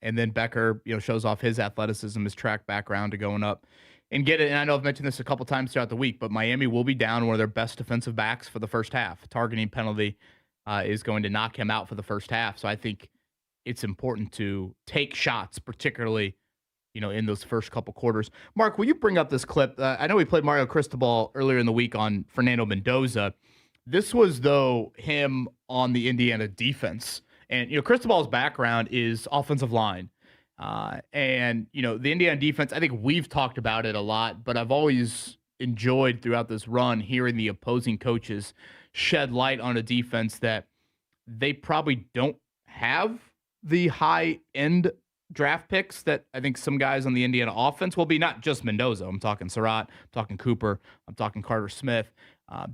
And then Becker, shows off his athleticism, his track background to going up and get it. And I know I've mentioned this a couple times throughout the week, but Miami will be down one of their best defensive backs for the first half. Targeting penalty is going to knock him out for the first half. So I think it's important to take shots, particularly, in those first couple quarters. Mark, will you bring up this clip? I know we played Mario Cristobal earlier in the week on Fernando Mendoza. This was, though, him on the Indiana defense. And, Cristobal's background is offensive line. And, the Indiana defense, I think we've talked about it a lot, but I've always enjoyed throughout this run hearing the opposing coaches shed light on a defense that they probably don't have the high-end draft picks that I think some guys on the Indiana offense will be, not just Mendoza. I'm talking Surratt, I'm talking Cooper, I'm talking Carter Smith.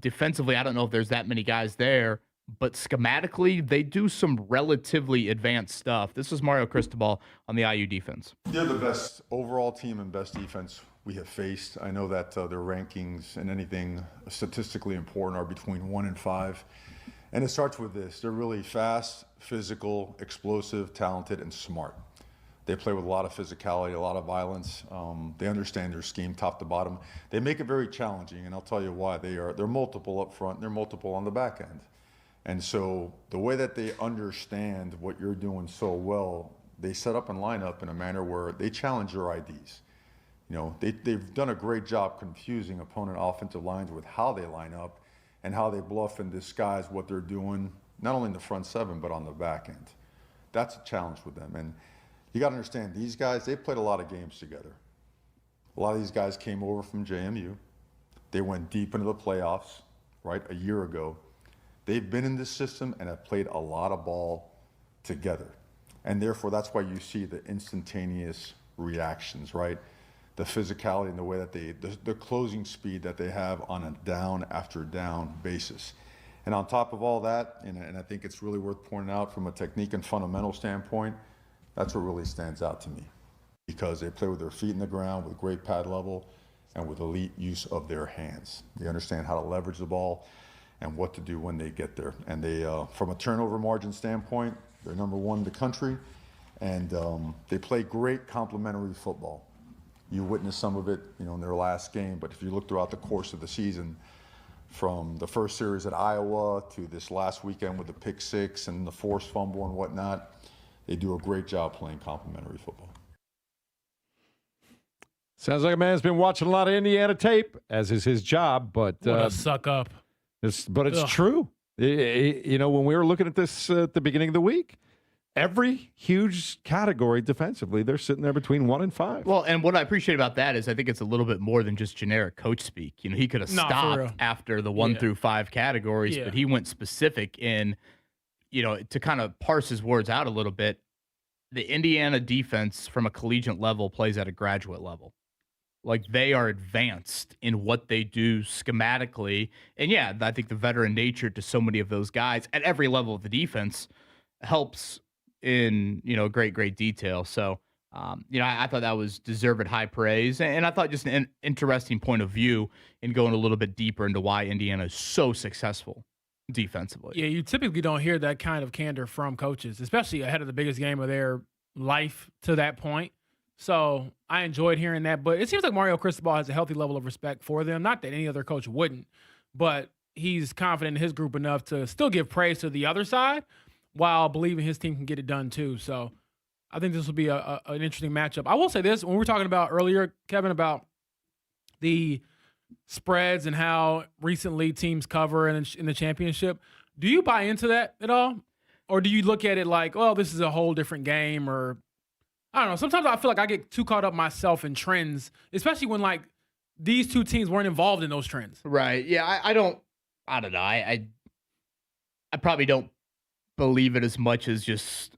Defensively, I don't know if there's that many guys there, but schematically, they do some relatively advanced stuff. This is Mario Cristobal on the IU defense. They're the best overall team and best defense we have faced. I know that their rankings and anything statistically important are between 1 and 5. And it starts with this. They're really fast, physical, explosive, talented, and smart. They play with a lot of physicality, a lot of violence. They understand their scheme top to bottom. They make it very challenging, and I'll tell you why. They're multiple up front, and they're multiple on the back end. And so the way that they understand what you're doing so well, they set up and line up in a manner where they challenge your IDs. They've done a great job confusing opponent offensive lines with how they line up and how they bluff and disguise what they're doing, not only in the front seven, but on the back end. That's a challenge with them. And you got to understand, these guys, they played a lot of games together. A lot of these guys came over from JMU. They went deep into the playoffs, right, a year ago. They've been in this system and have played a lot of ball together. And therefore, that's why you see the instantaneous reactions, right? The physicality and the way that the closing speed that they have on a down after down basis. And on top of all that, and I think it's really worth pointing out from a technique and fundamental standpoint, that's what really stands out to me. Because they play with their feet in the ground, with great pad level, and with elite use of their hands. They understand how to leverage the ball and what to do when they get there. And they, from a turnover margin standpoint, they're number one in the country, and they play great complementary football. You witnessed some of it, in their last game, but if you look throughout the course of the season, from the first series at Iowa to this last weekend with the pick six and the forced fumble and whatnot, they do a great job playing complementary football. Sounds like a man's been watching a lot of Indiana tape, as is his job, but what a suck up. It's true. When we were looking at this at the beginning of the week, every huge category defensively, they're sitting there between 1 and 5. Well, and what I appreciate about that is I think it's a little bit more than just generic coach speak. He could have stopped after the 1 through 5 categories, but he went specific in, to kind of parse his words out a little bit. The Indiana defense from a collegiate level plays at a graduate level. Like, they are advanced in what they do schematically. And yeah, I think the veteran nature to so many of those guys at every level of the defense helps in, great detail. So, I thought that was deserved high praise. And I thought just an interesting point of view in going a little bit deeper into why Indiana is so successful defensively. Yeah, you typically don't hear that kind of candor from coaches, especially ahead of the biggest game of their life to that point. So I enjoyed hearing that, but it seems like Mario Cristobal has a healthy level of respect for them. Not that any other coach wouldn't, but he's confident in his group enough to still give praise to the other side while believing his team can get it done too. So I think this will be an interesting matchup. I will say this, when we were talking about earlier, Kevin, about the spreads and how recently teams cover in the championship. Do you buy into that at all? Or do you look at it like, oh, this is a whole different game? Or I don't know. Sometimes I feel like I get too caught up myself in trends, especially when like these two teams weren't involved in those trends. Right. Yeah. I don't know. I probably don't believe it as much as just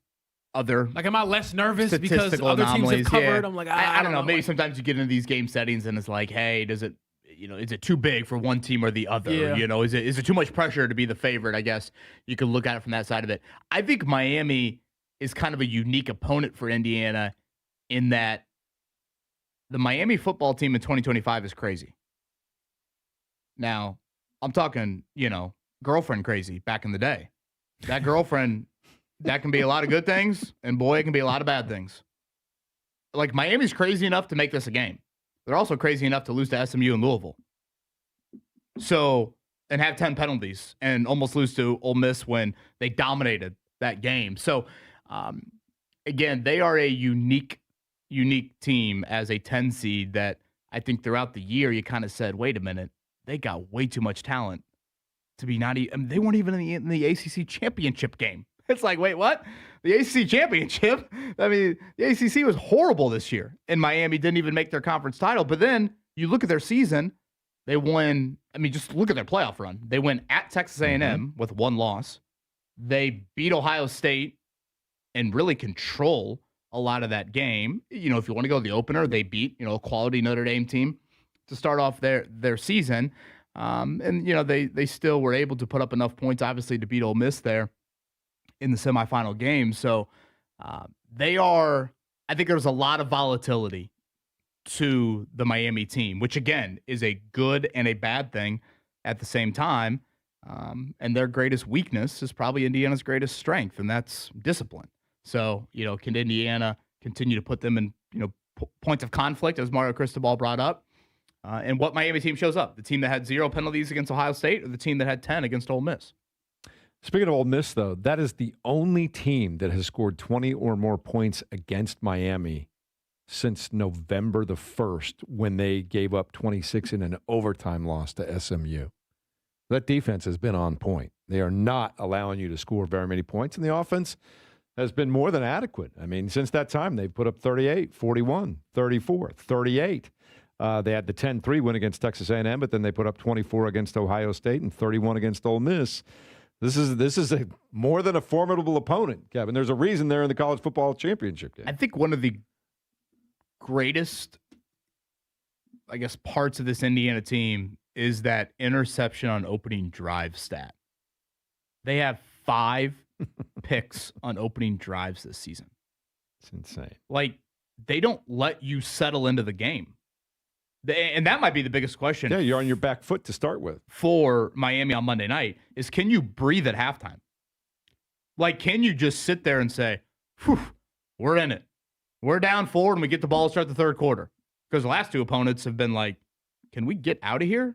other. Like, am I less nervous because statistical other teams have anomalies. covered? Yeah. I'm like, I don't know. Maybe like, sometimes you get into these game settings and it's like, hey, does it, is it too big for one team or the other? Yeah. Is it too much pressure to be the favorite? I guess you could look at it from that side of it. I think Miami is kind of a unique opponent for Indiana in that the Miami football team in 2025 is crazy. Now, I'm talking, girlfriend crazy back in the day. That girlfriend, that can be a lot of good things, and boy, it can be a lot of bad things. Like, Miami's crazy enough to make this a game. They're also crazy enough to lose to SMU and Louisville. So, and have 10 penalties and almost lose to Ole Miss when they dominated that game. So, again, they are a unique team as a 10 seed that I think throughout the year you kind of said, wait a minute, they got way too much talent to be not even, they weren't even in the ACC championship game. It's like, wait, what? The ACC championship? I mean, the ACC was horrible this year, and Miami didn't even make their conference title. But then you look at their season, they won. I mean, just look at their playoff run. They went at Texas A&M with one loss. They beat Ohio State and really control a lot of that game. If you want to go to the opener, they beat, a quality Notre Dame team to start off their season. And they still were able to put up enough points, obviously, to beat Ole Miss there in the semifinal game. So I think there's a lot of volatility to the Miami team, which again is a good and a bad thing at the same time. And their greatest weakness is probably Indiana's greatest strength, and that's discipline. So, can Indiana continue to put them in, points of conflict, as Mario Cristobal brought up? And what Miami team shows up? The team that had 0 penalties against Ohio State or the team that had 10 against Ole Miss? Speaking of Ole Miss, though, that is the only team that has scored 20 or more points against Miami since November the 1st when they gave up 26 in an overtime loss to SMU. That defense has been on point. They are not allowing you to score very many points, and the offense has been more than adequate. I mean, since that time, they've put up 38, 41, 34, 38. They had the 10-3 win against Texas A&M, but then they put up 24 against Ohio State and 31 against Ole Miss. This is a more than a formidable opponent, Kevin. There's a reason they're in the college football championship game. I think one of the greatest, parts of this Indiana team is that interception on opening drive stat. They have 5 picks on opening drives this season. It's insane. Like, they don't let you settle into the game. And that might be the biggest question. Yeah, you're on your back foot to start with. For Miami on Monday night is, can you breathe at halftime? Like, can you just sit there and say, whew, we're in it. We're down 4 and we get the ball to start the third quarter. Because the last 2 opponents have been like, can we get out of here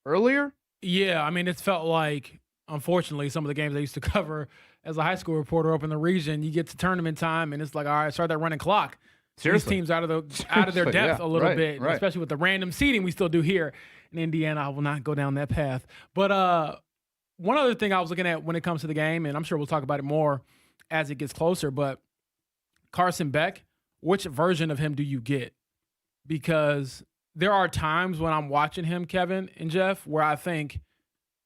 earlier? Yeah, I mean, it's felt like, unfortunately, some of the games I used to cover as a high school reporter up in the region, you get to tournament time and it's like, all right, start that running clock. Seriously. These teams out of their depth a little bit, right. especially with the random seeding we still do here in Indiana. I will not go down that path. But one other thing I was looking at when it comes to the game, and I'm sure we'll talk about it more as it gets closer, but Carson Beck, which version of him do you get? Because there are times when I'm watching him, Kevin and Jeff, where I think,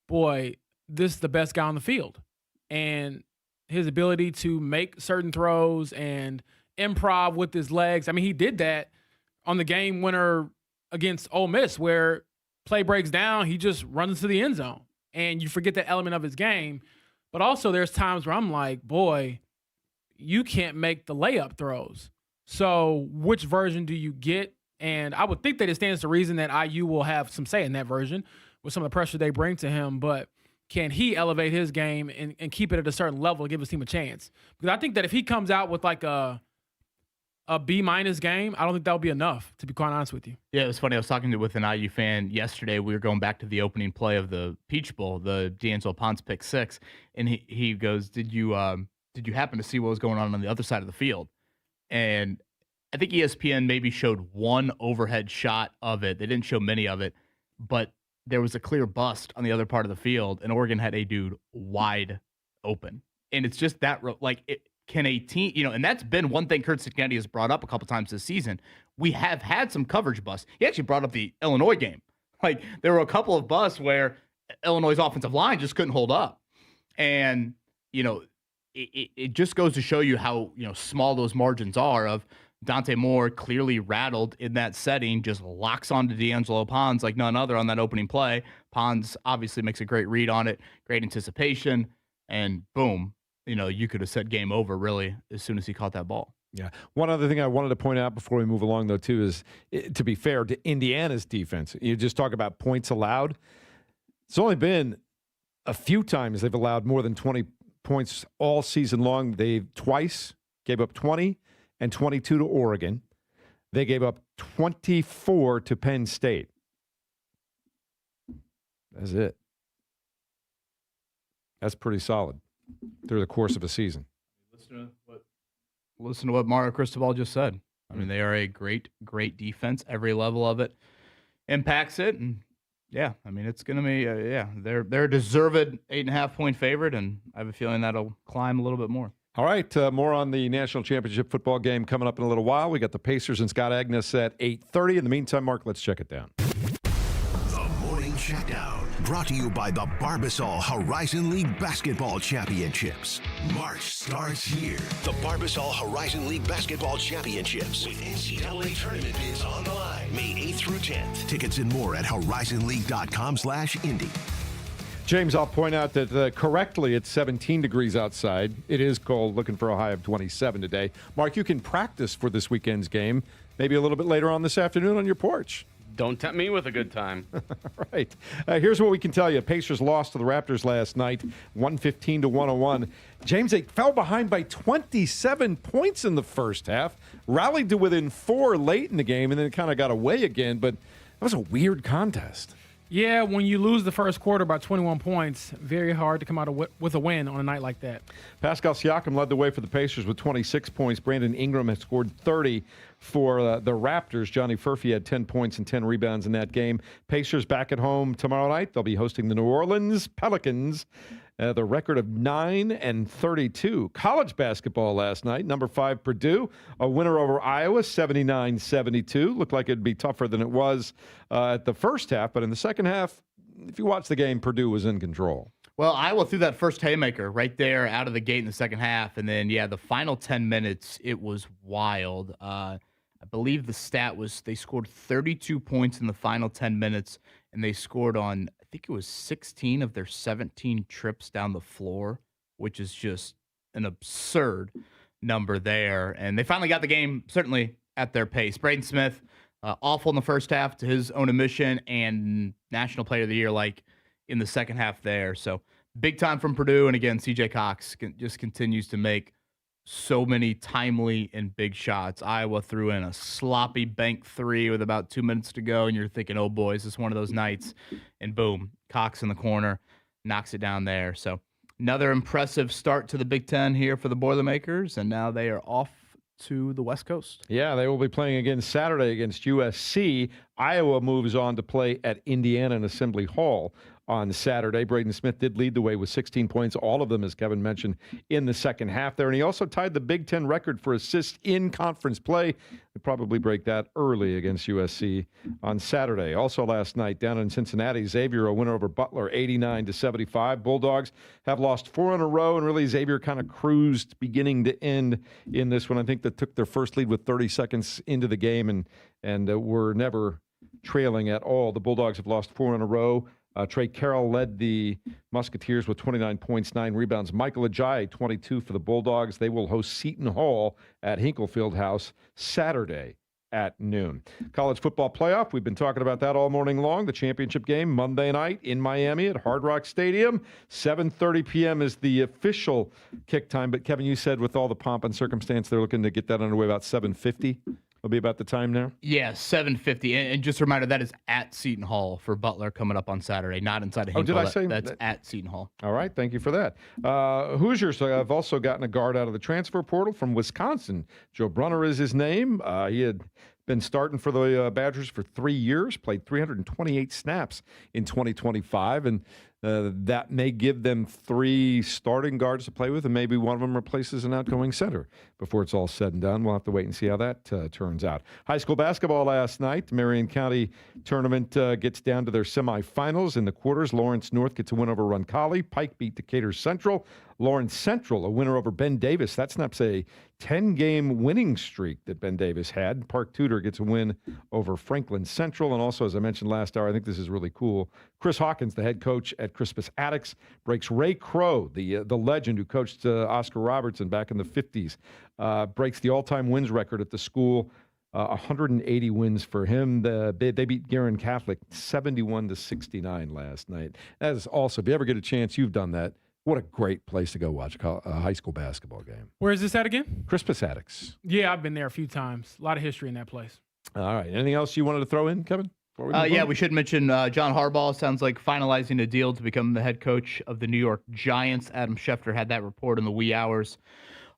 boy, this is the best guy on the field. And his ability to make certain throws and improv with his legs. I mean, he did that on the game winner against Ole Miss where play breaks down, he just runs to the end zone. And you forget that element of his game. But also there's times where I'm like, boy, you can't make the layup throws. So which version do you get? And I would think that it stands to reason that IU will have some say in that version with some of the pressure they bring to him. But can he elevate his game and keep it at a certain level to give his team a chance? Because I think that if he comes out with like a B- game, I don't think that would be enough, to be quite honest with you. Yeah, it was funny. I was talking with an IU fan yesterday. We were going back to the opening play of the Peach Bowl, the D'Angelo Ponce pick 6, and he goes, "Did you happen to see what was going on the other side of the field?" And I think ESPN maybe showed one overhead shot of it. They didn't show many of it, but there was a clear bust on the other part of the field, and Oregon had a dude wide open. And it's just that, can a team, and that's been one thing Kurt Cignetti has brought up a couple times this season. We have had some coverage busts. He actually brought up the Illinois game. Like, there were a couple of busts where Illinois' offensive line just couldn't hold up. And, it just goes to show you how, small those margins are of Dante Moore, clearly rattled in that setting, just locks onto D'Angelo Pons like none other on that opening play. Pons obviously makes a great read on it, great anticipation, and boom, you could have said game over really as soon as he caught that ball. Yeah. One other thing I wanted to point out before we move along, though, too, is to be fair to Indiana's defense. You just talk about points allowed. It's only been a few times they've allowed more than 20 points all season long. They twice gave up 20 and 22 to Oregon. They gave up 24 to Penn State. That's it. That's pretty solid through the course of a season. Listen to what Mario Cristobal just said. I mean, they are a great, great defense. Every level of it impacts it. And, yeah, I mean, it's going to be, they're a deserved 8.5-point favorite, and I have a feeling that'll climb a little bit more. All right, more on the national championship football game coming up in a little while. We got the Pacers and Scott Agnes at 8:30. In the meantime, Mark, let's check it down. The Morning Checkdown, brought to you by the Barbasol Horizon League Basketball Championships. March starts here. The Barbasol Horizon League Basketball Championships with NCAA tournament bids on the line, May 8th through 10th. Tickets and more at horizonleague.com/Indy. James, I'll point out that correctly it's 17 degrees outside. It is cold, looking for a high of 27 today. Mark, you can practice for this weekend's game maybe a little bit later on this afternoon on your porch. Don't tempt me with a good time. Right. Here's what we can tell you. Pacers lost to the Raptors last night, 115 to 101. James, they fell behind by 27 points in the first half, rallied to within 4 late in the game, and then kind of got away again. But that was a weird contest. Yeah, when you lose the first quarter by 21 points, very hard to come out with a win on a night like that. Pascal Siakam led the way for the Pacers with 26 points. Brandon Ingram has scored 30 for the Raptors. Johnny Furphy had 10 points and 10 rebounds in that game. Pacers back at home tomorrow night. They'll be hosting the New Orleans Pelicans. The record of 9-32. College basketball last night. Number 5 Purdue, a winner over Iowa, 79-72. Looked like it'd be tougher than it was at the first half, but in the second half, if you watch the game, Purdue was in control. Well, Iowa threw that first haymaker right there out of the gate in the second half, and then the final 10 minutes it was wild. I believe the stat was they scored 32 points in the final 10 minutes, and they scored on, I think it was 16 of their 17 trips down the floor, which is just an absurd number there. And they finally got the game certainly at their pace. Braden Smith, awful in the first half to his own admission, and National Player of the Year in the second half there. So big time from Purdue. And again, CJ Cox just continues to make so many timely and big shots. Iowa threw in a sloppy bank 3 with about 2 minutes to go, and you're thinking, oh boy, is this one of those nights? And boom, Cox in the corner knocks it down there. So another impressive start to the Big Ten here for the Boilermakers, and now they are off to the West Coast. Yeah, they will be playing again Saturday against USC. Iowa moves on to play at Indiana in Assembly Hall on Saturday. Braden Smith did lead the way with 16 points, all of them, as Kevin mentioned, in the second half there. And he also tied the Big Ten record for assists in conference play. He'll probably break that early against USC on Saturday. Also last night down in Cincinnati, Xavier, a winner over Butler, 89-75. Bulldogs have lost 4 in a row, and really Xavier kind of cruised beginning to end in this one. I think they took their first lead with 30 seconds into the game and were never trailing at all. The Bulldogs have lost 4 in a row. Trey Carroll led the Musketeers with 29 points, 9 rebounds. Michael Ajayi, 22 for the Bulldogs. They will host Seton Hall at Hinkle Fieldhouse Saturday at noon. College football playoff, we've been talking about that all morning long. The championship game Monday night in Miami at Hard Rock Stadium. 7:30 p.m. is the official kick time. But, Kevin, you said with all the pomp and circumstance, they're looking to get that underway about 7:50. It'll be about the time now? Yeah, 7:50. And just a reminder, that is at Seton Hall for Butler coming up on Saturday, not inside of Hinkle. Did I say that's that? at Seton Hall. All right, thank you for that. Hoosiers have also gotten a guard out of the transfer portal from Wisconsin. Joe Brunner is his name. He had been starting for the Badgers for 3 years, played 328 snaps in 2025, and that may give them 3 starting guards to play with, and maybe one of them replaces an outgoing center before it's all said and done. We'll have to wait and see how that turns out. High school basketball last night. The Marion County tournament gets down to their semifinals. In the quarters, Lawrence North gets a win over Roncalli. Pike beat Decatur Central. Lawrence Central, a winner over Ben Davis. That snaps a 10-game winning streak that Ben Davis had. Park Tudor gets a win over Franklin Central. And also, as I mentioned last hour, I think this is really cool. Chris Hawkins, the head coach at Crispus Attucks, breaks Ray Crow, the legend who coached Oscar Robertson back in the 50s, breaks the all-time wins record at the school. 180 wins for him. They beat Guerin Catholic 71-69 last night. That is also, if you ever get a chance, you've done that. What a great place to go watch a high school basketball game. Where is this at again? Crispus Attucks. Yeah, I've been there a few times. A lot of history in that place. All right. Anything else you wanted to throw in, Kevin? We should mention John Harbaugh sounds like finalizing a deal to become the head coach of the New York Giants. Adam Schefter had that report in the wee hours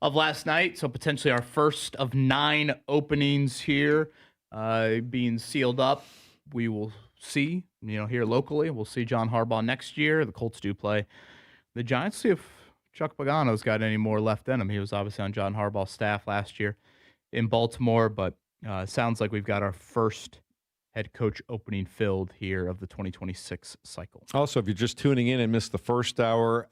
of last night. So potentially our first of 9 openings here being sealed up. We will see, here locally. We'll see John Harbaugh next year. The Colts do play the Giants. See if Chuck Pagano's got any more left in him. He was obviously on John Harbaugh's staff last year in Baltimore, but sounds like we've got our first head coach opening filled here of the 2026 cycle. Also, if you're just tuning in and missed the first hour,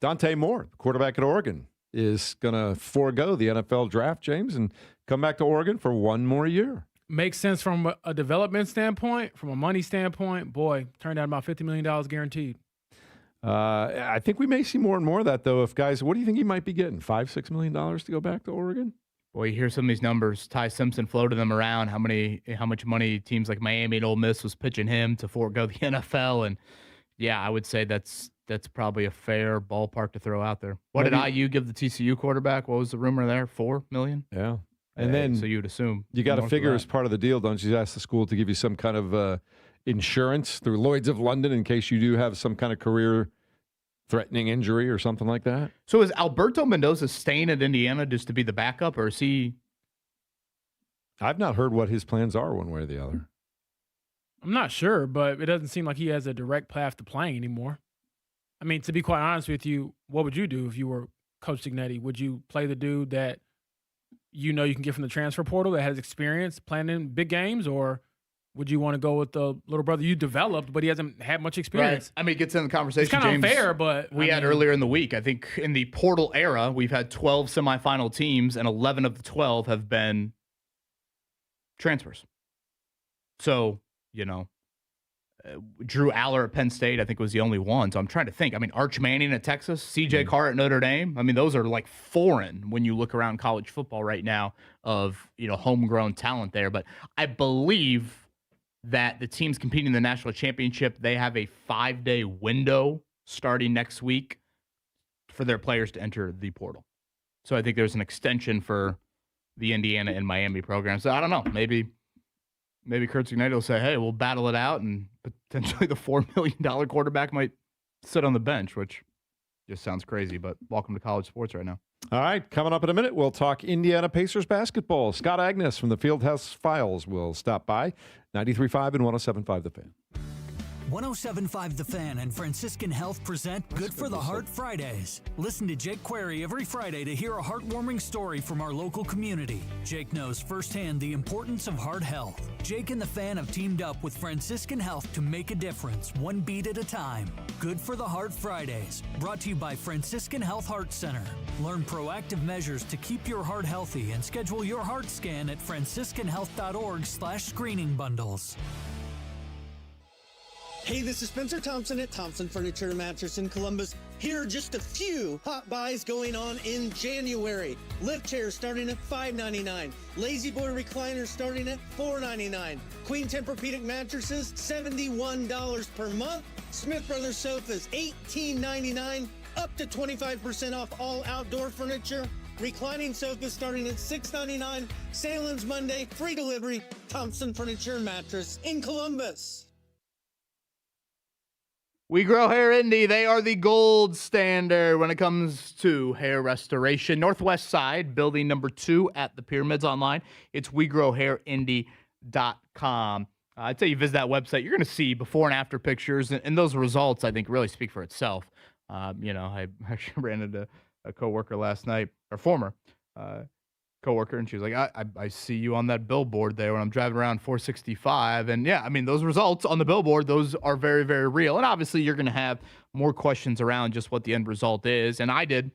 Dante Moore, the quarterback at Oregon, is going to forego the NFL draft, James, and come back to Oregon for 1 more year. Makes sense from a development standpoint, from a money standpoint. Boy, turned out about $50 million guaranteed. I think we may see more and more of that, though. If guys, what do you think he might be getting? $5-6 million to go back to Oregon? Boy, you hear some of these numbers. Ty Simpson floated them around. How much money teams like Miami and Ole Miss was pitching him to forego the NFL, and yeah, I would say that's probably a fair ballpark to throw out there. What did IU give the TCU quarterback? What was the rumor there? $4 million? Yeah, and then so you'd assume you got to figure as part of the deal, don't you? Ask the school to give you some kind of insurance through Lloyd's of London in case you do have some kind of career-threatening injury or something like that. So is Alberto Mendoza staying at Indiana just to be the backup, or is he? I've not heard what his plans are one way or the other. I'm not sure, but it doesn't seem like he has a direct path to playing anymore. I mean, to be quite honest with you, what would you do if you were Coach Signetti? Would you play the dude that you can get from the transfer portal that has experience playing in big games, or would you want to go with the little brother you developed, but he hasn't had much experience? Right. I mean, it gets in the conversation. It's kind of James, unfair, but we had earlier in the week. I think in the portal era, we've had 12 semifinal teams, and 11 of the 12 have been transfers. So, Drew Aller at Penn State, I think, was the only one. So I'm trying to think. I mean, Arch Manning at Texas, C.J. Carr at Notre Dame. I mean, those are like foreign when you look around college football right now of, homegrown talent there. But I believe that the teams competing in the national championship, they have a 5-day window starting next week for their players to enter the portal. So I think there's an extension for the Indiana and Miami programs. So I don't know. Maybe Kurt Signetti will say, hey, we'll battle it out, and potentially the $4 million quarterback might sit on the bench, which just sounds crazy, but welcome to college sports right now. All right, coming up in a minute, we'll talk Indiana Pacers basketball. Scott Agnes from the Fieldhouse Files will stop by. 93.5 and 107.5 The Fan. 107.5 The Fan and Franciscan Health present Good for the Heart Fridays. Listen to Jake Query every Friday to hear a heartwarming story from our local community. Jake knows firsthand the importance of heart health. Jake and The Fan have teamed up with Franciscan Health to make a difference, one beat at a time. Good for the Heart Fridays, brought to you by Franciscan Health Heart Center. Learn proactive measures to keep your heart healthy and schedule your heart scan at franciscanhealth.org/screening bundles. Hey, this is Spencer Thompson at Thompson Furniture and Mattress in Columbus. Here are just a few hot buys going on in January. Lift chairs starting at $5.99. Lazy Boy recliners starting at $4.99. Queen Tempur-Pedic mattresses, $71 per month. Smith Brothers sofas, $18.99. Up to 25% off all outdoor furniture. Reclining sofas starting at $6.99. Salem's Monday, free delivery. Thompson Furniture and Mattress in Columbus. We Grow Hair Indy. They are the gold standard when it comes to hair restoration. Northwest Side, building number 2 at the Pyramids online. It's wegrowhairindy.com. I'd say you visit that website, you're going to see before and after pictures, and those results, I think, really speak for itself. I actually ran into a coworker last night, or former coworker, and she was like, I see you on that billboard there when I'm driving around 465. And yeah, I mean, those results on the billboard, those are very, very real. And obviously you're going to have more questions around just what the end result is. And I did,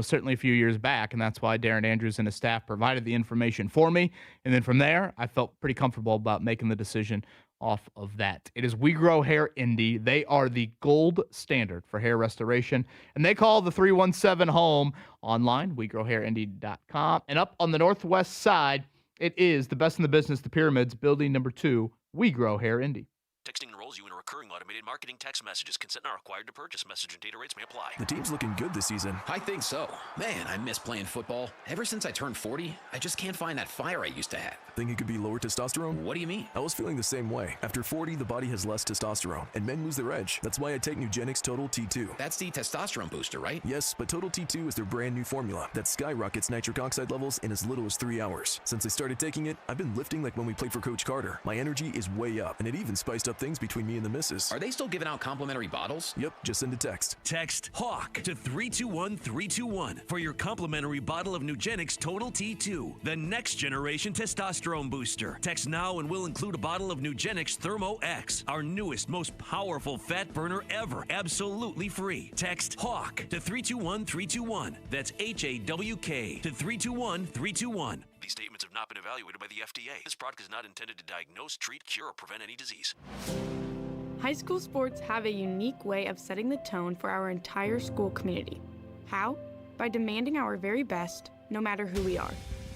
certainly a few years back. And that's why Darren Andrews and his staff provided the information for me. And then from there, I felt pretty comfortable about making the decision off of that. It is We Grow Hair Indy. They are the gold standard for hair restoration, and they call the 317 home online, wegrowhairindy.com. And up on the Northwest Side, it is the best in the business, the Pyramids, building number 2, We Grow Hair Indy. Texting enrolls you in a recurring automated marketing text messages. Consent not required to purchase. Message and data rates may apply. The team's looking good this season. I think so. Man, I miss playing football. Ever since I turned 40, I just can't find that fire I used to have. Think it could be lower testosterone? What do you mean? I was feeling the same way. After 40, the body has less testosterone, and men lose their edge. That's why I take Nugenix Total T2. That's the testosterone booster, right? Yes, but Total T2 is their brand new formula that skyrockets nitric oxide levels in as little as 3 hours. Since I started taking it, I've been lifting like when we played for Coach Carter. My energy is way up, and it even spiced up things between me and the missus. Are they still giving out complimentary bottles? Yep, just send a text. Text HAWK to 321-321 for your complimentary bottle of Nugenix Total T2, the next generation testosterone booster. Text now and we'll include a bottle of Nugenix Thermo X, our newest, most powerful fat burner ever, absolutely free. Text HAWK to 321-321. That's HAWK to 321-321. These statements have not been evaluated by the FDA. This product is not intended to diagnose, treat, cure, or prevent any disease. High school sports have a unique way of setting the tone for our entire school community. How? By demanding our very best, no matter who we are.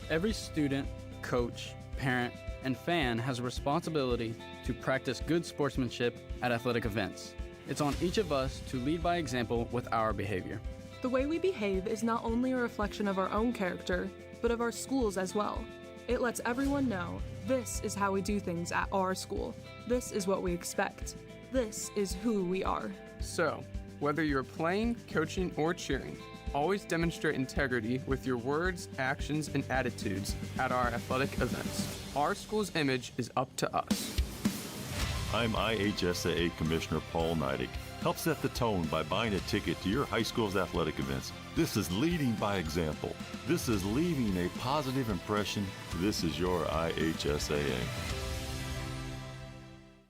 Every student, coach, parent, and fan has a responsibility to practice good sportsmanship at athletic events. It's on each of us to lead by example with our behavior. The way we behave is not only a reflection of our own character, but of our schools as well. It lets everyone know this is how we do things at our school. This is what we expect. This is who we are. So, whether you're playing, coaching, or cheering, always demonstrate integrity with your words, actions, and attitudes at our athletic events. Our school's image is up to us. I'm IHSAA Commissioner Paul Neidig. Help set the tone by buying a ticket to your high school's athletic events. This is leading by example. This is leaving a positive impression. This is your IHSAA.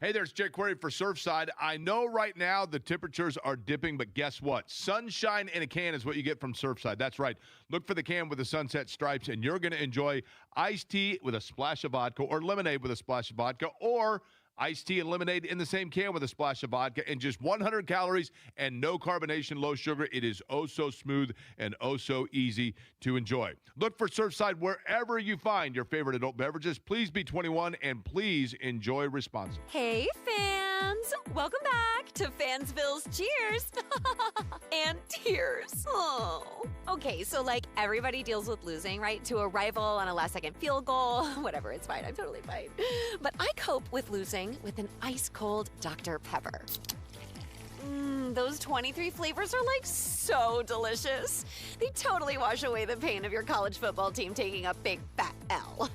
Hey, there's Jake Query for Surfside. I know right now the temperatures are dipping, but guess what? Sunshine in a can is what you get from Surfside. That's right. Look for the can with the sunset stripes, and you're going to enjoy iced tea with a splash of vodka, or lemonade with a splash of vodka, or iced tea and lemonade in the same can with a splash of vodka, and just 100 calories and no carbonation, low sugar. It is oh so smooth and oh so easy to enjoy. Look for Surfside wherever you find your favorite adult beverages. Please be 21 and please enjoy responsibly. Hey, fans! Welcome back to Fansville's Cheers and Tears. Oh. Okay, so like everybody deals with losing, right? To a rival on a last-second field goal. Whatever, it's fine. I'm totally fine. But I cope with losing with an ice-cold Dr. Pepper. Those 23 flavors are like so delicious. They totally wash away the pain of your college football team taking a big fat L.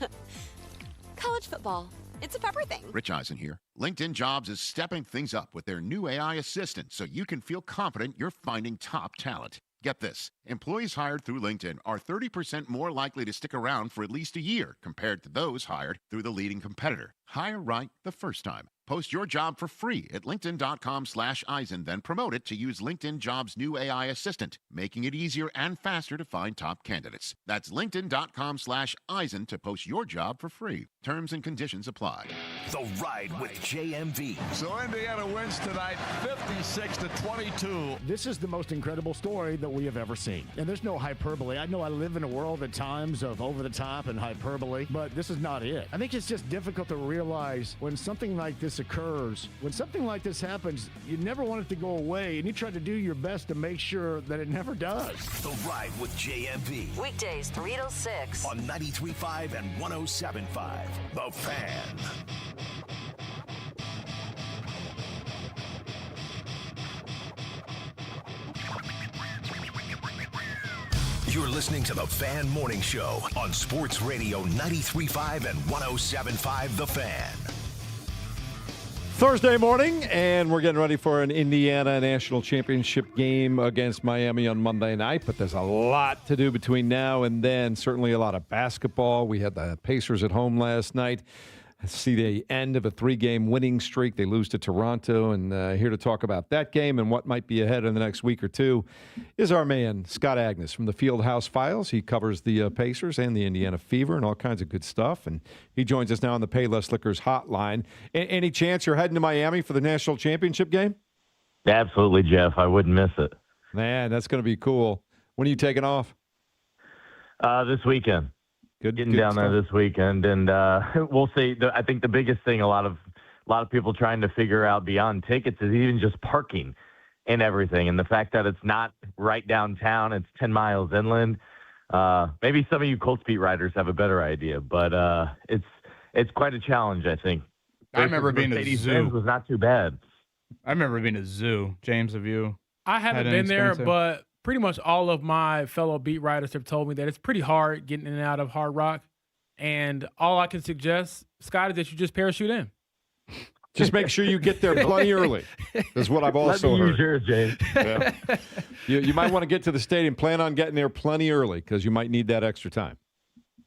College football. It's a pepper thing. Rich Eisen here. LinkedIn Jobs is stepping things up with their new AI assistant so you can feel confident you're finding top talent. Get this. Employees hired through LinkedIn are 30% more likely to stick around for at least a year compared to those hired through the leading competitor. Hire right the first time. Post your job for free at linkedin.com/Eisen, then promote it to use LinkedIn Jobs' new AI assistant, making it easier and faster to find top candidates. That's linkedin.com/Eisen to post your job for free. Terms and conditions apply. The Ride with JMV. So Indiana wins tonight 56-22. This is the most incredible story that we have ever seen. And there's no hyperbole. I know I live in a world at times of over the top and hyperbole, but this is not it. I think it's just difficult to realize realize when something like this occurs, when something like this happens, you never want it to go away, and you try to do your best to make sure that it never does. The Ride with JMV. Weekdays 3 to 6 on 93.5 and 107.5. The Fan. You're listening to The Fan Morning Show on Sports Radio 93.5 and 107.5 The Fan. Thursday morning, and we're getting ready for an Indiana National Championship game against Miami on Monday night, but there's a lot to do between now and then. Certainly a lot of basketball. We had the Pacers at home last night. See the end of a 3-game winning streak. They lose to Toronto, and here to talk about that game and what might be ahead in the next week or two is our man, Scott Agnes from the Fieldhouse Files. He covers the Pacers and the Indiana Fever and all kinds of good stuff, and he joins us now on the Payless Liquors hotline. Any chance you're heading to Miami for the national championship game? Absolutely, Jeff. I wouldn't miss it. Man, that's going to be cool. When are you taking off? This weekend. Getting down there this weekend, and we'll see. I think the biggest thing a lot of people trying to figure out beyond tickets is even just parking and everything, and the fact that it's not right downtown, it's 10 miles inland. Maybe some of you Colts beat riders have a better idea, but it's quite a challenge, I think. I remember being a zoo. Was not too bad. I remember being a zoo. James, have you? I haven't been there, but pretty much all of my fellow beat writers have told me that it's pretty hard getting in and out of Hard Rock. And all I can suggest, Scott, is that you just parachute in. Just make sure you get there plenty early. That's what I've also heard. Use yours, James. Yeah. You might want to get to the stadium. Plan on getting there plenty early because you might need that extra time.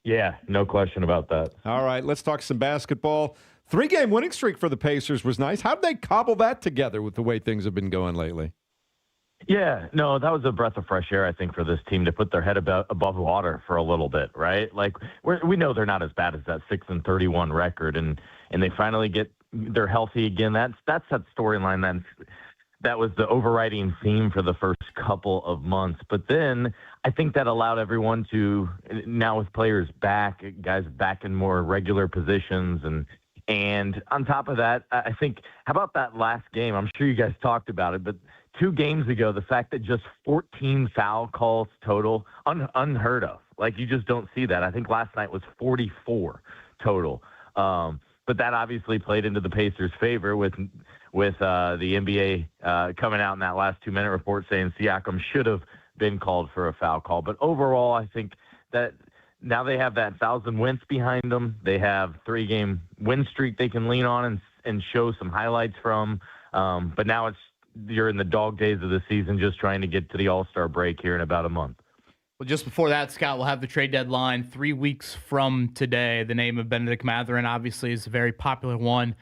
Yeah, no question about that. All right, let's talk some basketball. 3-game winning streak for the Pacers was nice. How did they cobble that together with the way things have been going lately? Yeah, no, that was a breath of fresh air, I think, for this team to put their head above water for a little bit, right? Like, we know they're not as bad as that 6-31 record, and they finally they're healthy again. That's that storyline that was the overriding theme for the first couple of months. But then I think that allowed everyone to, now with players back, guys back in more regular positions, and on top of that, I think, how about that last game? I'm sure you guys talked about it, but 2 games ago, the fact that just 14 foul calls total, unheard of. Like, you just don't see that. I think last night was 44 total. But that obviously played into the Pacers' favor with the NBA coming out in that last 2-minute report saying Siakam should have been called for a foul call. But overall, I think that now they have that 1,000 wins behind them. They have 3-game win streak they can lean on and show some highlights from. But now you're in the dog days of the season, just trying to get to the All-Star break here in about a month. Well, just before that, Scott, we'll have the trade deadline 3 weeks from today. The name of Benedict Mathurin obviously is a very popular one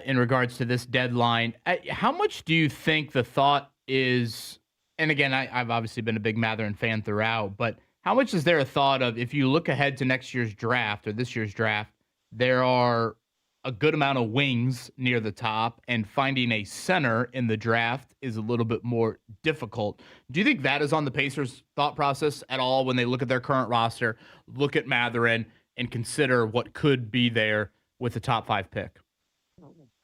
in regards to this deadline. How much do you think the thought is, and again, I've obviously been a big Mathurin fan throughout, but how much is there a thought of, if you look ahead to next year's draft or this year's draft, there are a good amount of wings near the top, and finding a center in the draft is a little bit more difficult. Do you think that is on the Pacers' thought process at all when they look at their current roster, look at Mathurin, and consider what could be there with the top 5 pick?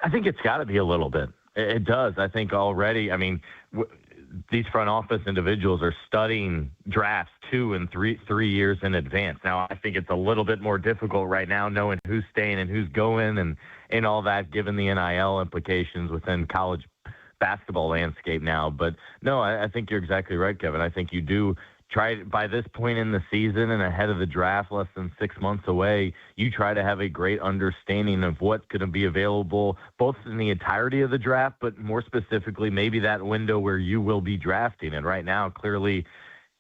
I think it's got to be a little bit. It does. I think already, I mean, these front office individuals are studying drafts 2 and 3 years in advance. Now, I think it's a little bit more difficult right now knowing who's staying and who's going and all that, given the NIL implications within college basketball landscape now. But no, I think you're exactly right, Kevin. I think you do try, by this point in the season and ahead of the draft, less than 6 months away, you try to have a great understanding of what's going to be available, both in the entirety of the draft, but more specifically, maybe that window where you will be drafting. And right now, clearly,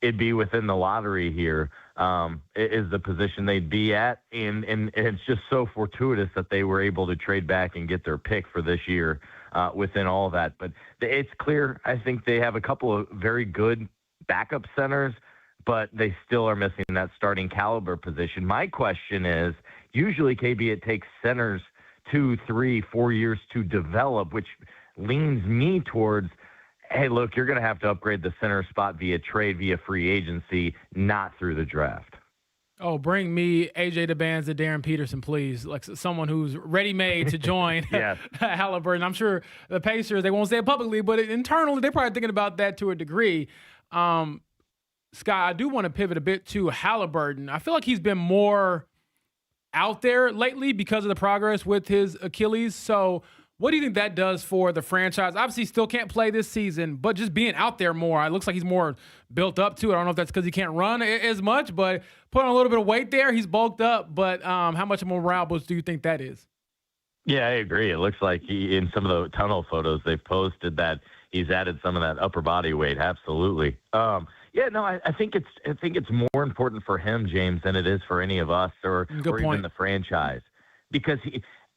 it'd be within the lottery here, is the position they'd be at. And it's just so fortuitous that they were able to trade back and get their pick for this year within all that. But it's clear, I think they have a couple of very good backup centers, but they still are missing that starting caliber position. My question is, usually, KB, it takes centers 2, 3, 4 years to develop, which leans me towards, hey, look, you're going to have to upgrade the center spot via trade, via free agency, not through the draft. Oh, bring me AJ DeBanz and Darren Peterson, please. Like someone who's ready-made to join Halliburton. I'm sure the Pacers, they won't say it publicly, but internally, they're probably thinking about that to a degree. Scott, I do want to pivot a bit to Halliburton. I feel like he's been more out there lately because of the progress with his Achilles. So what do you think that does for the franchise? Obviously, he still can't play this season, but just being out there more, it looks like he's more built up to it. I don't know if that's because he can't run as much, but put on a little bit of weight there. He's bulked up, but how much of a morale boost do you think that is? Yeah, I agree. It looks like in some of the tunnel photos they've posted that he's added some of that upper body weight. Absolutely. I think it's more important for him, James, than it is for any of us or even the franchise, because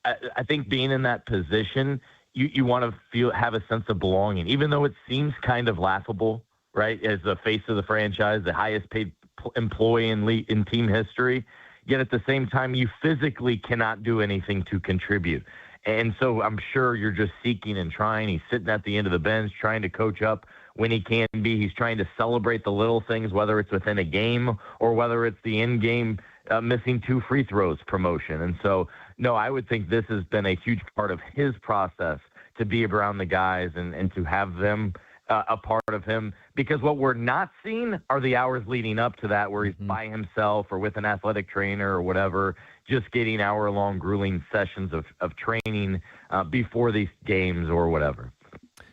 I think being in that position, you want to have a sense of belonging, even though it seems kind of laughable, right? As the face of the franchise, the highest paid employee in team history, yet at the same time, you physically cannot do anything to contribute. And so I'm sure you're just seeking and trying. He's sitting at the end of the bench trying to coach up when he can be. He's trying to celebrate the little things, whether it's within a game or whether it's the in-game missing 2 free throws promotion. And so, no, I would think this has been a huge part of his process to be around the guys and to have them a part of him, because what we're not seeing are the hours leading up to that where he's by himself or with an athletic trainer or whatever, just getting hour-long grueling sessions of training before these games or whatever.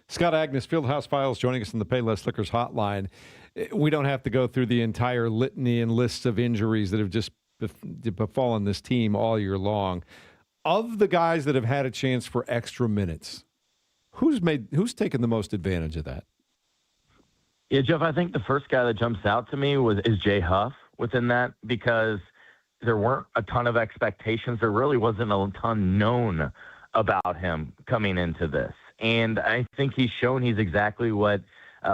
Scott Agnes, Fieldhouse Files, joining us on the Payless Liquors hotline. We don't have to go through the entire litany and lists of injuries that have just befallen this team all year long. Of the guys that have had a chance for extra minutes, who's taken the most advantage of that? Yeah, Jeff, I think the first guy that jumps out to me is Jay Huff within that, because there weren't a ton of expectations. There really wasn't a ton known about him coming into this. And I think he's shown he's exactly what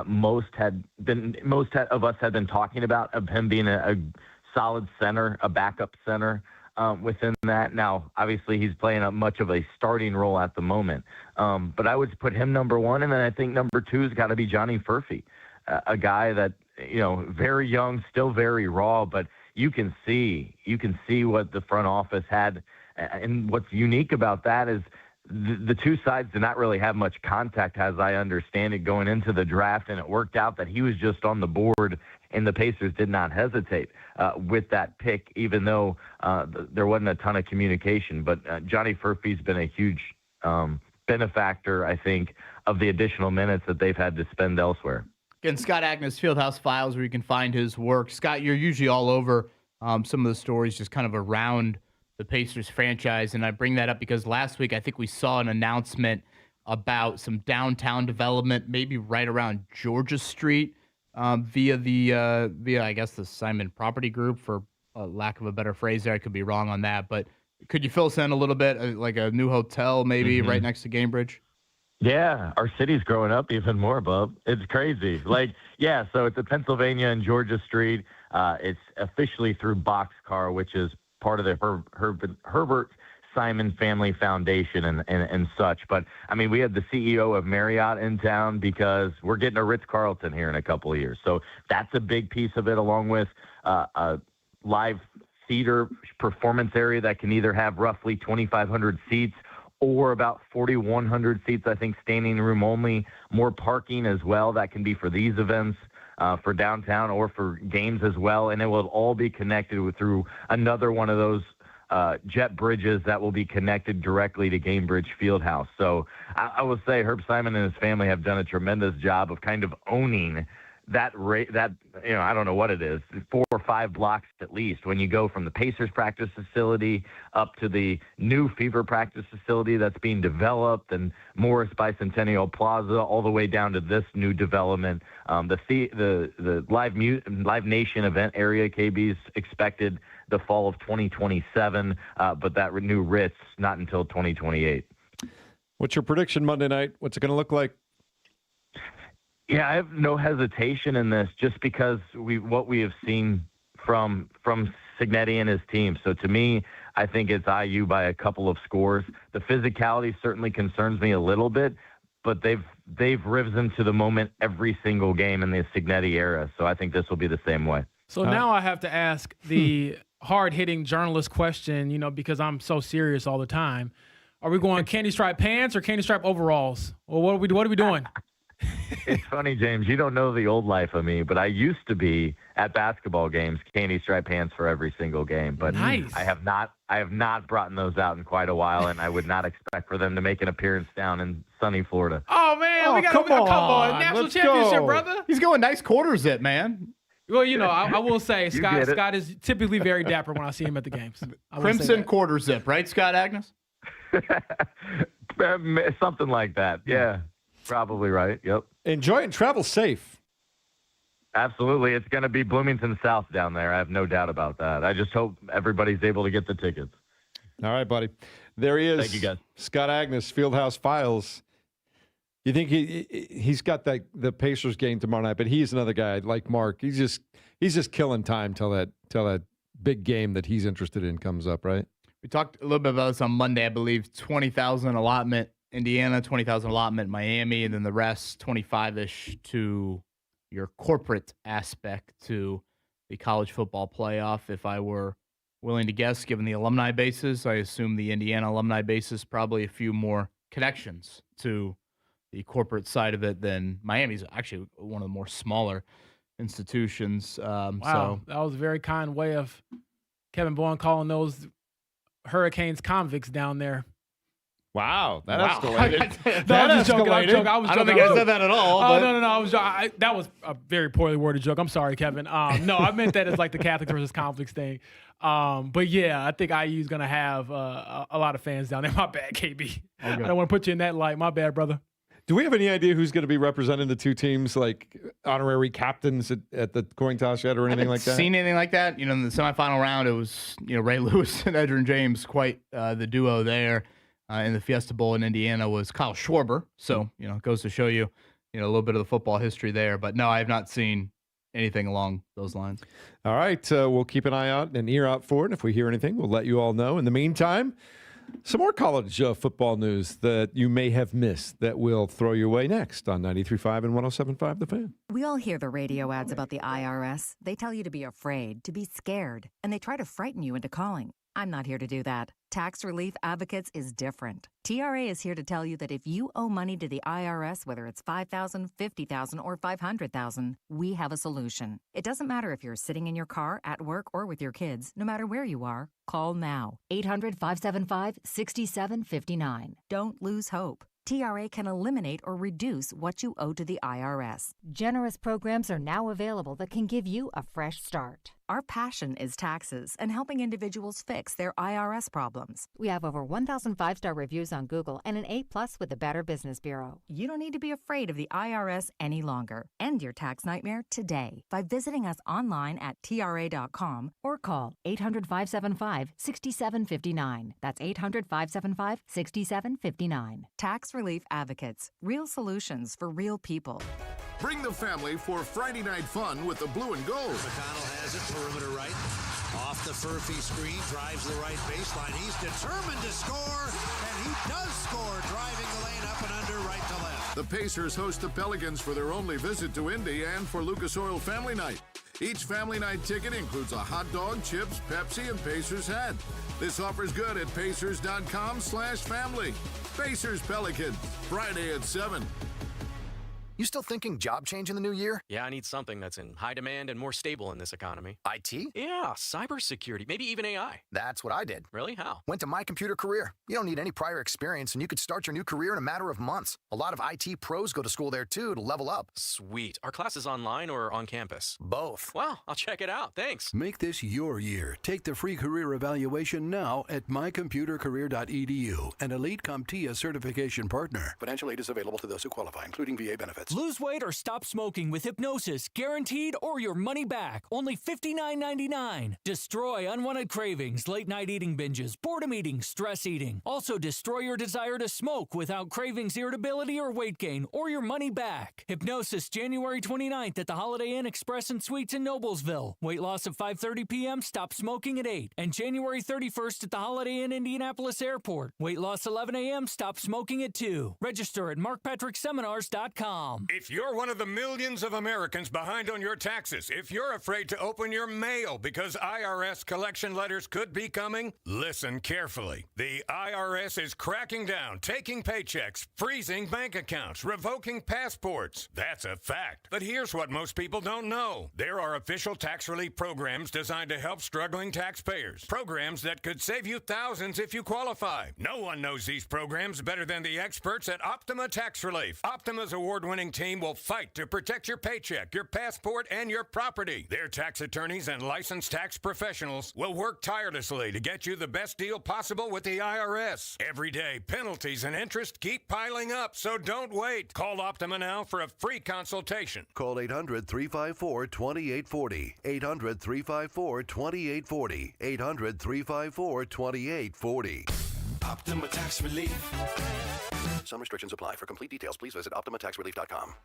most of us had been talking about, of him being a solid center, a backup center within that. Now, obviously, he's playing much of a starting role at the moment. But I would put him number one, and then I think number two has got to be Johnny Furphy, a guy that, very young, still very raw, but you can see what the front office had. And what's unique about that is the two sides did not really have much contact, as I understand it, going into the draft, and it worked out that he was just on the board, and the Pacers did not hesitate with that pick, even though there wasn't a ton of communication. But Johnny Furphy's been a huge benefactor, I think, of the additional minutes that they've had to spend elsewhere. Again, Scott Agnes, Fieldhouse Files, where you can find his work. Scott, you're usually all over some of the stories just kind of around the Pacers franchise, and I bring that up because last week I think we saw an announcement about some downtown development, maybe right around Georgia Street, via I guess the Simon Property Group, for lack of a better phrase there. I could be wrong on that, but could you fill us in a little bit, like a new hotel maybe right next to Gamebridge? Yeah, our city's growing up even more, Bub. It's crazy. So it's at Pennsylvania and Georgia Street. It's officially through Boxcar, which is part of the Herbert Simon Family Foundation and such. But, I mean, we had the CEO of Marriott in town because we're getting a Ritz-Carlton here in a couple of years. So that's a big piece of it, along with a live theater performance area that can either have roughly 2,500 seats or about 4,100 seats, I think, standing room only, more parking as well. That can be for these events, for downtown or for games as well. And it will all be connected through another one of those jet bridges that will be connected directly to Gamebridge Fieldhouse. So I will say Herb Simon and his family have done a tremendous job of kind of owning that I don't know what it is, 4 or 5 blocks at least, when you go from the Pacers practice facility up to the new Fever practice facility that's being developed, and Morris Bicentennial Plaza, all the way down to this new development. The Live Nation event area, KB's expected the fall of 2027, but that new Ritz not until 2028. What's your prediction Monday night? What's it going to look like? Yeah, I have no hesitation in this, just because what we have seen from Cignetti and his team. So to me, I think it's IU by a couple of scores. The physicality certainly concerns me a little bit, but they've risen to the moment every single game in the Cignetti era. So I think this will be the same way. So now I have to ask the hard-hitting journalist question, because I'm so serious all the time. Are we going candy stripe pants or candy stripe overalls? Well, what are we doing? It's funny, James. You don't know the old life of me, but I used to be at basketball games candy stripe pants for every single game. But nice. I have not brought those out in quite a while, and I would not expect for them to make an appearance down in sunny Florida. Oh man, we got come on, national championship, brother. He's going nice quarter zip, man. Well, I will say Scott is typically very dapper when I see him at the games. Crimson quarter zip, right, Scott Agnes? Something like that. Yeah, probably right. Yep. Enjoy and travel safe. Absolutely. It's going to be Bloomington South down there. I have no doubt about that. I just hope everybody's able to get the tickets. All right, buddy. There he is. Thank you, guys. Scott Agnes, Fieldhouse Files. You think he's got the Pacers game tomorrow night, but he's another guy like Mark. He's just killing time till that big game that he's interested in comes up, right? We talked a little bit about this on Monday, I believe. 20,000 allotment Indiana, 20,000 allotment Miami, and then the rest 25-ish to your corporate aspect to the college football playoff. If I were willing to guess, given the alumni basis, I assume the Indiana alumni basis probably a few more connections to the corporate side of it than Miami's. Actually, one of the more smaller institutions. Wow, so that was a very kind way of Kevin Bowen calling those Hurricanes convicts down there. Wow, that escalated. No, I'm just joking. I don't think I said that at all. Oh, no. That was a very poorly worded joke. I'm sorry, Kevin. No, I meant that as like the Catholics versus conflicts thing. But yeah, I think IU's going to have a lot of fans down there. My bad, KB. I don't want to put you in that light. My bad, brother. Do we have any idea who's going to be representing the two teams, like honorary captains at the coin toss yet or anything like that? Seen anything like that? In the semifinal round, it was Ray Lewis and Edgerrin James, quite the duo there. In the Fiesta Bowl in Indiana was Kyle Schwarber. So, it goes to show you, a little bit of the football history there. But no, I have not seen anything along those lines. All right. We'll keep an eye out and an ear out for it. If we hear anything, we'll let you all know. In the meantime, some more college football news that you may have missed that we'll throw your way next on 93.5 and 107.5 The Fan. We all hear the radio ads about the IRS. They tell you to be afraid, to be scared, and they try to frighten you into calling. I'm not here to do that. Tax Relief Advocates is different. TRA is here to tell you that if you owe money to the IRS, whether it's $5,000, $50,000, or $500,000, we have a solution. It doesn't matter if you're sitting in your car, at work, or with your kids. No matter where you are, call now. 800-575-6759. Don't lose hope. TRA can eliminate or reduce what you owe to the IRS. Generous programs are now available that can give you a fresh start. Our passion is taxes and helping individuals fix their IRS problems. We have over 1,000 5-star reviews on Google and an A+ with the Better Business Bureau. You don't need to be afraid of the IRS any longer. End your tax nightmare today by visiting us online at TRA.com or call 800-575-6759. That's 800-575-6759. Tax Relief Advocates. Real solutions for real people. Bring the family for Friday night fun with the blue and gold. McConnell has it, perimeter right. Off the Furphy screen, drives the right baseline. He's determined to score, and he does score, driving the lane up and under, right to left. The Pacers host the Pelicans for their only visit to Indy and for Lucas Oil Family Night. Each family night ticket includes a hot dog, chips, Pepsi, and Pacers hat. This offer's good at pacers.com/family. Pacers Pelicans, Friday at 7. You still thinking job change in the new year? Yeah, I need something that's in high demand and more stable in this economy. IT? Yeah, cybersecurity, maybe even AI. That's what I did. Really? How? Went to My Computer Career. You don't need any prior experience, and you could start your new career in a matter of months. A lot of IT pros go to school there, too, to level up. Sweet. Are classes online or on campus? Both. Wow, I'll check it out. Thanks. Make this your year. Take the free career evaluation now at mycomputercareer.edu, an Elite CompTIA certification partner. Financial aid is available to those who qualify, including VA benefits. Lose weight or stop smoking with hypnosis, guaranteed or your money back. Only $59.99. Destroy unwanted cravings, late night eating binges, boredom eating, stress eating. Also destroy your desire to smoke without cravings, irritability, or weight gain, or your money back. Hypnosis January 29th at the Holiday Inn Express and Suites in Noblesville. Weight loss at 5:30 p.m., stop smoking at 8. And January 31st at the Holiday Inn Indianapolis Airport. Weight loss 11 a.m., stop smoking at 2. Register at markpatrickseminars.com. IUQBPayroll.com. If you're one of the millions of Americans behind on your taxes, if you're afraid to open your mail because IRS collection letters could be coming, listen carefully. The IRS is cracking down, taking paychecks, freezing bank accounts, revoking passports. That's a fact. But here's what most people don't know. There are official tax relief programs designed to help struggling taxpayers. Programs that could save you thousands if you qualify. No one knows these programs better than the experts at Optima Tax Relief. Optima's award-winning team will fight to protect your paycheck, your passport, and your property. Their tax attorneys and licensed tax professionals will work tirelessly to get you the best deal possible with the IRS. Every day, penalties and interest keep piling up, so don't wait. Call Optima now for a free consultation. Call 800-354-2840. 800-354-2840. 800-354-2840. Optima Tax Relief. Some restrictions apply. For complete details, please visit OptimaTaxRelief.com.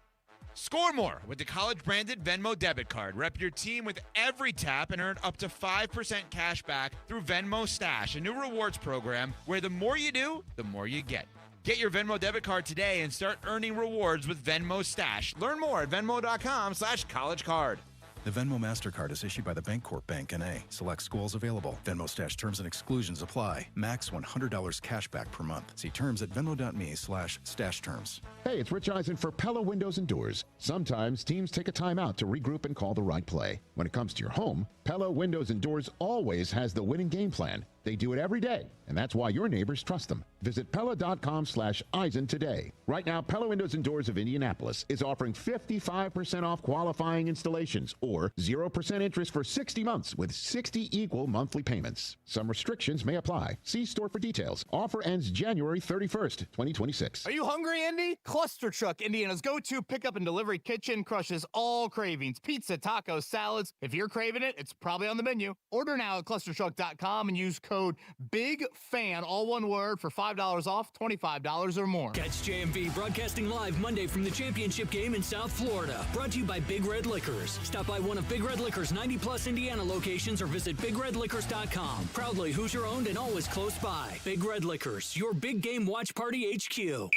Score more with the college-branded Venmo debit card. Rep your team with every tap and earn up to 5% cash back through Venmo Stash, a new rewards program where the more you do, the more you get. Get your Venmo debit card today and start earning rewards with Venmo Stash. Learn more at venmo.com/collegecard. The Venmo MasterCard is issued by the Bancorp Bank N.A. Select schools available. Venmo Stash terms and exclusions apply. Max $100 cash back per month. See terms at venmo.me/stash terms. Hey, it's Rich Eisen for Pella Windows and Doors. Sometimes teams take a timeout to regroup and call the right play. When it comes to your home, Pella Windows and Doors always has the winning game plan. They do it every day, and that's why your neighbors trust them. Visit Pella.com/Eisen today. Right now, Pella Windows and Doors of Indianapolis is offering 55% off qualifying installations or 0% interest for 60 months with 60 equal monthly payments. Some restrictions may apply. See store for details. Offer ends January 31st, 2026. Are you hungry, Indy? Cluster Truck, Indiana's go-to pickup and delivery kitchen, crushes all cravings. Pizza, tacos, salads. If you're craving it, it's probably on the menu. Order now at clustertruck.com and use code BIGFAN, all one word, for $5 off, $25 or more. Catch JMV broadcasting live Monday from the championship game in South Florida. Brought to you by Big Red Liquors. Stop by one of Big Red Liquors' 90-plus Indiana locations or visit BigRedLiquors.com. Proudly Hoosier-owned and always close by. Big Red Liquors, your big game watch party HQ.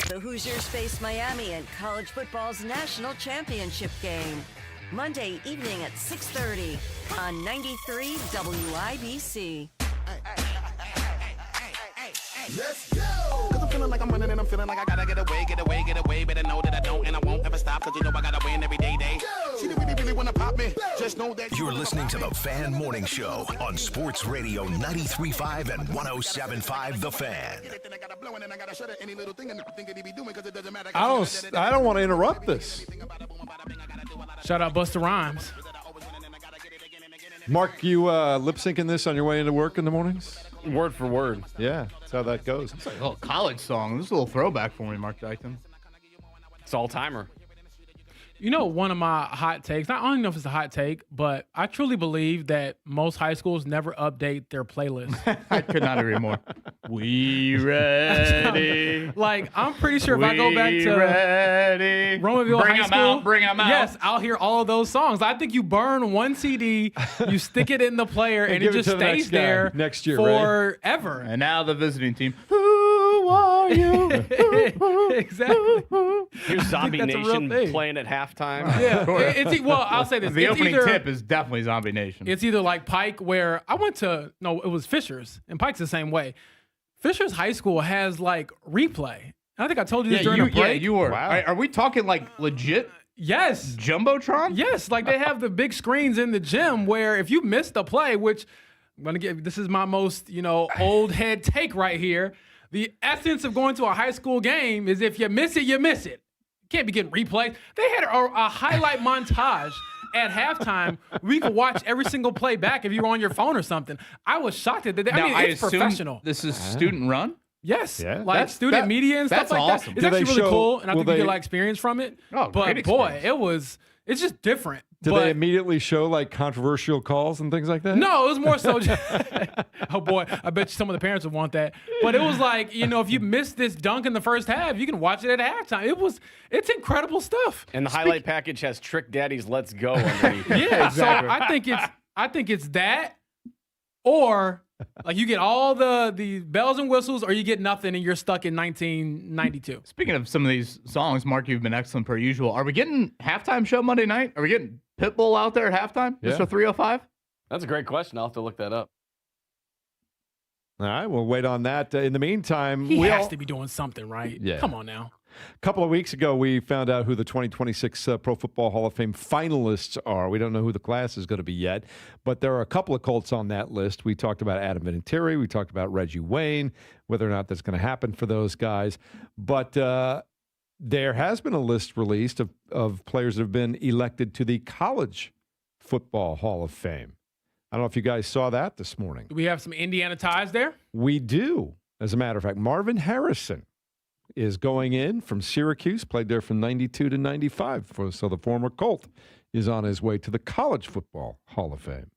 The Hoosiers face Miami in college football's national championship game. Monday evening at 6:30 on 93 WIBC. Let's go! Cause I'm feeling like I'm running and I'm feeling like I gotta get away. Better know that I don't and I won't ever stop. Cause you know I gotta win every day. She really wanna pop me. Just know that you're listening to the Fan Morning Show on Sports Radio 93.5 and 107.5 The Fan. I don't want to interrupt this. Shout out Busta Rhymes. Mark, you lip syncing this on your way into work in the mornings? Word for word. Yeah, that's how that goes. It's like a little college song. This is a little throwback for me, Mark Dykton. It's all-timer. You know, one of my hot takes, I don't even know if it's a hot take, but I truly believe that most high schools never update their playlist. I could not agree more. We ready? Like, I'm pretty sure if I go back to Romanville High School, bring them out. Yes, I'll hear all of those songs. I think you burn one CD, you stick it in the player, and it just stays there next year, forever. And now the visiting team. Who are you? Exactly. Here's Zombie Nation playing at halftime. Yeah, well, I'll say this. The opening tip is definitely Zombie Nation. It's either like Pike, where I went to, no, it was Fisher's, and Pike's the same way. Fisher's High School has like replay. I think I told you this during the break. Yeah, you were. Wow. Are we talking like legit? Yes. Jumbotron? Yes, like they have the big screens in the gym where if you missed the play, which I'm gonna get, this is my most, old head take right here. The essence of going to a high school game is if you miss it, you miss it. You can't be getting replays. They had a highlight montage at halftime. We could watch every single play back if you were on your phone or something. I was shocked at that. It's professional. This is student run? Yes, yeah. Like student media and stuff like awesome. that. It's actually really cool, and I think you get like experience from it. Oh, but boy, it's just different. Did they immediately show like controversial calls and things like that? No, it was more so. Oh boy, I bet you some of the parents would want that. But it was like, if you missed this dunk in the first half, you can watch it at halftime. It's incredible stuff. And the highlight package has Trick Daddy's "Let's Go" underneath. Yeah, exactly. So I think it's that, or Like you get all the bells and whistles, or you get nothing, and you're stuck in 1992. Speaking of some of these songs, Mark, you've been excellent per usual. Are we getting halftime show Monday night? Are we getting Pitbull out there at halftime? Yeah. Mr. 305? That's a great question. I'll have to look that up. All right, we'll wait on that. In the meantime, He has to be doing something, right? Yeah. Come on now. A couple of weeks ago, we found out who the 2026 Pro Football Hall of Fame finalists are. We don't know who the class is going to be yet, but there are a couple of Colts on that list. We talked about Adam Vinatieri. We talked about Reggie Wayne, whether or not that's going to happen for those guys. But there has been a list released of players that have been elected to the College Football Hall of Fame. I don't know if you guys saw that this morning. Do we have some Indiana ties there? We do. As a matter of fact, Marvin Harrison is going in from Syracuse, played there from 92 to 95. So the former Colt is on his way to the College Football Hall of Fame.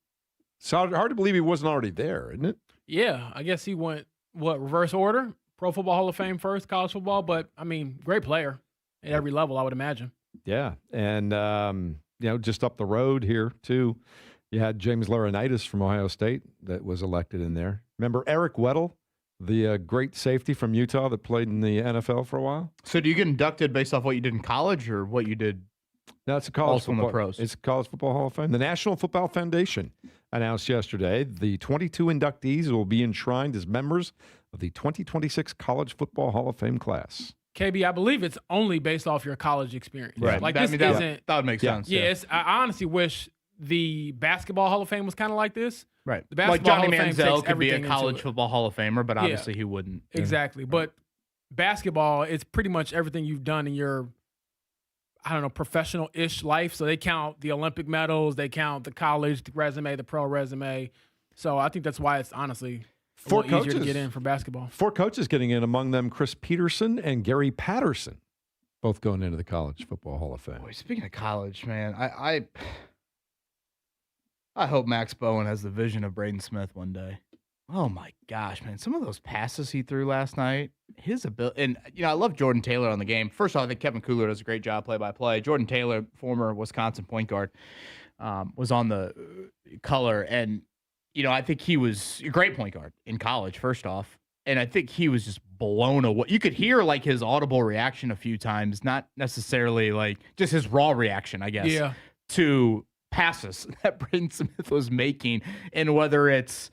It's hard to believe he wasn't already there, isn't it? Yeah, I guess he went, reverse order? Pro Football Hall of Fame first, college football. But, I mean, great player at every level, I would imagine. Yeah, and, just up the road here, too, you had James Laurinaitis from Ohio State that was elected in there. Remember Eric Weddle? The great safety from Utah that played in the NFL for a while. So do you get inducted based off what you did in college or what you did? No, it's a college football. The pros. It's a College Football Hall of Fame. The National Football Foundation announced yesterday the 22 inductees will be enshrined as members of the 2026 College Football Hall of Fame class. KB, I believe it's only based off your college experience. Right. Like that would make yeah. sense. Yeah, I honestly wish the Basketball Hall of Fame was kind of like this. Right. The Basketball Johnny Hall of Fame Manziel takes could be a everything College into it. Football Hall of Famer, but obviously he wouldn't. Exactly. But basketball, it's pretty much everything you've done in your, professional-ish life. So they count the Olympic medals, they count the college resume, the pro resume. So I think that's why it's honestly a little easier to get in for basketball. 4 coaches getting in, among them Chris Peterson and Gary Patterson, both going into the College Football Hall of Fame. Boy, speaking of college, man, I hope Max Bowen has the vision of Braden Smith one day. Oh my gosh, man. Some of those passes he threw last night, his ability, and I love Jordan Taylor on the game. First off, I think Kevin Kugler does a great job play-by-play. Jordan Taylor, former Wisconsin point guard, was on the color, and I think he was a great point guard in college, first off. And I think he was just blown away. You could hear like his audible reaction a few times, not necessarily like just his raw reaction, I guess, to passes that Braden Smith was making, and whether it's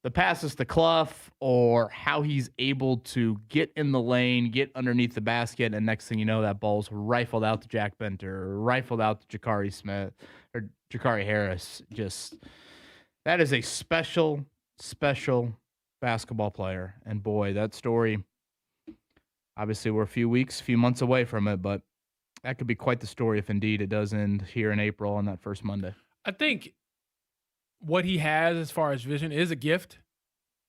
the passes to Clough or how he's able to get in the lane, get underneath the basket, and next thing you know, that ball's rifled out to Jack Benter, rifled out to Jakari Harris. Just that is a special basketball player, and boy, that story. Obviously, we're a few months away from it, but that could be quite the story if indeed it does end here in April on that first Monday. I think what he has as far as vision is a gift,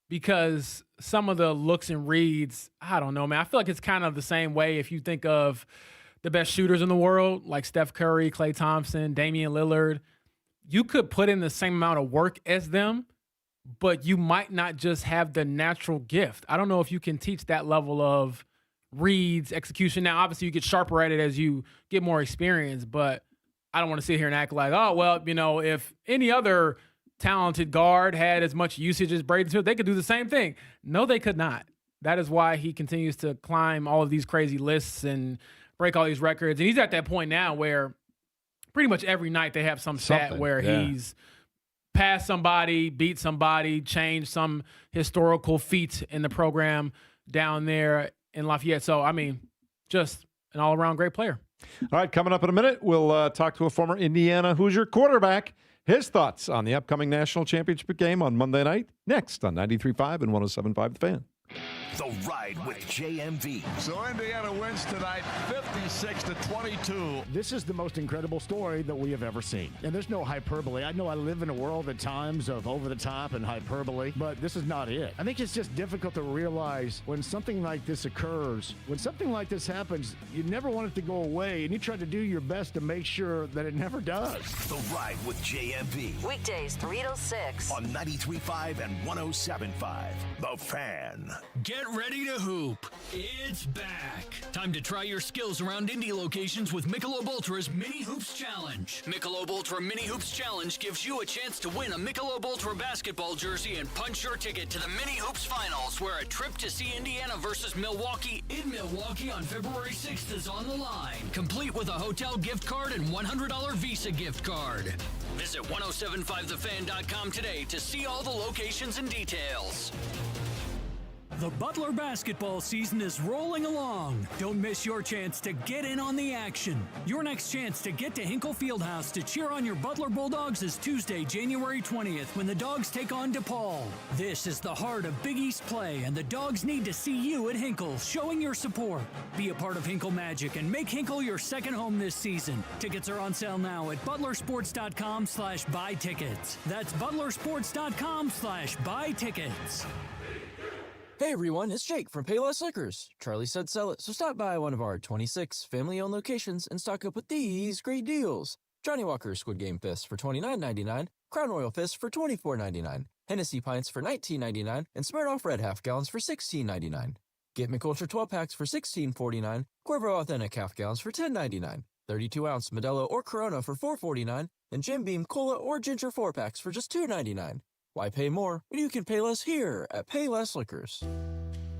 because some of the looks and reads, I don't know, man. I feel like it's kind of the same way if you think of the best shooters in the world, like Steph Curry, Klay Thompson, Damian Lillard. You could put in the same amount of work as them, but you might not just have the natural gift. I don't know if you can teach that level of reads, execution. Now, obviously, you get sharper at it as you get more experience, but I don't want to sit here and act like, oh, well, if any other talented guard had as much usage as Braden Smith, they could do the same thing. No, they could not. That is why he continues to climb all of these crazy lists and break all these records. And he's at that point now where pretty much every night they have some stat where he's passed somebody, beat somebody, changed some historical feat in the program down there in Lafayette. So, just an all-around great player. All right, coming up in a minute, we'll talk to a former Indiana Hoosier quarterback. His thoughts on the upcoming national championship game on Monday night, next on 93.5 and 107.5 The Fan. The Ride with JMV. So Indiana wins tonight 56-22. This is the most incredible story that we have ever seen. And there's no hyperbole. I know I live in a world at times of over the top and hyperbole, but this is not it. I think it's just difficult to realize when something like this occurs, when something like this happens, you never want it to go away, and you try to do your best to make sure that it never does. The Ride with JMV. Weekdays 3 to 6 on 93.5 and 107.5 The Fan. Get Get ready to hoop. It's back. Time to try your skills around Indy locations with Michelob Ultra's Mini Hoops Challenge. Michelob Ultra Mini Hoops Challenge gives you a chance to win a Michelob Ultra basketball jersey and punch your ticket to the Mini Hoops Finals, where a trip to see Indiana versus Milwaukee in Milwaukee on February 6th is on the line, complete with a hotel gift card and $100 Visa gift card. Visit 1075thefan.com today to see all the locations and details. The Butler basketball season is rolling along. Don't miss your chance to get in on the action. Your next chance to get to Hinkle Fieldhouse to cheer on your Butler Bulldogs is Tuesday, January 20th, when the Dogs take on DePaul. This is the heart of Big East play, and the Dogs need to see you at Hinkle, showing your support. Be a part of Hinkle Magic and make Hinkle your second home this season. Tickets are on sale now at butlersports.com/buy tickets. That's butlersports.com/buy tickets. Hey everyone, it's Jake from Payless Liquors. Charlie said sell it, so stop by one of our 26 family-owned locations and stock up with these great deals. Johnny Walker Squid Game Fists for $29.99, Crown Royal Fists for $24.99, Hennessy Pints for $19.99, and Smirnoff Red Half Gallons for $16.99. Get McUltra 12-packs for $16.49, Cuervo Authentic Half Gallons for $10.99, 32-ounce Modelo or Corona for $4.49, and Jim Beam Cola or Ginger 4-packs for just $2.99. Why pay more when you can pay less here at Payless Liquors?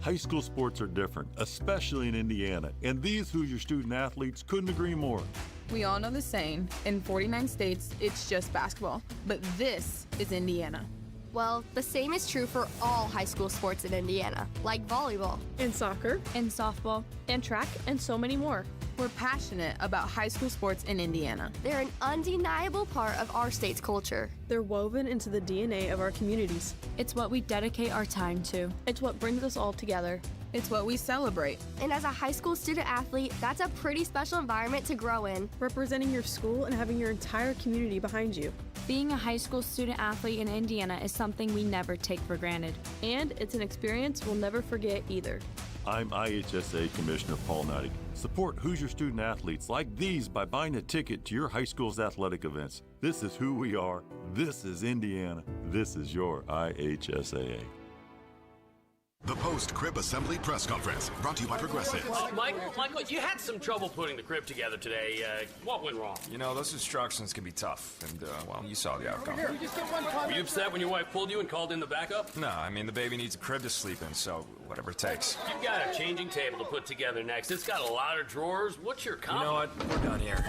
High school sports are different, especially in Indiana, and these Hoosier student athletes couldn't agree more. We all know the saying, in 49 states, it's just basketball, but this is Indiana. Well, the same is true for all high school sports in Indiana, like volleyball, and soccer, and softball, and track, and so many more. We're passionate about high school sports in Indiana. They're an undeniable part of our state's culture. They're woven into the DNA of our communities. It's what we dedicate our time to. It's what brings us all together. It's what we celebrate. And as a high school student athlete, that's a pretty special environment to grow in. Representing your school and having your entire community behind you. Being a high school student athlete in Indiana is something we never take for granted. And it's an experience we'll never forget either. I'm IHSA Commissioner Paul Neidig. Support Hoosier student athletes like these by buying a ticket to your high school's athletic events. This is who we are. This is Indiana. This is your IHSAA. The post-crib assembly press conference, brought to you by Progressive. Michael, you had some trouble putting the crib together today. What went wrong? You know, those instructions can be tough, and, well, you saw the outcome. Were you upset when your wife pulled you and called in the backup? No, I mean, the baby needs a crib to sleep in, so whatever it takes. You've got a changing table to put together next. It's got a lot of drawers. What's your comment? You know what? We're done here.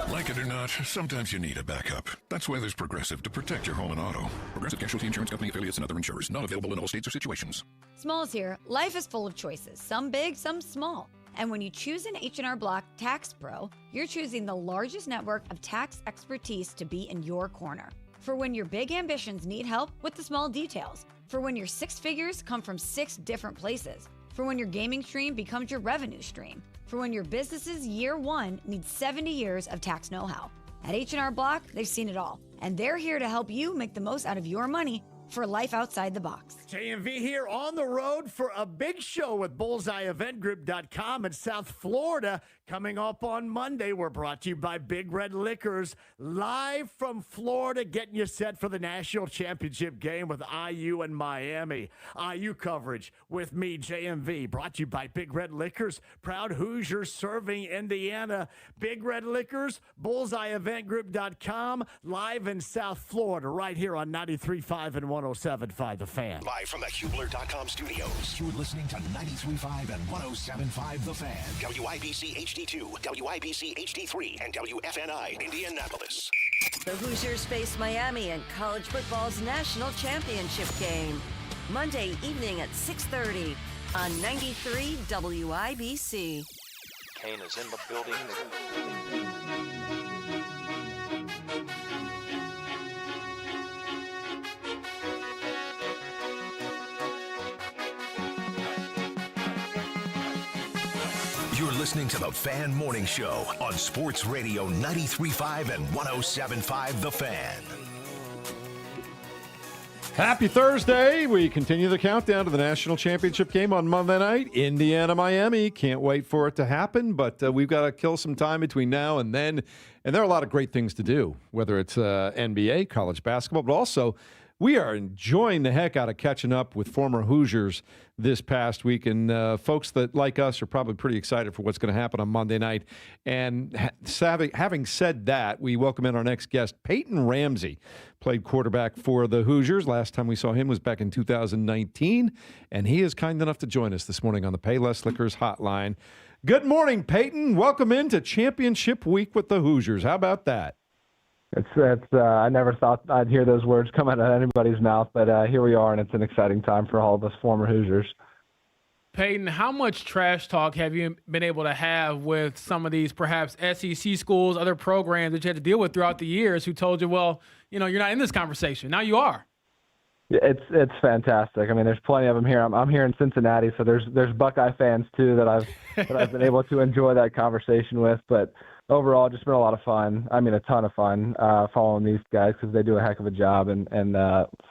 Like it or not, sometimes you need a backup. That's why there's Progressive to protect your home and auto. Progressive Casualty Insurance Company affiliates and other insurers. Not available in all states or situations. Smalls here. Life is full of choices, some big, some small. And when you choose an H&R Block Tax Pro, you're choosing the largest network of tax expertise to be in your corner. For when your big ambitions need help with the small details. For when your six figures come from 6 different places. For when your gaming stream becomes your revenue stream. For when your business's year one needs 70 years of tax know-how. At H&R Block, they've seen it all. And they're here to help you make the most out of your money for life outside the box. JMV here on the road for a big show with BullseyeEventGroup.com in South Florida. Coming up on Monday, we're brought to you by Big Red Liquors, live from Florida, getting you set for the national championship game with IU and Miami. IU coverage with me, JMV, brought to you by Big Red Liquors, proud Hoosiers serving Indiana. Big Red Liquors, BullseyeEventGroup.com, live in South Florida, right here on 93.5 and 107.5 The Fan. Live from the Hubler.com studios. You're listening to 93.5 and 107.5 The Fan. WIBC HD2, WIBC HD3, and WFNI Indianapolis. The Hoosiers face Miami in college football's national championship game. Monday evening at 6:30 on 93 WIBC. Kane is in the building. You're listening to the Fan Morning Show on Sports Radio 93.5 and 107.5 The Fan. Happy Thursday. We continue the countdown to the national championship game on Monday night. Indiana-Miami. Can't wait for it to happen, but we've got to kill some time between now and then. And there are a lot of great things to do, whether it's NBA, college basketball, but also We are enjoying the heck out of catching up with former Hoosiers this past week, and folks that, like us, are probably pretty excited for what's going to happen on Monday night. And having said that, we welcome in our next guest. Peyton Ramsey played quarterback for the Hoosiers. Last time we saw him was back in 2019, and he is kind enough to join us this morning on the Payless Liquors hotline. Good morning, Peyton. Welcome into Championship Week with the Hoosiers. How about that? I never thought I'd hear those words come out of anybody's mouth, but here we are, and it's an exciting time for all of us former Hoosiers. Peyton, how much trash talk have you been able to have with some of these perhaps SEC schools, other programs that you had to deal with throughout the years who told you, well, you're not in this conversation. Now you are. It's fantastic. I mean, there's plenty of them here. I'm here in Cincinnati, so there's Buckeye fans too that I've been able to enjoy that conversation with, but overall, just been a lot of fun. I mean, a ton of fun following these guys because they do a heck of a job, and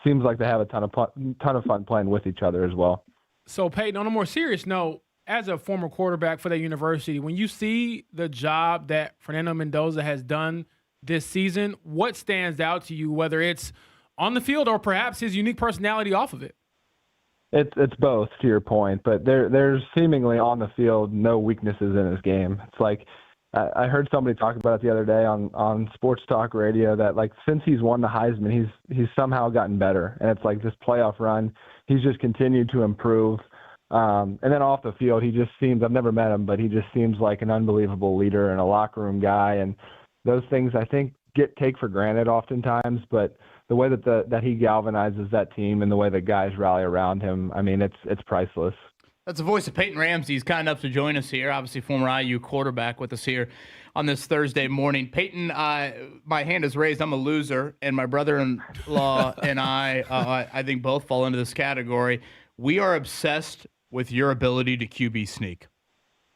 seems like they have a ton of fun playing with each other as well. So, Peyton, on a more serious note, as a former quarterback for that university, when you see the job that Fernando Mendoza has done this season, what stands out to you, whether it's on the field or perhaps his unique personality off of it? It's both, to your point, but there's seemingly on the field no weaknesses in his game. It's like I heard somebody talk about it the other day on sports talk radio that, like, since he's won the Heisman, he's somehow gotten better. And it's like this playoff run, he's just continued to improve. And then off the field, he just seems, I've never met him, but he just seems like an unbelievable leader and a locker room guy. And those things I think take for granted oftentimes, but the way that he galvanizes that team and the way that guys rally around him, I mean, it's priceless. That's the voice of Peyton Ramsey. He's kind enough to join us here. Obviously, former IU quarterback with us here on this Thursday morning. Peyton, my hand is raised. I'm a loser, and my brother-in-law and I think both fall into this category. We are obsessed with your ability to QB sneak.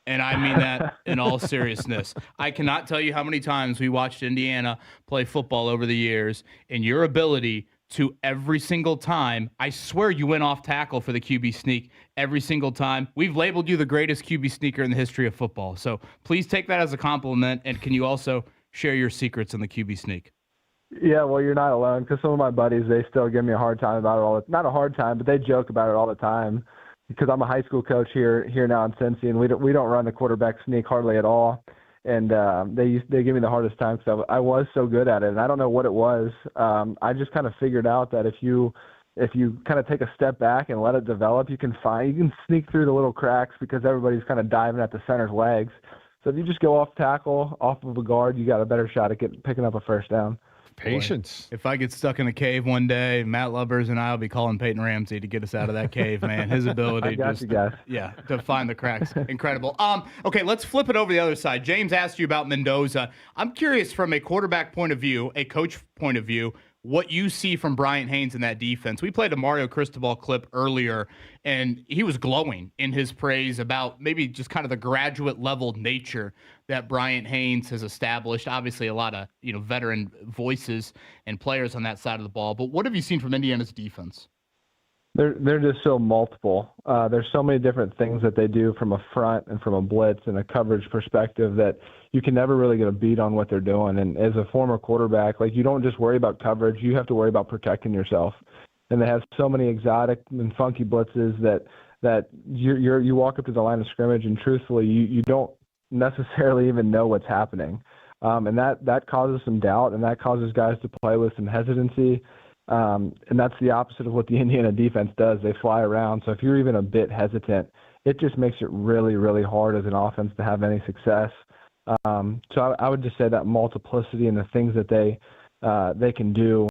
And I mean that in all seriousness. I cannot tell you how many times we watched Indiana play football over the years, and your ability to every single time, I swear you went off tackle for the QB sneak every single time. We've labeled you the greatest QB sneaker in the history of football. So please take that as a compliment, and can you also share your secrets in the QB sneak? Yeah, well, you're not alone, because some of my buddies, they still give me a hard time about it not a hard time, but they joke about it all the time, because I'm a high school coach here now in Cincy, and we don't run the quarterback sneak hardly at all. And they give me the hardest time because I was so good at it, and I don't know what it was. I just kind of figured out that if you kind of take a step back and let it develop, you can sneak through the little cracks because everybody's kind of diving at the center's legs. So if you just go off tackle, off of a guard, you got a better shot at picking up a first down. Patience. Boy, if I get stuck in a cave one day, Matt Lubbers and I will be calling Peyton Ramsey to get us out of that cave, man. His ability to find the cracks. Incredible. Okay, let's flip it over the other side. James asked you about Mendoza. I'm curious from a quarterback point of view, a coach point of view, what you see from Bryant Haynes in that defense. We played a Mario Cristobal clip earlier, and he was glowing in his praise about maybe just kind of the graduate level nature that Bryant Haynes has established. Obviously, a lot of veteran voices and players on that side of the ball. But what have you seen from Indiana's defense? They're just so multiple. There's so many different things that they do from a front and from a blitz and a coverage perspective that you can never really get a beat on what they're doing. And as a former quarterback, like, you don't just worry about coverage, you have to worry about protecting yourself. And they have so many exotic and funky blitzes that you walk up to the line of scrimmage and truthfully you don't necessarily even know what's happening. And that causes some doubt, and that causes guys to play with some hesitancy. And that's the opposite of what the Indiana defense does. They fly around. So if you're even a bit hesitant, it just makes it really, really hard as an offense to have any success. So I would just say that multiplicity and the things that they can do,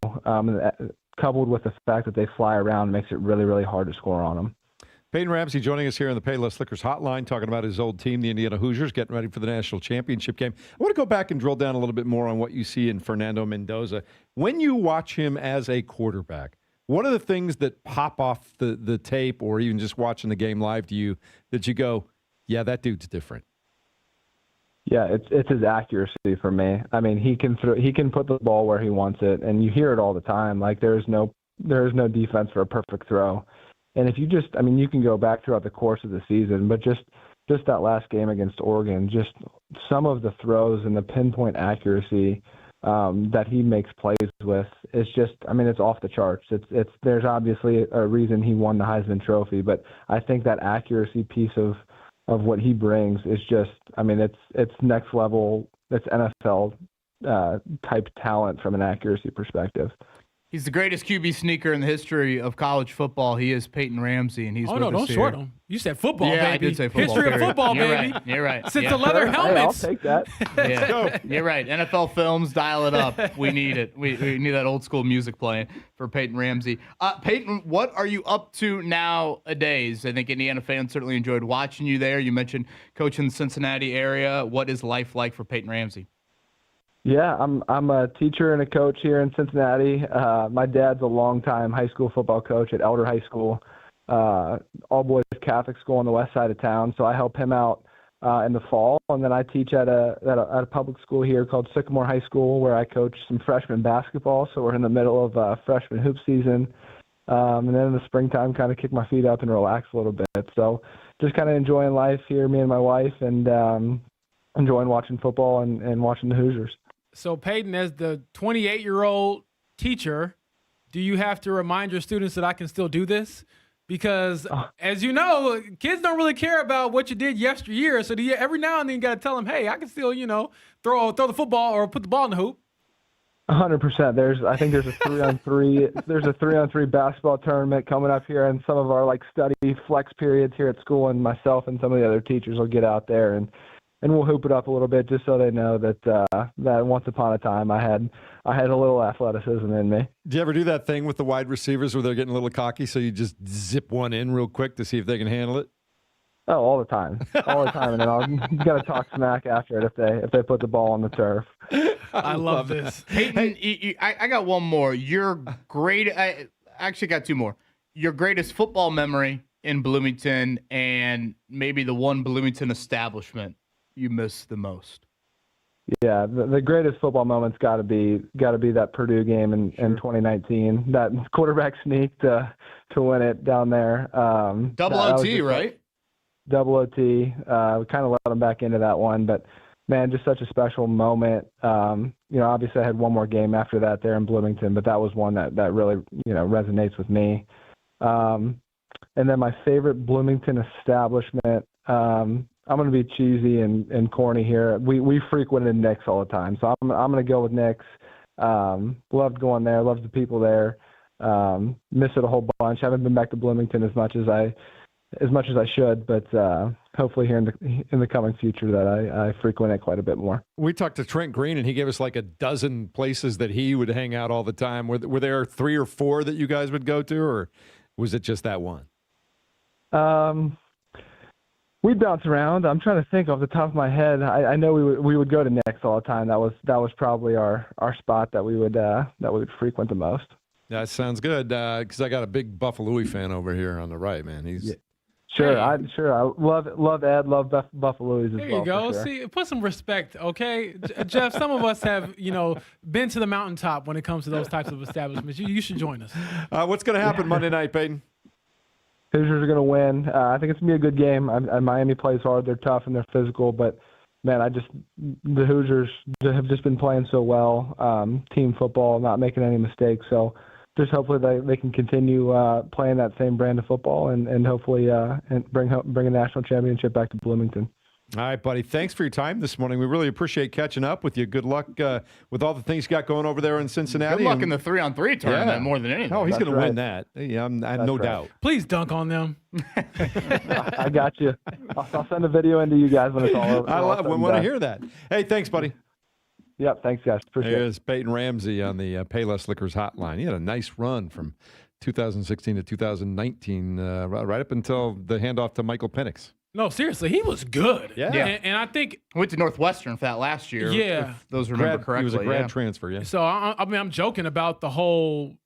coupled with the fact that they fly around, makes it really, really hard to score on them. Peyton Ramsey joining us here on the Payless Liquors hotline, talking about his old team, the Indiana Hoosiers, getting ready for the national championship game. I want to go back and drill down a little bit more on what you see in Fernando Mendoza. When you watch him as a quarterback, what are the things that pop off the tape or even just watching the game live to you that you go, yeah, that dude's different? Yeah, it's his accuracy for me. I mean, he can put the ball where he wants it, and you hear it all the time. Like, there is no defense for a perfect throw. And if you you can go back throughout the course of the season, but just that last game against Oregon, just some of the throws and the pinpoint accuracy that he makes plays with is just, I mean, it's off the charts. There's obviously a reason he won the Heisman Trophy, but I think that accuracy piece of what he brings is just, I mean, it's next level. It's NFL type talent from an accuracy perspective. He's the greatest QB sneaker in the history of college football. He is Peyton Ramsey, and he's with us don't here. short him. You said football, yeah, baby. I did say football. History period. of football, You're baby. Right. You're right. Since yeah. the leather helmets. Hey, I'll take that. Yeah, you're right. NFL films, dial it up. We need it. We need that old school music playing for Peyton Ramsey. Peyton, what are you up to nowadays? I think Indiana fans certainly enjoyed watching you there. You mentioned coaching in the Cincinnati area. What is life like for Peyton Ramsey? Yeah, I'm a teacher and a coach here in Cincinnati. My dad's a longtime high school football coach at Elder High School, all boys Catholic school on the west side of town. So I help him out in the fall, and then I teach at a public school here called Sycamore High School, where I coach some freshman basketball. So we're in the middle of freshman hoop season, and then in the springtime, kind of kick my feet up and relax a little bit. So just kind of enjoying life here, me and my wife, and enjoying watching football and watching the Hoosiers. So, Peyton, as the 28-year-old teacher, do you have to remind your students that I can still do this? Because, as you know, kids don't really care about what you did yesteryear. So, every now and then you got to tell them, hey, I can still, throw the football or put the ball in the hoop. 100%. I think there's a 3-on-3. There's a 3-on-3 basketball tournament coming up here, and some of our study flex periods here at school, and myself and some of the other teachers will get out there and we'll hoop it up a little bit just so they know that that once upon a time I had a little athleticism in me. Do you ever do that thing with the wide receivers where they're getting a little cocky, so you just zip one in real quick to see if they can handle it? Oh, all the time, and then I'll got to talk smack after it if they put the ball on the turf. I love this. Peyton, I got one more. I actually got two more. Your greatest football memory in Bloomington, and maybe the one Bloomington establishment you miss the most? Yeah, the greatest football moment's got to be that Purdue game in 2019. That quarterback sneak to win it down there. Double OT, right? Double OT. We kind of let them back into that one, but man, just such a special moment. Obviously I had one more game after that there in Bloomington, but that was one that really resonates with me. And then my favorite Bloomington establishment. I'm going to be cheesy and corny here. We frequented Nick's all the time, so I'm going to go with Nick's. Loved going there. Loved the people there. Miss it a whole bunch. Haven't been back to Bloomington as much as I should, but hopefully here in the coming future that I frequent it quite a bit more. We talked to Trent Green, and he gave us like a dozen places that he would hang out all the time. Were there 3 or 4 that you guys would go to, or was it just that one? We bounce around. I'm trying to think off the top of my head. I know we would go to Nick's all the time. That was probably our spot that we would frequent the most. That sounds good, because I got a big Buffalo fan over here on the right, man. He's sure. I love Ed, love Buffalo as well. There you go. Sure. See, put some respect, okay, Jeff. Some of us have been to the mountaintop when it comes to those types of establishments. You should join us. What's going to happen Monday night, Peyton? Hoosiers are going to win. I think it's going to be a good game. Miami plays hard. They're tough and they're physical, but man, the Hoosiers have just been playing so well. Team football, not making any mistakes. So just hopefully they can continue playing that same brand of football and hopefully and bring a national championship back to Bloomington. All right, buddy. Thanks for your time this morning. We really appreciate catching up with you. Good luck with all the things you got going over there in Cincinnati. Good luck in the 3-on-3 tournament more than anything. Oh, he's going to win that. Yeah, I have no doubt. Please dunk on them. I got you. I'll send a video into you guys when it's all over. I want to hear that. Hey, thanks, buddy. Yep, thanks, guys. Appreciate it. Here's Peyton Ramsey on the Payless Liquors hotline. He had a nice run from 2016 to 2019, right up until the handoff to Michael Penix. No, seriously, he was good. Yeah. And I think went to Northwestern for that last year. Yeah. If those remember correctly. He was a grad transfer, yeah. So, I'm joking about the whole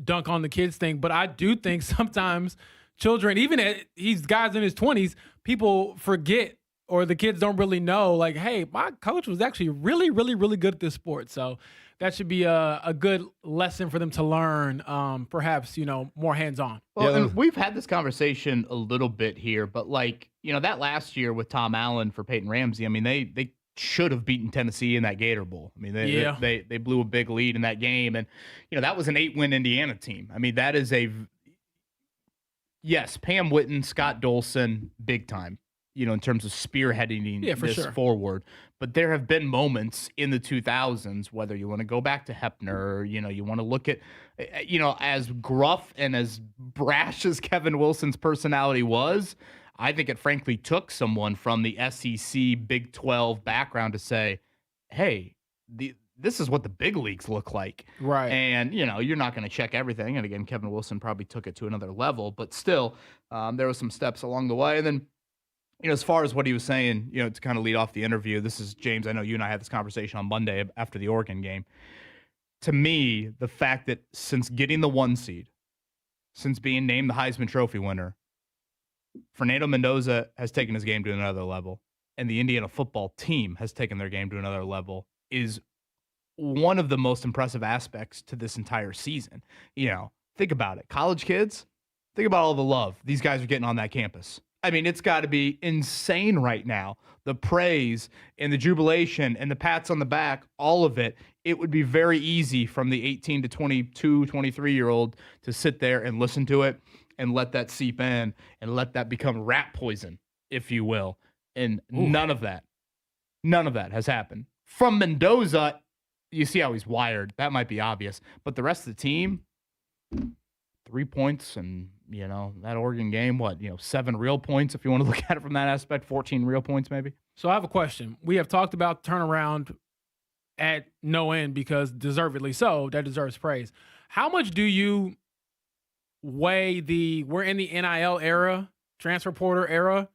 dunk on the kids thing, but I do think sometimes children, even he's guys in his 20s, people forget or the kids don't really know, like, hey, my coach was actually really, really, really good at this sport. So that should be a good lesson for them to learn, perhaps, more hands-on. Well, and we've had this conversation a little bit here, but that last year with Tom Allen for Peyton Ramsey, I mean, they should have beaten Tennessee in that Gator Bowl. I mean, they blew a big lead in that game. And, that was an 8-win Indiana team. I mean, that is yes, Pam Whitten, Scott Dolson, big time, in terms of spearheading this forward. But there have been moments in the 2000s, whether you want to go back to Hepner, you want to look at, as gruff and as brash as Kevin Wilson's personality was, I think it frankly took someone from the SEC Big 12 background to say, hey, this is what the big leagues look like. Right. And, you're not going to check everything. And again, Kevin Wilson probably took it to another level, but still, there were some steps along the way. And then, as far as what he was saying, to kind of lead off the interview, this is James. I know you and I had this conversation on Monday after the Oregon game. To me, the fact that since getting the 1 seed, since being named the Heisman Trophy winner, Fernando Mendoza has taken his game to another level, and the Indiana football team has taken their game to another level, is one of the most impressive aspects to this entire season. Think about it. College kids, think about all the love these guys are getting on that campus. I mean, it's got to be insane right now. The praise and the jubilation and the pats on the back, all of it. It would be very easy from the 18 to 22, 23-year-old to sit there and listen to it and let that seep in and let that become rat poison, if you will. And none of that has happened. From Mendoza, you see how he's wired. That might be obvious. But the rest of the team, 3 points and, that Oregon game, 7 real points if you want to look at it from that aspect, 14 real points maybe. So I have a question. We have talked about turnaround at no end because deservedly so. That deserves praise. How much do you weigh we're in the NIL era, transfer portal era,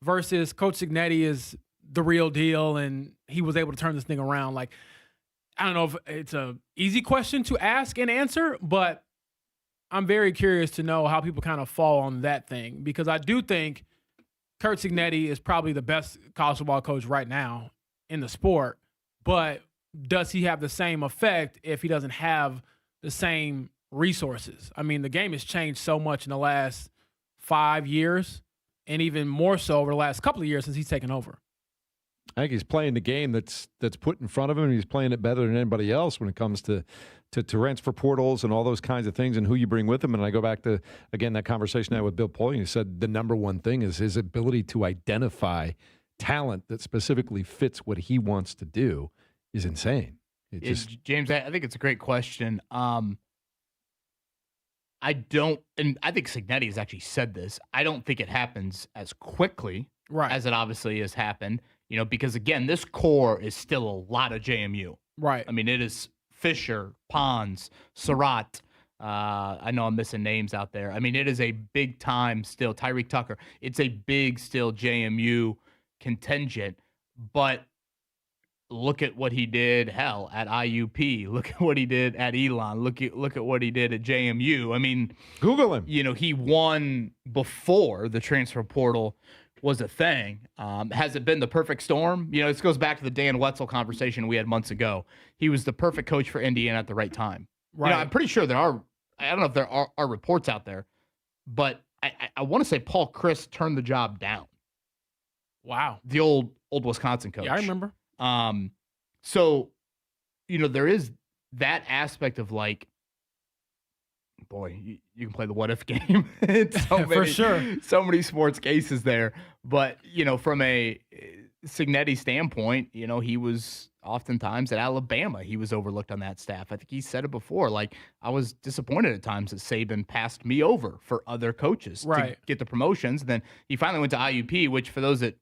versus Coach Cignetti is the real deal and he was able to turn this thing around? Like, I don't know if it's a easy question to ask and answer, but I'm very curious to know how people kind of fall on that thing, because I do think Kurt Cignetti is probably the best college football coach right now in the sport, but does he have the same effect if he doesn't have the same resources? I mean, the game has changed so much in the last 5 years, and even more so over the last couple of years since he's taken over. I think he's playing the game that's put in front of him, and he's playing it better than anybody else when it comes to transfer portals and all those kinds of things and who you bring with him. And I go back to, again, that conversation I had with Bill Polian. He said the number one thing is his ability to identify talent that specifically fits what he wants to do is insane. James, I think it's a great question. I think Cignetti has actually said this. I don't think it happens as quickly as it obviously has happened, because, again, this core is still a lot of JMU. Right. I mean, it is Fisher, Pons, Surratt. I know I'm missing names out there. I mean, it is a big time still. Tyreek Tucker. It's a big still JMU contingent. But look at what he did, at IUP. Look at what he did at Elon. Look at what he did at JMU. I mean, Google him. He won before the transfer portal was a thing. Has it been the perfect storm? This goes back to the Dan Wetzel conversation we had months ago. He was the perfect coach for Indiana at the right time. Right. I'm pretty sure I don't know if there are reports out there, but I want to say Paul Chryst turned the job down. Wow. The old Wisconsin coach. Yeah, I remember. So, there is that aspect of like, boy, you can play the what if game. For sure. So many sports cases there. But, from a Cignetti standpoint, he was oftentimes at Alabama. He was overlooked on that staff. I think he said it before. Like, I was disappointed at times that Saban passed me over for other coaches to get the promotions. And then he finally went to IUP, which for those that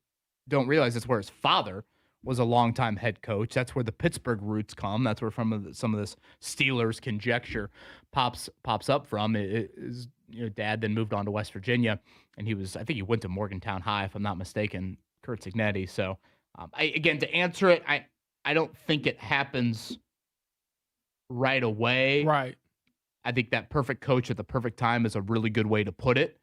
don't realize, that's where his father was a longtime head coach. That's where the Pittsburgh roots come. That's where some of this Steelers conjecture pops up from. His dad then moved on to West Virginia, and I think he went to Morgantown High, if I'm not mistaken, Kurt Cignetti. So, again, to answer it, I don't think it happens right away. Right. I think that perfect coach at the perfect time is a really good way to put it.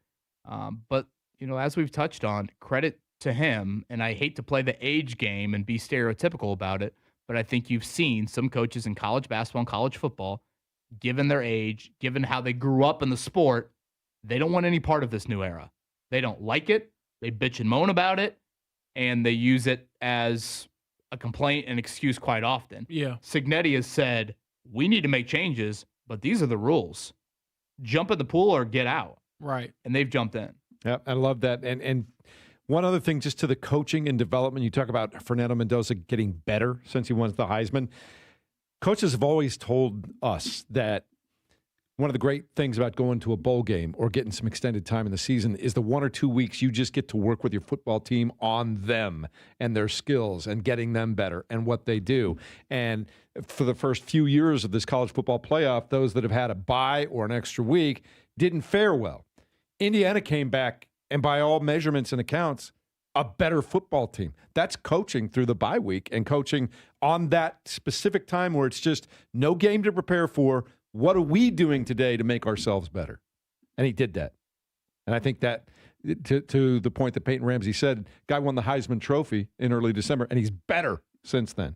But, as we've touched on, credit to him, and I hate to play the age game and be stereotypical about it, but I think you've seen some coaches in college basketball and college football, given their age, given how they grew up in the sport, they don't want any part of this new era. They don't like it. They bitch and moan about it, and they use it as a complaint and excuse quite often. Yeah. Cignetti has said, we need to make changes, but these are the rules. Jump in the pool or get out. Right. And they've jumped in. Yeah, I love that. And one other thing, just to the coaching and development, you talk about Fernando Mendoza getting better since he won the Heisman. Coaches have always told us that one of the great things about going to a bowl game or getting some extended time in the season is the 1 or 2 weeks you just get to work with your football team on them and their skills and getting them better and what they do. And for the first few years of this college football playoff, those that have had a bye or an extra week didn't fare well. Indiana came back and by all measurements and accounts, a better football team. That's coaching through the bye week and coaching on that specific time where it's just no game to prepare for. What are we doing today to make ourselves better? And he did that. And I think that to the point that Peyton Ramsey said, guy won the Heisman Trophy in early December, and he's better since then.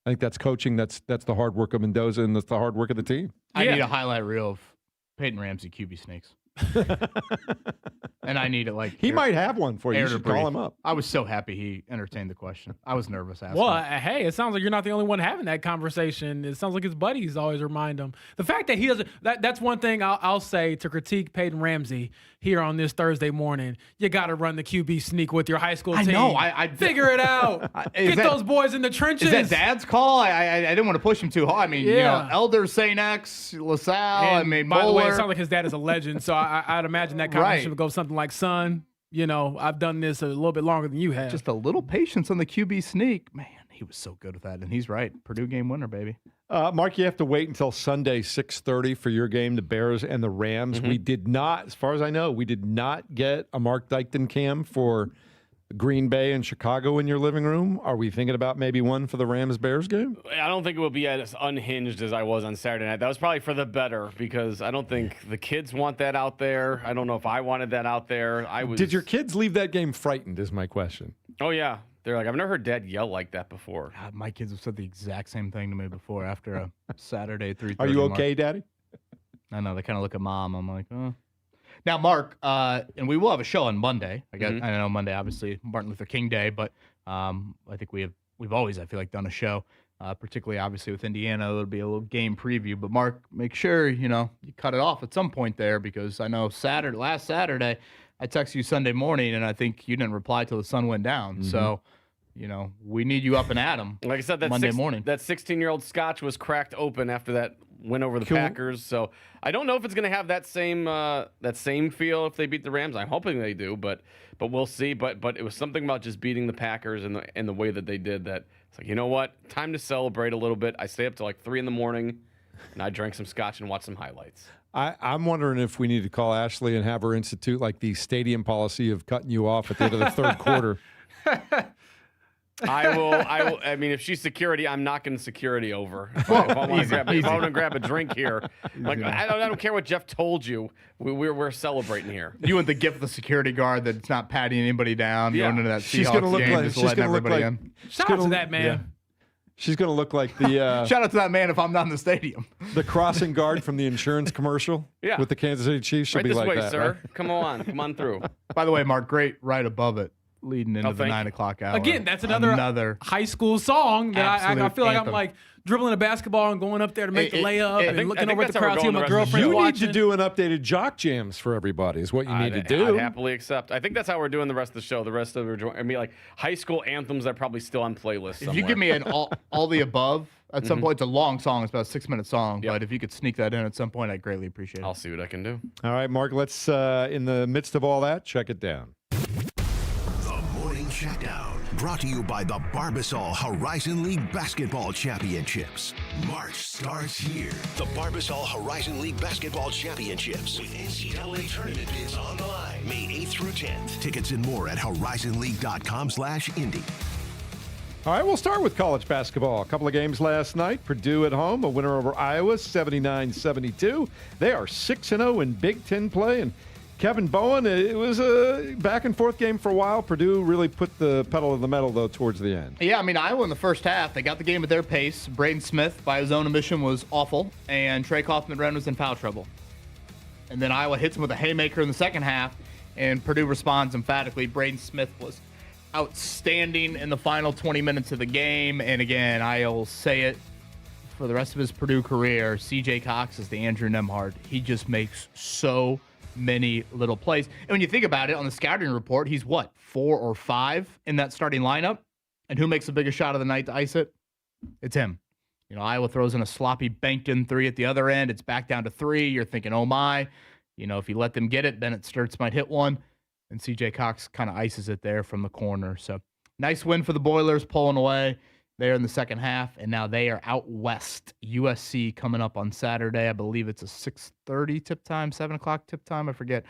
I think that's coaching. That's the hard work of Mendoza, and that's the hard work of the team. I need a highlight reel of Peyton Ramsey QB sneaks. And I need it like he might have one for you. You should call him up. I was so happy he entertained the question. I was nervous asking. Well, hey, it sounds like you're not the only one having that conversation. It sounds like his buddies always remind him. The fact that he doesn't, that's one thing I'll say to critique Peyton Ramsey here on this Thursday morning. You got to run the QB sneak with your high school team. I know. I figure it out. Get those boys in the trenches. Is that Dad's call? I didn't want to push him too hard. I mean, you know, Elder, St. X, LaSalle, and by the way, it sounds like his dad is a legend, so I'd imagine that conversation would go something like, son, you know, I've done this a little bit longer than you have. Just a little patience on the QB sneak. Man, he was so good with that. And he's right. Purdue game winner, baby. Mark, you have to wait until Sunday, 6:30 for your game, the Bears and the Rams. We did not, as far as I know, we did not get a Mark Dykton cam for Green Bay and Chicago in your living room. Are we thinking about maybe one for the Rams-Bears game? I don't think it will be as unhinged as I was on Saturday night. That was probably for the better because I don't think the kids want that out there. I don't know if I wanted that out there. Did your kids leave that game frightened is my question. Oh, yeah. They're like, I've never heard Dad yell like that before. God, my kids have said the exact same thing to me before after a Saturday 3:30. Are you okay, Daddy? I know. They kind of look at Mom. I'm like, oh. Now, Mark, and we will have a show on Monday. I know Monday, obviously, Martin Luther King Day, but I think we've always, I feel like, done a show, particularly, obviously, with Indiana. It'll be a little game preview. But, Mark, make sure, you cut it off at some point there because I know last Saturday, I texted you Sunday morning, and I think you didn't reply till the sun went down. So, we need you up and at 'em. Like I said, Monday morning. That 16-year-old scotch was cracked open after that win over the Packers. So I don't know if it's going to have that same feel if they beat the Rams. I'm hoping they do, but we'll see. But it was something about just beating the Packers and the way that they did that. It's like, you know what? Time to celebrate a little bit. I stay up till like 3 a.m, and I drank some scotch and watched some highlights. I'm wondering if we need to call Ashley and have her institute like the stadium policy of cutting you off at the end of the third quarter. I will. I mean, if she's security, I'm knocking security over. If I want to grab a drink here, like I don't care what Jeff told you. We're celebrating here. You want the gift of the security guard that's not patting anybody down going into that she's Seahawks look game, like, just she's letting gonna look everybody like, in. Shout out to that man. Yeah. She's going to look like the shout out to that man if I'm not in the stadium. The crossing guard from the insurance commercial with the Kansas City Chiefs. She'll right be this like way, that, sir. Right? Come on through. By the way, Mark, great right above it, leading into the 9 o'clock hour. Again, that's another high school song that I feel like anthem. I'm like dribbling a basketball and going up there to make the layup and looking over at the how we're crowd, going seeing my the rest of the girlfriend show. You watching. need to do an updated jock jams for everybody is what you need to do. I'd happily accept. I think that's how we're doing the rest of the show. The rest of it, I mean, like high school anthems that are probably still on playlists somewhere. If you give me an all the above at some point, it's a long song. It's about a 6-minute song. But if you could sneak that in at some point, I'd greatly appreciate it. I'll see what I can do. All right, Mark, let's, in the midst of all that, check it down. The Morning Checkdown, brought to you by the Barbasol Horizon League Basketball Championships. March starts here. The Barbasol Horizon League Basketball Championships with NCAA tournament bids on the line, May 8th through 10th. Tickets and more at horizonleague.com/Indy. All right, we'll start with college basketball. A couple of games last night. Purdue at home, a winner over Iowa, 79-72. They are 6-0 in Big Ten play. And Kevin Bowen, it was a back-and-forth game for a while. Purdue really put the pedal to the metal, though, towards the end. Yeah, I mean, Iowa in the first half, they got the game at their pace. Braden Smith, by his own admission, was awful. And Trey Kaufman-Renn was in foul trouble. And then Iowa hits him with a haymaker in the second half, and Purdue responds emphatically. Braden Smith was outstanding in the final 20 minutes of the game. And again, I'll say it for the rest of his Purdue career, CJ Cox is the Andrew Nemhard. He just makes so many little plays. And when you think about it, on the scouting report, he's what, 4 or 5 in that starting lineup? And who makes the biggest shot of the night to ice it? It's him. You know, Iowa throws in a sloppy banked-in 3 at the other end. It's back down to 3. You're thinking, oh my. You know, if you let them get it, Bennett Sturts might hit one. And CJ Cox kind of ices it there from the corner. So nice win for the Boilers, pulling away there in the second half. And now they are out west. USC coming up on Saturday. I believe it's a 6:30 tip time, 7 o'clock tip time. I forget.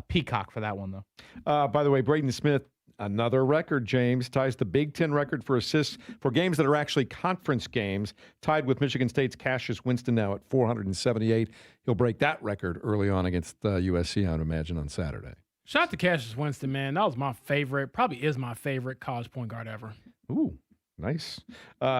Peacock for that one, though. By the way, Braden Smith, another record, James, ties the Big Ten record for assists for games that are actually conference games, tied with Michigan State's Cassius Winston now at 478. He'll break that record early on against USC, I would imagine, on Saturday. Shout out to Cassius Winston, man. That was my favorite, probably is my favorite college point guard ever. Ooh, nice.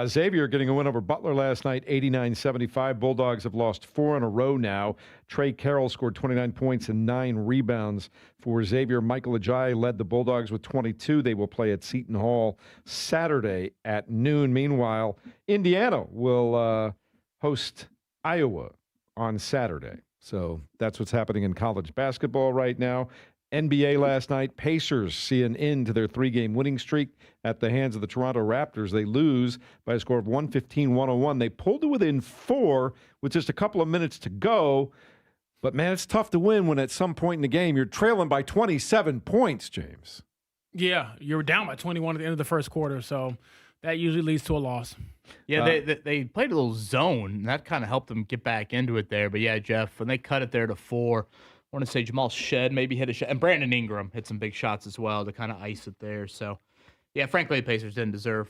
Xavier getting a win over Butler last night, 89-75. Bulldogs have lost 4 in a row now. Trey Carroll scored 29 points and 9 rebounds for Xavier. Michael Ajayi led the Bulldogs with 22. They will play at Seton Hall Saturday at noon. Meanwhile, Indiana will host Iowa on Saturday. So that's what's happening in college basketball right now. NBA last night, Pacers see an end to their 3-game winning streak at the hands of the Toronto Raptors. They lose by a score of 115-101. They pulled to within 4 with just a couple of minutes to go. But, man, it's tough to win when at some point in the game you're trailing by 27 points, James. Yeah, you were down by 21 at the end of the first quarter, so that usually leads to a loss. Yeah, they played a little zone, and that kind of helped them get back into it there. But, yeah, Jeff, when they cut it there to 4, I want to say Jamal Shedd maybe hit a shot, and Brandon Ingram hit some big shots as well to kind of ice it there. So, yeah, frankly, the Pacers didn't deserve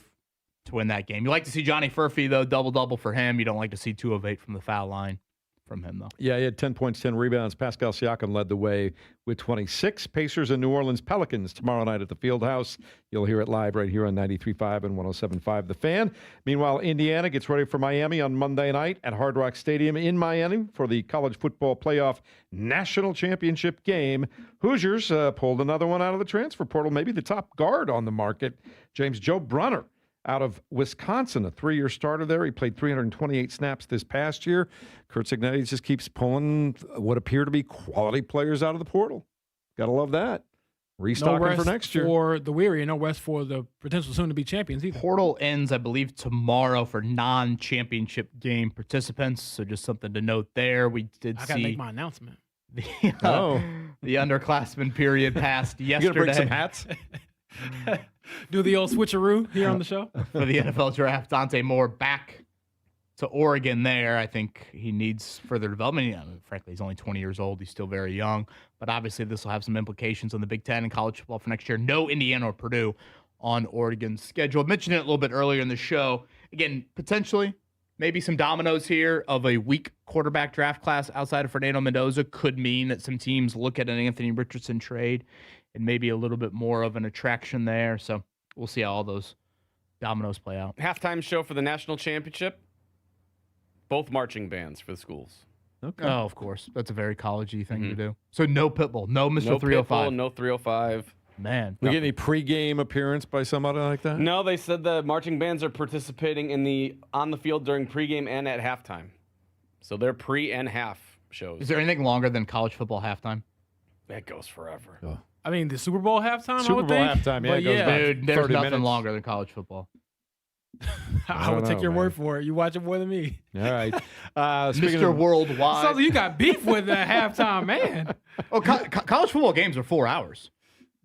to win that game. You like to see Johnny Furphy, though, double-double for him. You don't like to see 2 of 8 from the foul line from him, though. Yeah, he had 10 points, 10 rebounds. Pascal Siakam led the way with 26. Pacers and New Orleans Pelicans tomorrow night at the Fieldhouse. You'll hear it live right here on 93.5 and 107.5 The Fan. Meanwhile, Indiana gets ready for Miami on Monday night at Hard Rock Stadium in Miami for the College Football Playoff National Championship game. Hoosiers pulled another one out of the transfer portal, maybe the top guard on the market, Joe Brunner, out of Wisconsin, a 3-year starter there. He played 328 snaps this past year. Kurt Signetti just keeps pulling what appear to be quality players out of the portal. Got to love that. Restocking for next year. For the weary, and no rest for the potential soon-to-be champions either. Portal ends, I believe, tomorrow for non-championship game participants, so just something to note there. We did I got to make my announcement. The underclassmen period passed yesterday. You going to bring some hats? Do the old switcheroo here on the show. For the NFL draft, Dante Moore back to Oregon there. I think he needs further development. Frankly, he's only 20 years old. He's still very young. But obviously, this will have some implications on the Big Ten and college football for next year. No Indiana or Purdue on Oregon's schedule. I mentioned it a little bit earlier in the show. Again, potentially, maybe some dominoes here of a weak quarterback draft class outside of Fernando Mendoza could mean that some teams look at an Anthony Richardson trade and maybe a little bit more of an attraction there. So we'll see how all those dominoes play out. Halftime show for the national championship. Both marching bands for the schools. Okay. Oh, of course. That's a very college-y thing to do. So no Pitbull, no Mr. 305. Pitbull, no 305. Man. We get any pregame appearance by somebody like that? No, they said the marching bands are participating on the field during pregame and at halftime. So they're pre and half shows. Is there anything longer than college football halftime? That goes forever. Oh. I mean, the Super Bowl halftime, Super I would Bowl think. halftime, yeah, But it goes back Dude, there's 30 nothing minutes. longer than college football. I would take your word for it. You watch it more than me. All right. Mr. Worldwide. So you got beef with that halftime, man. Oh, college football games are 4 hours.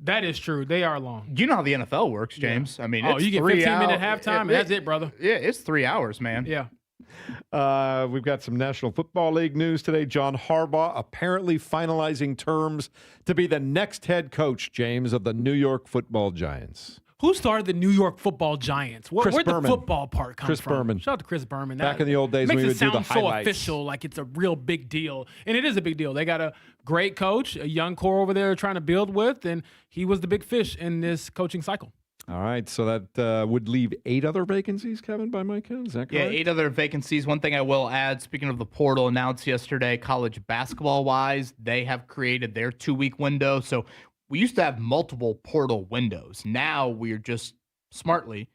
That is true. They are long. Do you know how the NFL works, James? Yeah. I mean, you get 15-minute halftime, and that's it, brother. Yeah, it's 3 hours, man. Yeah. We've got some National Football League news today. John Harbaugh apparently finalizing terms to be the next head coach, James, of the New York Football Giants. Who started the New York Football Giants? Chris Where'd Berman. the football part come Chris from? Berman. Shout out to Chris Berman. Back in the old days when we would do the makes it sound so highlights. official, like it's a real big deal. And it is a big deal. They got a great coach, a young core over there trying to build with, and he was the big fish in this coaching cycle. All right, so that would leave 8 other vacancies, Kevin, by my count. Is that correct? Yeah, 8 other vacancies. One thing I will add, speaking of the portal announced yesterday, college basketball-wise, they have created their 2-week window. So we used to have multiple portal windows. Now we're just smartly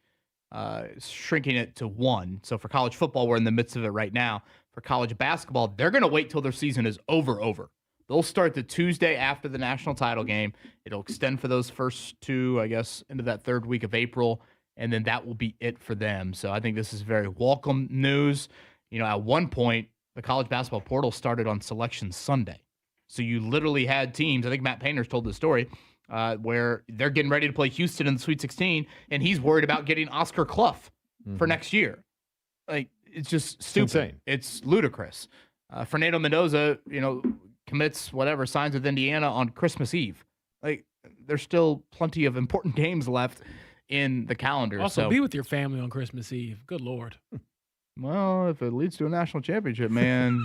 shrinking it to one. So for college football, we're in the midst of it right now. For college basketball, they're going to wait till their season is over. They'll start the Tuesday after the national title game. It'll extend for those first two, I guess, into that third week of April, and then that will be it for them. So I think this is very welcome news. At one point, the college basketball portal started on Selection Sunday. So you literally had teams, I think Matt Painter's told the story, where they're getting ready to play Houston in the Sweet 16, and he's worried about getting Oscar Clough for next year. Like, it's just stupid. Insane. It's ludicrous. Fernando Mendoza, signs with Indiana on Christmas Eve. Like, there's still plenty of important games left in the calendar. Also, be with your family on Christmas Eve. Good Lord. Well, if it leads to a national championship, man,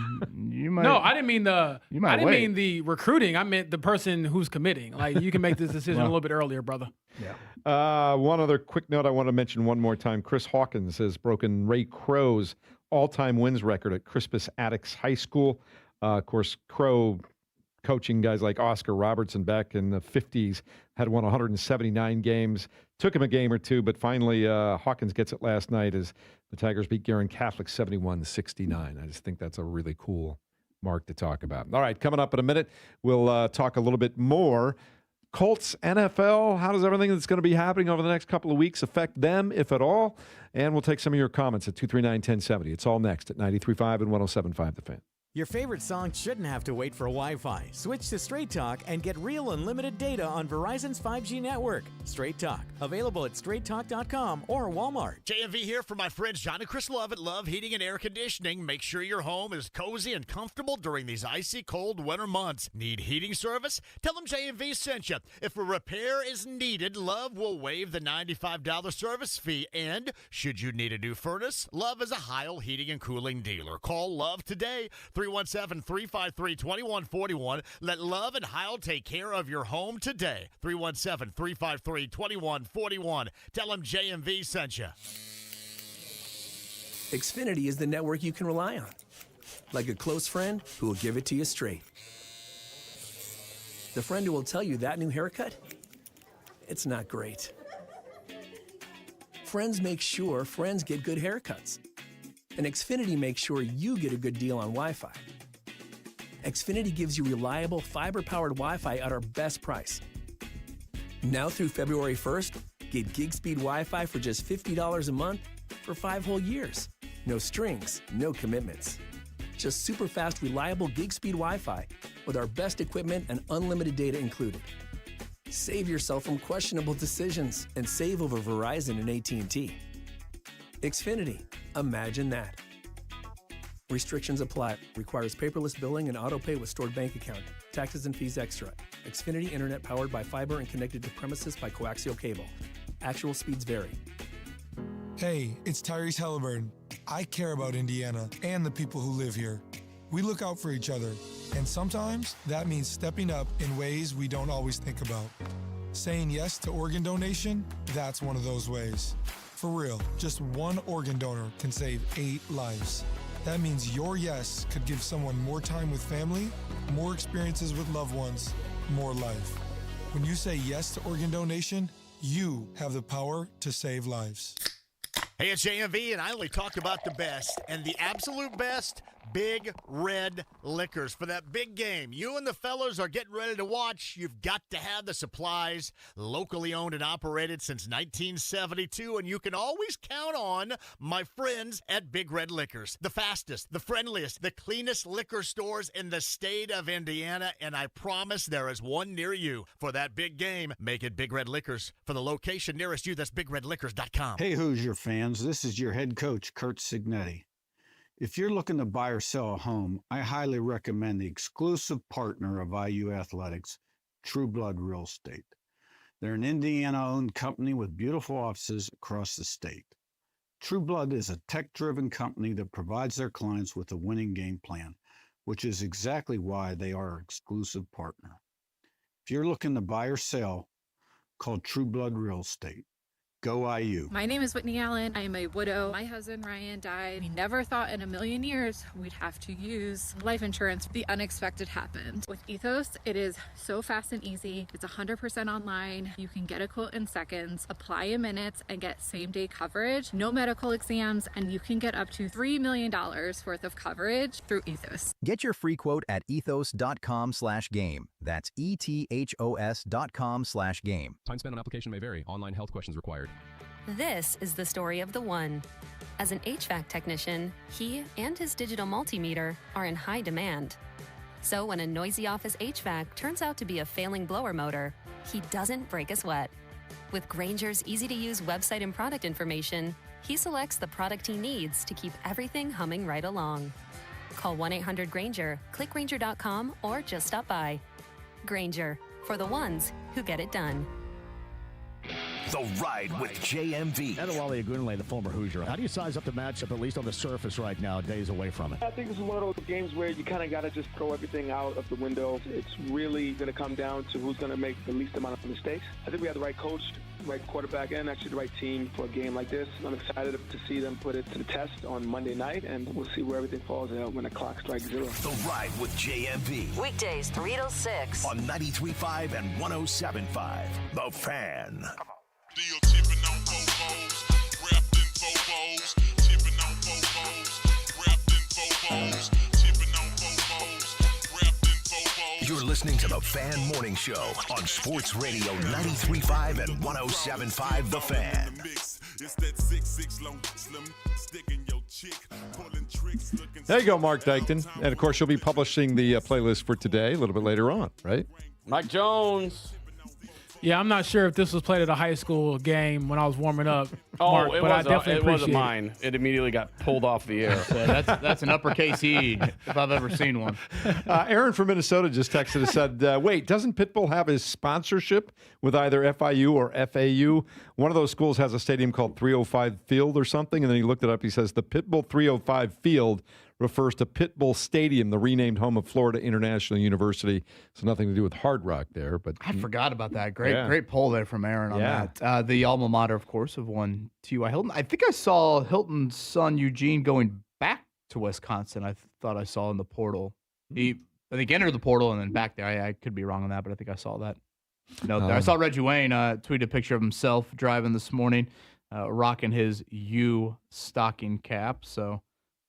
you might. No, I didn't mean mean the recruiting. I meant the person who's committing. Like, you can make this decision a little bit earlier, brother. Yeah. One other quick note I want to mention one more time. Chris Hawkins has broken Ray Crow's all-time wins record at Crispus Attucks High School. Of course, Crow, coaching guys like Oscar Robertson back in the 50s, had won 179 games. Took him a game or two, but finally Hawkins gets it last night as the Tigers beat Guerin Catholic 71-69. I just think that's a really cool mark to talk about. All right, coming up in a minute, we'll talk a little bit more. Colts, NFL, how does everything that's going to be happening over the next couple of weeks affect them, if at all? And we'll take some of your comments at 239-1070. It's all next at 93.5 and 107.5 The Fan. Your favorite songs shouldn't have to wait for Wi-Fi. Switch to Straight Talk and get real unlimited data on Verizon's 5G network. Straight Talk, available at straighttalk.com or Walmart. JMV here for my friends John and Chris Love at Love Heating and Air Conditioning. Make sure your home is cozy and comfortable during these icy cold winter months. Need heating service? Tell them JMV sent you. If a repair is needed, Love will waive the $95 service fee. And should you need a new furnace, Love is a Heil Heating and Cooling dealer. Call Love today, 317-353-2141. Let Love and Heil take care of your home today. 317-353-2141. Tell them JMV sent you. Xfinity is the network you can rely on. Like a close friend who will give it to you straight. The friend who will tell you that new haircut, it's not great. Friends make sure friends get good haircuts. And Xfinity makes sure you get a good deal on Wi-Fi. Xfinity gives you reliable fiber-powered Wi-Fi at our best price. Now through February 1st, get gig speed Wi-Fi for just $50 a month for 5 whole years. No strings, no commitments. Just super fast, reliable gig speed Wi-Fi with our best equipment and unlimited data included. Save yourself from questionable decisions and save over Verizon and AT&T. Xfinity. Imagine that. Restrictions apply. Requires paperless billing and auto pay with stored bank account. Taxes and fees extra. Xfinity Internet powered by fiber and connected to premises by coaxial cable. Actual speeds vary. Hey, it's Tyrese Halliburton. I care about Indiana and the people who live here. We look out for each other, and sometimes that means stepping up in ways we don't always think about. Saying yes to organ donation, that's one of those ways. For real, just one organ donor can save 8 lives. That means your yes could give someone more time with family, more experiences with loved ones, more life. When you say yes to organ donation, you have the power to save lives. Hey, it's JMV, and I only talk about the best, and the absolute best, Big Red Liquors. For that big game you and the fellas are getting ready to watch, you've got to have the supplies. Locally owned and operated since 1972, and you can always count on my friends at Big Red Liquors. The fastest, the friendliest, the cleanest liquor stores in the state of Indiana, and I promise there is one near you. For that big game, make it Big Red Liquors. For the location nearest you, that's BigRedLiquors.com. Hey, Hoosier fans, this is your head coach, Kurt Signetti. If you're looking to buy or sell a home, I highly recommend the exclusive partner of IU Athletics, True Blood Real Estate. They're an Indiana-owned company with beautiful offices across the state. True Blood is a tech-driven company that provides their clients with a winning game plan, which is exactly why they are our exclusive partner. If you're looking to buy or sell, call True Blood Real Estate. Go IU. My name is Whitney Allen. I am a widow. My husband Ryan died. We never thought in a million years we'd have to use life insurance. The unexpected happened. With Ethos, it is so fast and easy. It's 100% online. You can get a quote in seconds, apply in minutes, and get same-day coverage. No medical exams, and you can get up to $3 million worth of coverage through Ethos. Get your free quote at ethos.com/game. That's ethos.com/game. Time spent on application may vary. Online health questions required. This is the story of the one. As an HVAC technician, he and his digital multimeter are in high demand. So when a noisy office HVAC turns out to be a failing blower motor, he doesn't break a sweat. With Grainger's easy-to-use website and product information, he selects the product he needs to keep everything humming right along. Call 1-800-GRAINGER, click Grainger.com, or just stop by. Grainger, for the ones who get it done. The Ride with JMV. Adewale Agunle, the former Hoosier. How do you size up the matchup, at least on the surface right now, days away from it? I think this is one of those games where you kind of got to just throw everything out of the window. It's really going to come down to who's going to make the least amount of mistakes. I think we have the right coach, right quarterback, and actually the right team for a game like this. I'm excited to see them put it to the test on Monday night, and we'll see where everything falls out when the clock strikes 0. The Ride with JMV. Weekdays 3 to 6 on 93.5 and 107.5. The Fan. Deal tipping on Bobos, wrapped in Bobos, tipping on Bobos, wrapped in Bobos, tipping on Bobos, wrapped in Bobos. You're listening to The Fan Morning Show on Sports Radio 93.5 and 107.5 The Fan. It's that 6'6" long slim sticking your chick, pulling tricks, looking. There you go, Mark Dykton. And, of course, you'll be publishing the playlist for today a little bit later on, right? Mike Jones. Yeah, I'm not sure if this was played at a high school game when I was warming up, Oh, Mark, it but I was definitely it wasn't appreciate mine. It immediately got pulled off the air. Yeah, that's an uppercase E if I've ever seen one. Aaron from Minnesota just texted and said, wait, doesn't Pitbull have his sponsorship with either FIU or FAU? One of those schools has a stadium called 305 Field or something, and then he looked it up. He says the Pitbull 305 Field refers to Pitbull Stadium, the renamed home of Florida International University. So nothing to do with Hard Rock there. But I forgot about that. Great poll there from Aaron on that. The alma mater, of course, of one TY Hilton. I think I saw Hilton's son Eugene going back to Wisconsin. I thought I saw in the portal. He, I think, entered the portal and then back there. I could be wrong on that, but I think I saw that. No, I saw Reggie Wayne tweet a picture of himself driving this morning, rocking his U stocking cap. So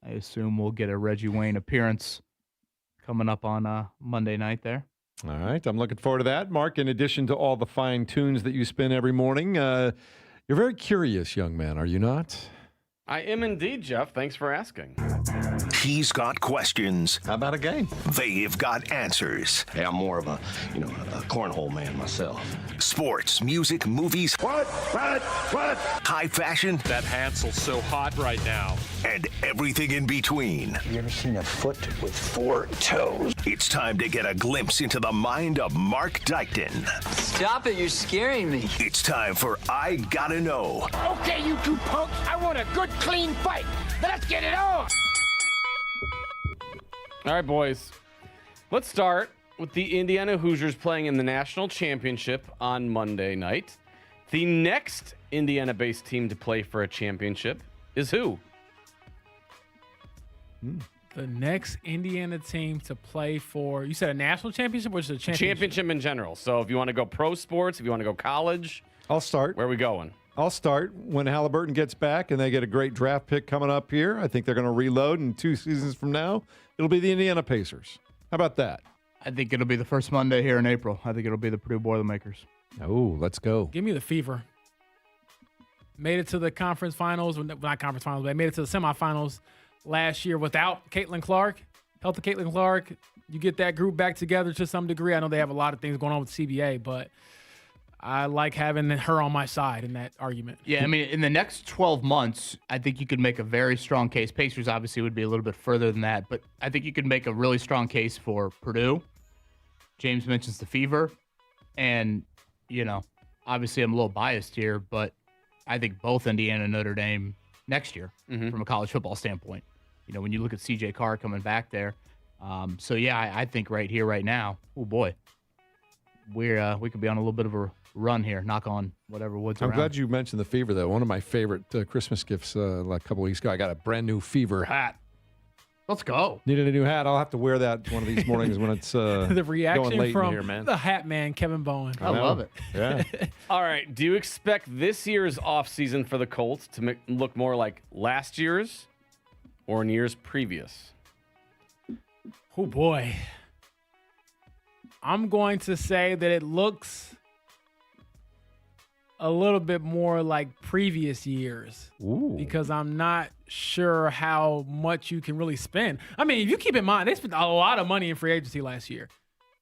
I assume we'll get a Reggie Wayne appearance coming up on Monday night there. All right. I'm looking forward to that. Mark, in addition to all the fine tunes that you spin every morning, you're very curious, young man, are you not? I am indeed, Jeff. Thanks for asking. He's got questions. How about a game? They've got answers. Hey, I'm more of a cornhole man myself. Sports, music, movies. What? High fashion. That Hansel's so hot right now. And everything in between. You ever seen a foot with 4 toes? It's time to get a glimpse into the mind of Mark Dykton. Stop it, you're scaring me. It's time for I Gotta Know. Okay, you two punks, I want a good, clean fight. Let's get it on. All right, boys. Let's start with the Indiana Hoosiers playing in the national championship on Monday night. The next Indiana-based team to play for a championship is who? The next Indiana team to play for, you said a national championship or just a championship? Championship in general. So if you want to go pro sports, if you want to go college. I'll start. Where are we going? I'll start when Halliburton gets back and they get a great draft pick coming up here. I think they're going to reload, and 2 seasons from now, it'll be the Indiana Pacers. How about that? I think it'll be the first Monday here in April. I think it'll be the Purdue Boilermakers. Oh, let's go. Give me the Fever. Made it to the conference finals, well, not conference finals, but they made it to the semifinals last year without Caitlin Clark. Health of Caitlin Clark. You get that group back together to some degree. I know they have a lot of things going on with CBA, but I like having her on my side in that argument. Yeah, I mean, in the next 12 months, I think you could make a very strong case. Pacers obviously would be a little bit further than that, but I think you could make a really strong case for Purdue. James mentions the Fever, and, obviously I'm a little biased here, but I think both Indiana and Notre Dame next year from a college football standpoint. When you look at C.J. Carr coming back there. I think right here, right now, oh boy, we could be on a little bit of a run here. Knock on whatever wood's I'm around. glad you mentioned the fever, though. One of my favorite Christmas gifts like a couple weeks ago, I got a brand new fever hat. Let's go. Needed a new hat. I'll have to wear that one of these mornings when it's the reaction going late from in here, man. the hat man, Kevin Bowen. I love it. Yeah. All right. Do you expect this year's offseason for the Colts to look more like last year's or in years previous? Oh, boy. I'm going to say that it looks a little bit more like previous years. Ooh. Because I'm not sure how much you can really spend. I mean, if you keep in mind, they spent a lot of money in free agency last year.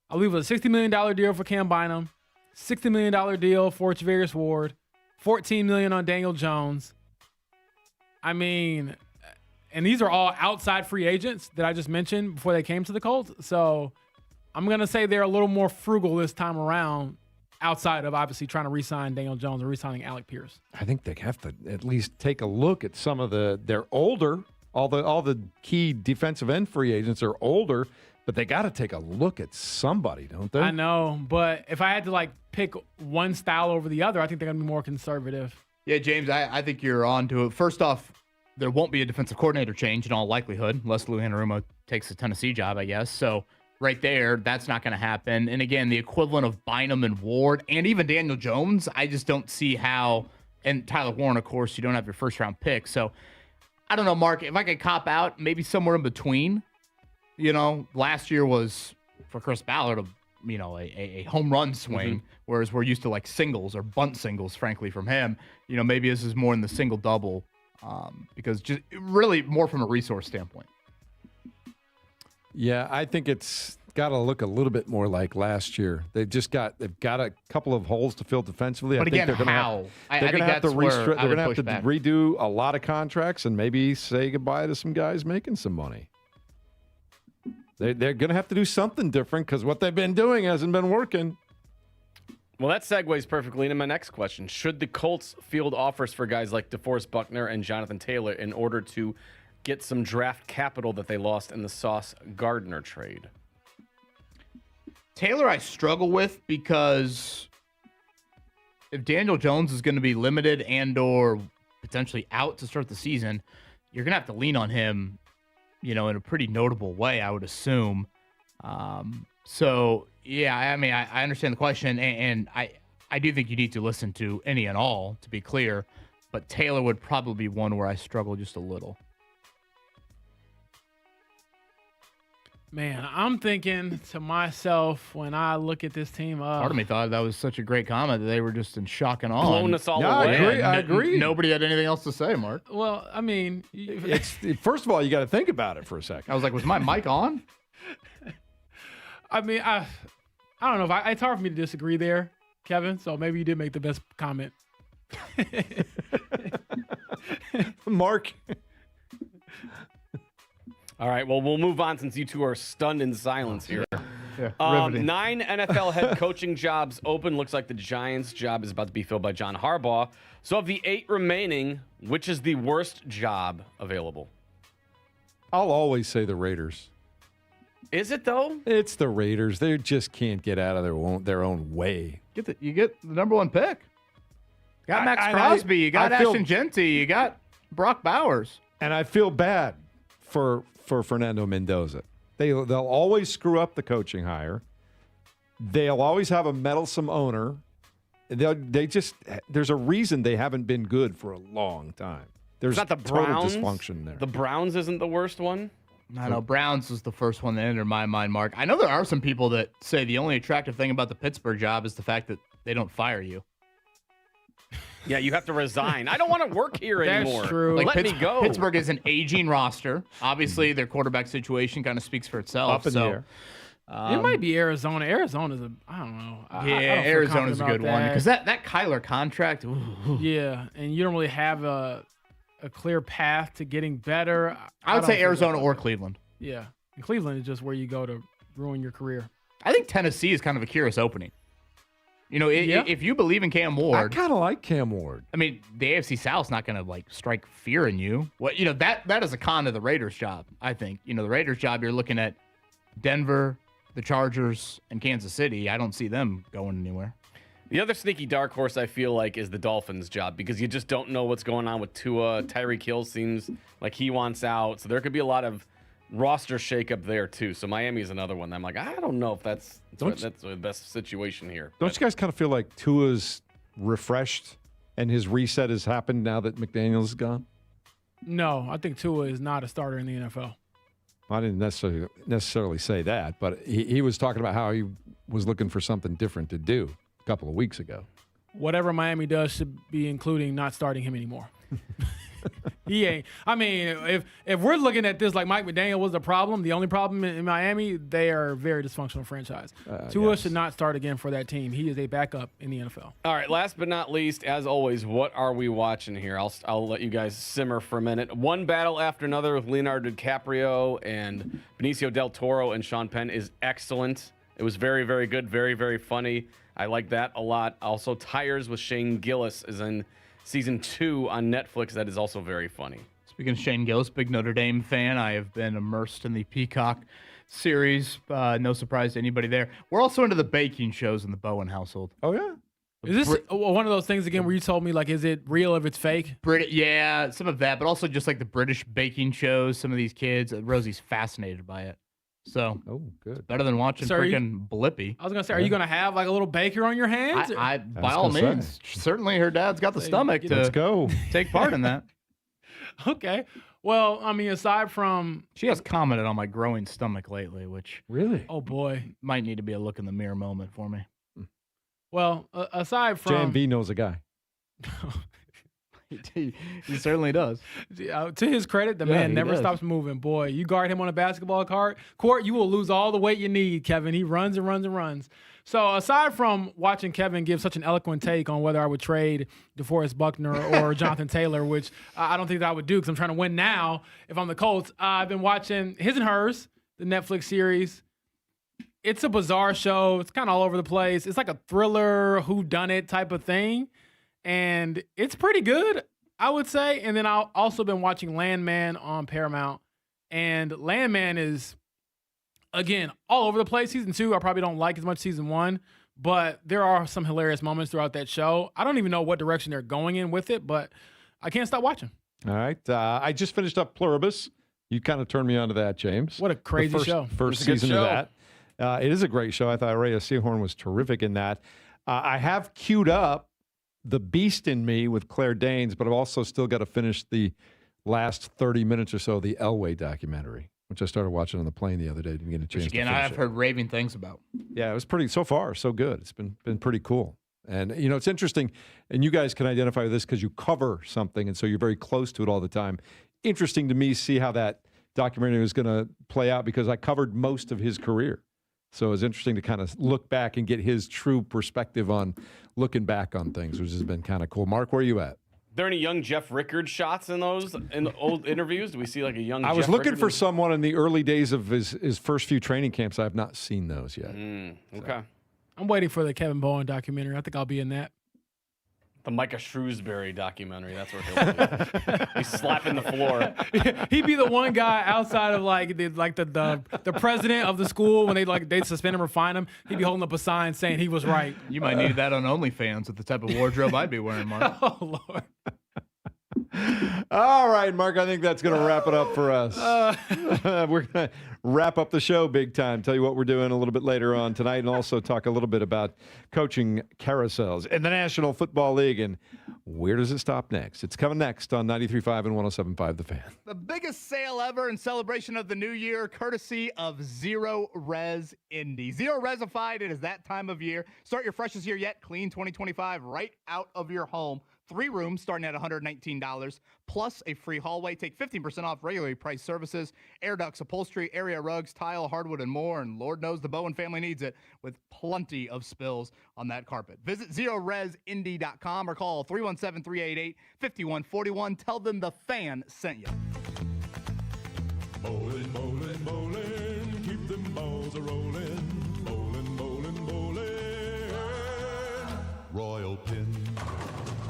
I believe it was a $60 million deal for Cam Bynum, $60 million deal for Javarius Ward, $14 million on Daniel Jones. I mean, and these are all outside free agents that I just mentioned before they came to the Colts. So I'm going to say they're a little more frugal this time around, outside of obviously trying to re-sign Daniel Jones and re-signing Alec Pierce. I think they have to at least take a look at some of they're older. All the key defensive end free agents are older, but they got to take a look at somebody, don't they? I know, but if I had to pick one style over the other, I think they're going to be more conservative. Yeah, James, I think you're on to it. First off, there won't be a defensive coordinator change in all likelihood, unless Lou Anarumo takes the Tennessee job, I guess. So right there, that's not going to happen. And again, the equivalent of Bynum and Ward and even Daniel Jones, I just don't see how. And Tyler Warren, of course, you don't have your first-round pick. So I don't know, Mark, if I could cop out, maybe somewhere in between. Last year was, for Chris Ballard, a home run swing, whereas we're used to singles or bunt singles, frankly, from him. Maybe this is more in the single-double because just really more from a resource standpoint. Yeah, I think it's got to look a little bit more like last year. They've got a couple of holes to fill defensively. But I think again, how? I They're going to have to back. redo a lot of contracts and maybe say goodbye to some guys making some money. They're going to have to do something different because what they've been doing hasn't been working. Well, that segues perfectly into my next question. Should the Colts field offers for guys like DeForest Buckner and Jonathan Taylor in order to get some draft capital that they lost in the Sauce Gardner trade? Taylor, I struggle with because if Daniel Jones is going to be limited and or potentially out to start the season, you're going to have to lean on him, in a pretty notable way, I would assume. So, yeah, I mean, I understand the question, and I do think you need to listen to any and all, to be clear, but Taylor would probably be one where I struggle just a little. Man, I'm thinking to myself when I look at this team. Part of me thought that was such a great comment that they were just in shock and awe. Blowing us all I away. agree. Nobody had anything else to say, Mark. Well, I mean, First of all, you got to think about it for a second. I was like, was my mic on? I mean, I don't know. It's hard for me to disagree there, Kevin. So maybe you did make the best comment. Mark. All right, well, we'll move on since you two are stunned in silence here. Yeah, 9 NFL head coaching jobs open. Looks like the Giants' job is about to be filled by John Harbaugh. So of the 8 remaining, which is the worst job available? I'll always say the Raiders. Is it, though? It's the Raiders. They just can't get out of their own way. You get the number 1 pick. You got Max Crosby. You got Ashton Genty. You got Brock Bowers. And I feel bad for Fernando Mendoza. They'll always screw up the coaching hire. They'll always have a meddlesome owner. There's a reason they haven't been good for a long time. There's not the total Browns. dysfunction there. The Browns isn't the worst one? I know Browns was the first one that entered my mind, Mark. I know there are some people that say the only attractive thing about the Pittsburgh job is the fact that they don't fire you. Yeah, you have to resign. I don't want to work here anymore. That's true. Let me go. Pittsburgh is an aging roster. Obviously, their quarterback situation kind of speaks for itself. Up in the air. It might be Arizona. Arizona's I don't know. I don't feel Arizona's a confident good about one that. because that Kyler contract. Ooh. Yeah, and you don't really have a clear path to getting better. I would say Arizona or Cleveland. Yeah, and Cleveland is just where you go to ruin your career. I think Tennessee is kind of a curious opening. If you believe in Cam Ward, I kind of like Cam Ward. I mean, the AFC South's not going to strike fear in you. Well, that is a con of the Raiders' job. I think the Raiders' job. You're looking at Denver, the Chargers, and Kansas City. I don't see them going anywhere. The other sneaky dark horse I feel like is the Dolphins' job because you just don't know what's going on with Tua. Tyreek Hill seems like he wants out, so there could be a lot of roster shakeup there too. So Miami is another one. I'm like, I don't know if that's the best situation here. Don't you guys kind of feel like Tua's refreshed and his reset has happened now that McDaniels is gone? No, I think Tua is not a starter in the NFL. I didn't necessarily say that, but he was talking about how he was looking for something different to do a couple of weeks ago. Whatever Miami does should be including not starting him anymore. He ain't. I mean, if we're looking at this like Mike McDaniel was the problem, the only problem in Miami, they are a very dysfunctional franchise. Tua should not start again for that team. He is a backup in the NFL. All right, last but not least, as always, what are we watching here? I'll let you guys simmer for a minute. One battle after another with Leonardo DiCaprio and Benicio del Toro and Sean Penn is excellent. It was very, very good, very, very funny. I like that a lot. Also, Tires with Shane Gillis is in Season 2 on Netflix. That is also very funny. Speaking of Shane Gillis, big Notre Dame fan. I have been immersed in the Peacock series. No surprise to anybody there. We're also into the baking shows in the Bowen household. Oh, yeah? Is this one of those things again where you told me, like, is it real if it's fake? Yeah, some of that, but also just like the British baking shows. Some of these kids, Rosie's fascinated by it. So, good. It's better than watching freaking Blippi. I was going to say, are you going to have like a little baker on your hands? By all means, certainly her dad's got the stomach to take part in that. Okay. Well, I mean, aside from... She has commented on my growing stomach lately, which... Really? Oh, boy. Might need to be a look in the mirror moment for me. Well, aside from... JMV knows a guy. He certainly does. To his credit, the man never stops moving. Boy, you guard him on a basketball court, you will lose all the weight you need, Kevin. He runs and runs and runs. So aside from watching Kevin give such an eloquent take on whether I would trade DeForest Buckner or Jonathan Taylor, which I don't think that I would do because I'm trying to win now if I'm the Colts, I've been watching His and Hers, the Netflix series. It's a bizarre show. It's kind of all over the place. It's like a thriller, whodunit type of thing. And it's pretty good, I would say. And then I've also been watching Landman on Paramount. And Landman is, again, all over the place. Season 2, I probably don't like as much Season 1. But there are some hilarious moments throughout that show. I don't even know what direction they're going in with it, but I can't stop watching. All right. I just finished up Pluribus. You kind of turned me on to that, James. What a crazy show. First season of that. It is a great show. I thought Rhea Seahorn was terrific in that. I have queued up The Beast in Me with Claire Danes, but I've also still got to finish the last 30 minutes or so of the Elway documentary, which I started watching on the plane the other day. Didn't get a chance to finish I've heard raving things about. Yeah, it was pretty, so far, so good. It's been pretty cool. And, you know, it's interesting, and you guys can identify with this because you cover something, and so you're very close to it all the time. Interesting to me see how that documentary was going to play out because I covered most of his career. So it was interesting to kind of look back and get his true perspective on looking back on things, which has been kind of cool. Mark, where are you at? Are there any young Jeff Rickard shots in the old interviews? Do we see like a young I was Jeff looking Rickard for someone in the early days of his first few training camps. I have not seen those yet. Okay. I'm waiting for the Kevin Bowen documentary. I think I'll be in that. The Micah Shrewsbury documentary. That's where he'll be. He's slapping the floor. He'd be the one guy outside of the president of the school when they suspend him or fine him. He'd be holding up a sign saying he was right. You might need that on OnlyFans with the type of wardrobe I'd be wearing, Mark. Oh, Lord. All right, Mark, I think that's going to wrap it up for us. We're going to wrap up the show big time. Tell you what we're doing a little bit later on tonight and also talk a little bit about coaching carousels in the National Football League. And where does it stop next? It's coming next on 93.5 and 107.5 The Fan. The biggest sale ever in celebration of the new year, courtesy of Zero Res Indy. Zero Resified, it is that time of year. Start your freshest year yet, clean 2025 right out of your home. 3 rooms starting at $119, plus a free hallway. Take 15% off regularly priced services, air ducts, upholstery, area rugs, tile, hardwood, and more. And Lord knows the Bowen family needs it with plenty of spills on that carpet. Visit ZeroResIndy.com or call 317-388-5141. Tell them the fan sent you. Bowling, bowling, bowling, keep them balls a-rolling. Bowling, bowling, bowling, Royal Pin.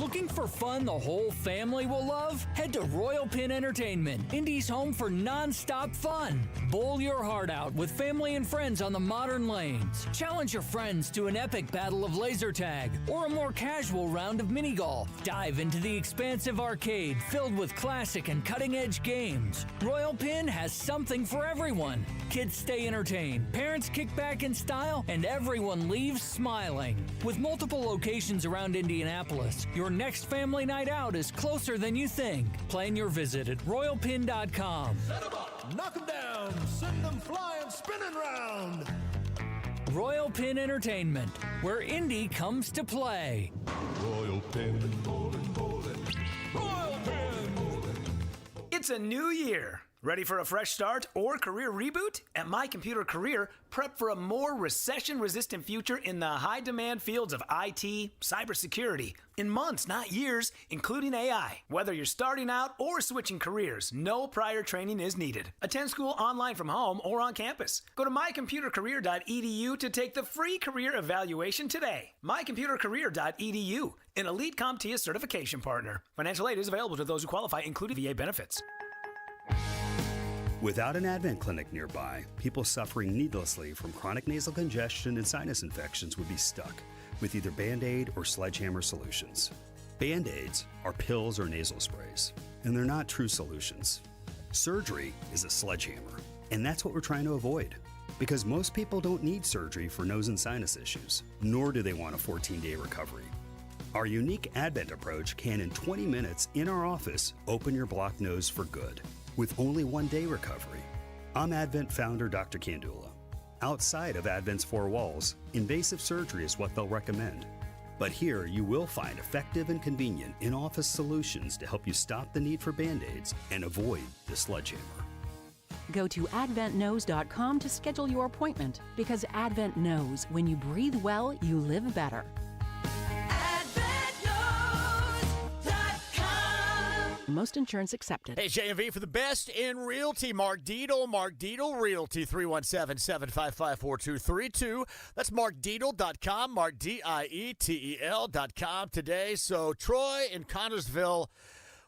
Looking Looking for fun the whole family will love? Head to Royal Pin Entertainment, Indy's home for non-stop fun. Bowl your heart out with family and friends on the modern lanes. Challenge your friends to an epic battle of laser tag or a more casual round of mini golf. Dive into the expansive arcade filled with classic and cutting-edge games. Royal Pin has something for everyone. Kids stay entertained, parents kick back in style, and everyone leaves smiling. With multiple locations around Indianapolis, your next family night out is closer than you think. Plan your visit at royalpin.com. Set them up, knock them down, send them flying, spinning round. Royal Pin Entertainment, where Indy comes to play. Royal Pin. Royal Pin. It's a new year. Ready for a fresh start or career reboot? At My Computer Career, prep for a more recession-resistant future in the high-demand fields of IT, cybersecurity, in months, not years, including AI. Whether you're starting out or switching careers, no prior training is needed. Attend school online from home or on campus. Go to mycomputercareer.edu to take the free career evaluation today. mycomputercareer.edu, an elite CompTIA certification partner. Financial aid is available to those who qualify, including VA benefits. Without an Advent clinic nearby, people suffering needlessly from chronic nasal congestion and sinus infections would be stuck with either Band-Aid or sledgehammer solutions. Band-Aids are pills or nasal sprays, and they're not true solutions. Surgery is a sledgehammer, and that's what we're trying to avoid. Because most people don't need surgery for nose and sinus issues, nor do they want a 14-day recovery. Our unique Advent approach can, in 20 minutes in our office, open your blocked nose for good, with only 1 day recovery. I'm Advent founder Dr. Kandula. Outside of Advent's four walls, invasive surgery is what they'll recommend. But here you will find effective and convenient in-office solutions to help you stop the need for Band-Aids and avoid the sledgehammer. Go to adventknows.com to schedule your appointment, because Advent knows when you breathe well, you live better. Most insurance accepted. Hey, J&V for the best in realty. Mark Dietel, Mark Dietel Realty, 317-755-4232. That's markdietel.com, markdietel.com today. So Troy in Connersville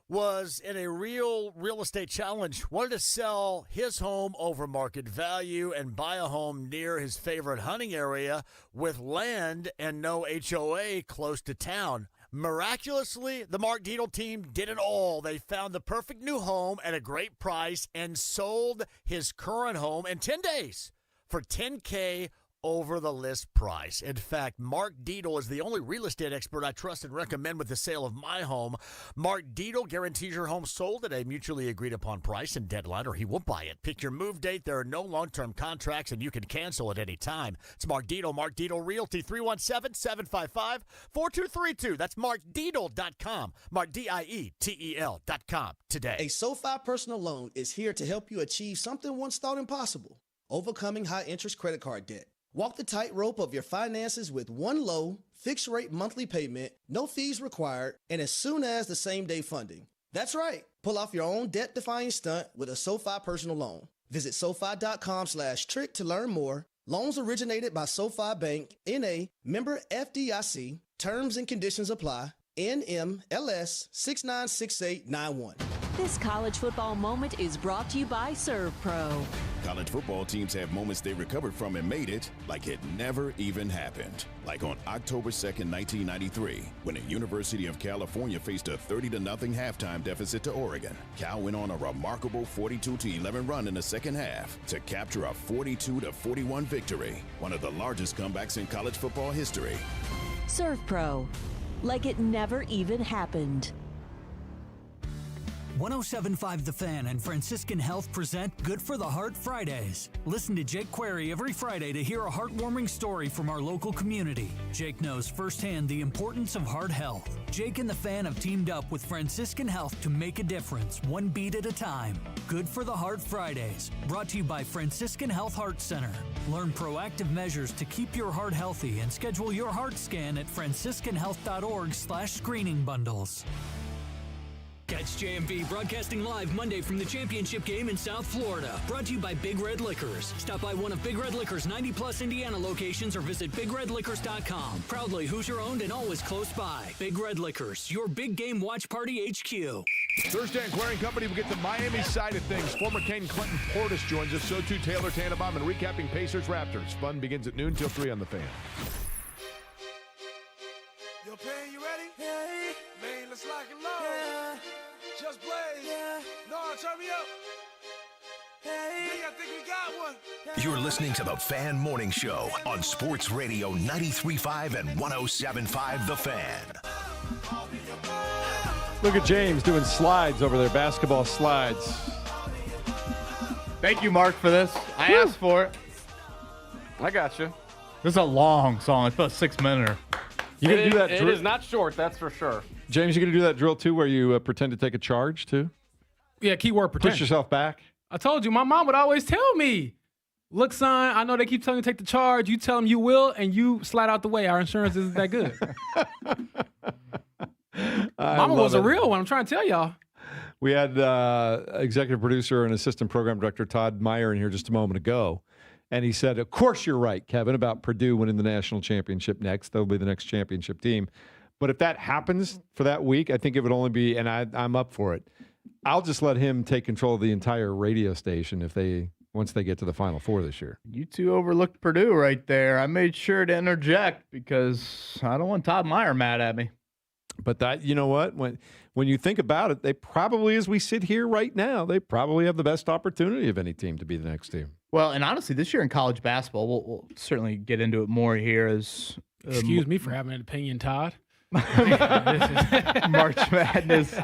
was in a real estate challenge. Wanted to sell his home over market value and buy a home near his favorite hunting area with land and no HOA close to town. Miraculously, the Mark Dietel team did it all. They found the perfect new home at a great price and sold his current home in 10 days for $10K over the list price. In fact, Mark Dietel is the only real estate expert I trust and recommend with the sale of my home. Mark Dietel guarantees your home sold at a mutually agreed upon price and deadline, or he won't buy it. Pick your move date. There are no long-term contracts, and you can cancel at any time. It's Mark Dietel, Mark Dietel Realty, 317-755-4232. That's markdietel.com, markdietel.com today. A SoFi personal loan is here to help you achieve something once thought impossible: overcoming high-interest credit card debt. Walk the tightrope of your finances with one low, fixed-rate monthly payment, no fees required, and as soon as the same-day funding. That's right. Pull off your own debt-defying stunt with a SoFi personal loan. Visit SoFi.com/trick to learn more. Loans originated by SoFi Bank, N.A., member FDIC. Terms and conditions apply. NMLS 696891. This college football moment is brought to you by ServPro. College football teams have moments they recovered from and made it like it never even happened. Like on October 2nd, 1993, when the University of California faced a 30-0 halftime deficit to Oregon. Cal went on a remarkable 42-11 run in the second half to capture a 42-41 victory, one of the largest comebacks in college football history. ServPro, like it never even happened. 107.5 The Fan and Franciscan Health present Good for the Heart Fridays. Listen to Jake Query every Friday to hear a heartwarming story from our local community. Jake knows firsthand the importance of heart health. Jake and The Fan have teamed up with Franciscan Health to make a difference, one beat at a time. Good for the Heart Fridays, brought to you by Franciscan Health Heart Center. Learn proactive measures to keep your heart healthy and schedule your heart scan at franciscanhealth.org/screening bundles. Catch JMV broadcasting live Monday from the championship game in South Florida. Brought to you by Big Red Liquors. Stop by one of Big Red Liquors' 90-plus Indiana locations or visit BigRedLiquors.com. Proudly Hoosier-owned and always close by. Big Red Liquors, your big game watch party HQ. Thursday on Query & Company, we get the Miami side of things. Former Kane Clinton Portis joins us. So too Taylor Tannenbaum and recapping Pacers Raptors. Fun begins at noon till 3 on The Fan. Yo, Pan, you ready? Yeah. Man, let's lock and load. Yeah. Just blaze. Yeah. No, turn me up. Hey. I think we got one. You're listening to the Fan Morning Show on Sports Radio 93.5 and 107.5 The Fan. Look at James doing slides over there, basketball slides. Thank you, Mark, for this. I asked for it. I got you. This is a long song. It's about a 6-minute. You gonna do that? It is not short, that's for sure. James, you gonna do that drill too, where you pretend to take a charge too? Yeah, keyword pretend. Push yourself back. I told you, my mom would always tell me, look, son, I know they keep telling you to take the charge. You tell them you will, and you slide out the way. Our insurance isn't that good. Mama was a real one. I'm trying to tell y'all. We had executive producer and assistant program director Todd Meyer in here just a moment ago. And he said, of course you're right, Kevin, about Purdue winning the national championship next. They'll be the next championship team. But if that happens for that week, I think it would only be, and I'm up for it, I'll just let him take control of the entire radio station once they get to the Final Four this year. You two overlooked Purdue right there. I made sure to interject because I don't want Todd Meyer mad at me. But that, you know what? When you think about it, they probably, as we sit here right now, they probably have the best opportunity of any team to be the next team. Well, and honestly, this year in college basketball, we'll certainly get into it more here as... Excuse me for having an opinion, Todd. March Madness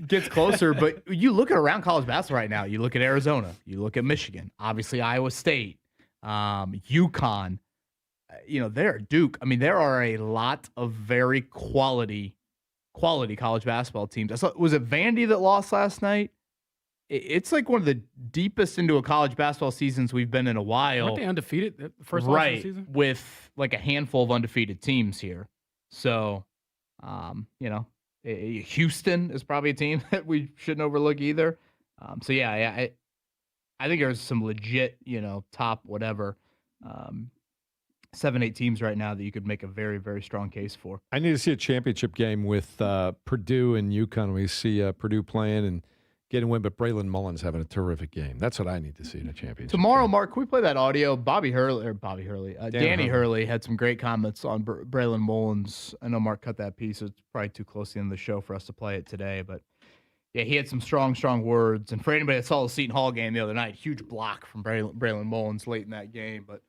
gets closer, but you look at around college basketball right now. You look at Arizona, you look at Michigan, obviously Iowa State, UConn. There, Duke. I mean, there are a lot of very quality college basketball teams. Was it Vandy that lost last night? It's like one of the deepest into a college basketball seasons we've been in a while. Aren't they undefeated the first loss of the season? With like a handful of undefeated teams here. So, Houston is probably a team that we shouldn't overlook either. I think there's some legit, top whatever 7-8 teams right now that you could make a very, very strong case for. I need to see a championship game with Purdue and UConn. We see Purdue playing and getting a win, but Braylon Mullins having a terrific game. That's what I need to see in a championship. Tomorrow, game. Mark, can we play that audio? Danny Hurley had some great comments on Braylon Mullins. I know Mark cut that piece. It's probably too close to the end of the show for us to play it today, but yeah, he had some strong words. And for anybody that saw the Seton Hall game the other night, huge block from Braylon Mullins late in that game. But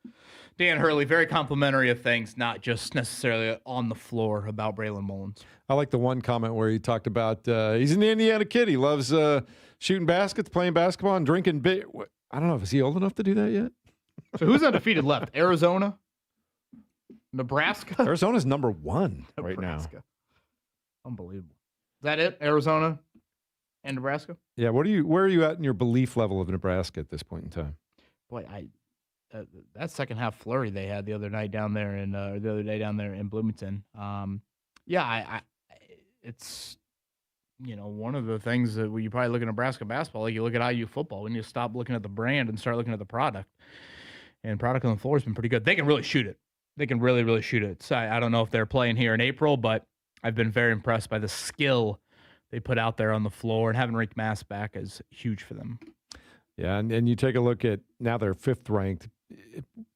Dan Hurley, very complimentary of things, not just necessarily on the floor about Braylon Mullins. I like the one comment where he talked about he's an Indiana kid. He loves shooting baskets, playing basketball, and drinking beer. I don't know. Is he old enough to do that yet? So who's undefeated left? Arizona? Nebraska? Arizona's number 1 right now. Unbelievable. Is that it? Arizona and Nebraska? Yeah. Where are you at in your belief level of Nebraska at this point in time? Boy, that second half flurry they had the other night down there the other day down there in Bloomington. It's one of the things that you probably look at Nebraska basketball, like you look at IU football, we need to stop looking at the brand and start looking at the product. And product on the floor has been pretty good. They can really shoot it. They can really, really shoot it. So I don't know if they're playing here in April, but I've been very impressed by the skill they put out there on the floor, and having Rick Mass back is huge for them. Yeah, and you take a look at now they're 5th ranked.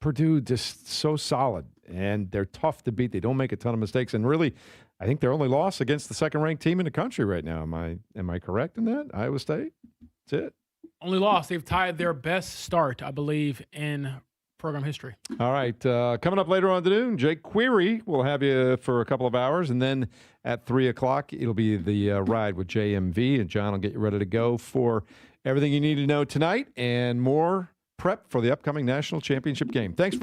Purdue just so solid, and they're tough to beat. They don't make a ton of mistakes, and really, I think their only loss against the 2nd-ranked team in the country right now. Am I correct in that? Iowa State? That's it. Only loss. They've tied their best start, I believe, in program history. All right. Coming up later on today, Jake Query will have you for a couple of hours, and then at 3 o'clock, it'll be the ride with JMV, and John will get you ready to go for everything you need to know tonight and more prep for the upcoming national championship game. Thanks for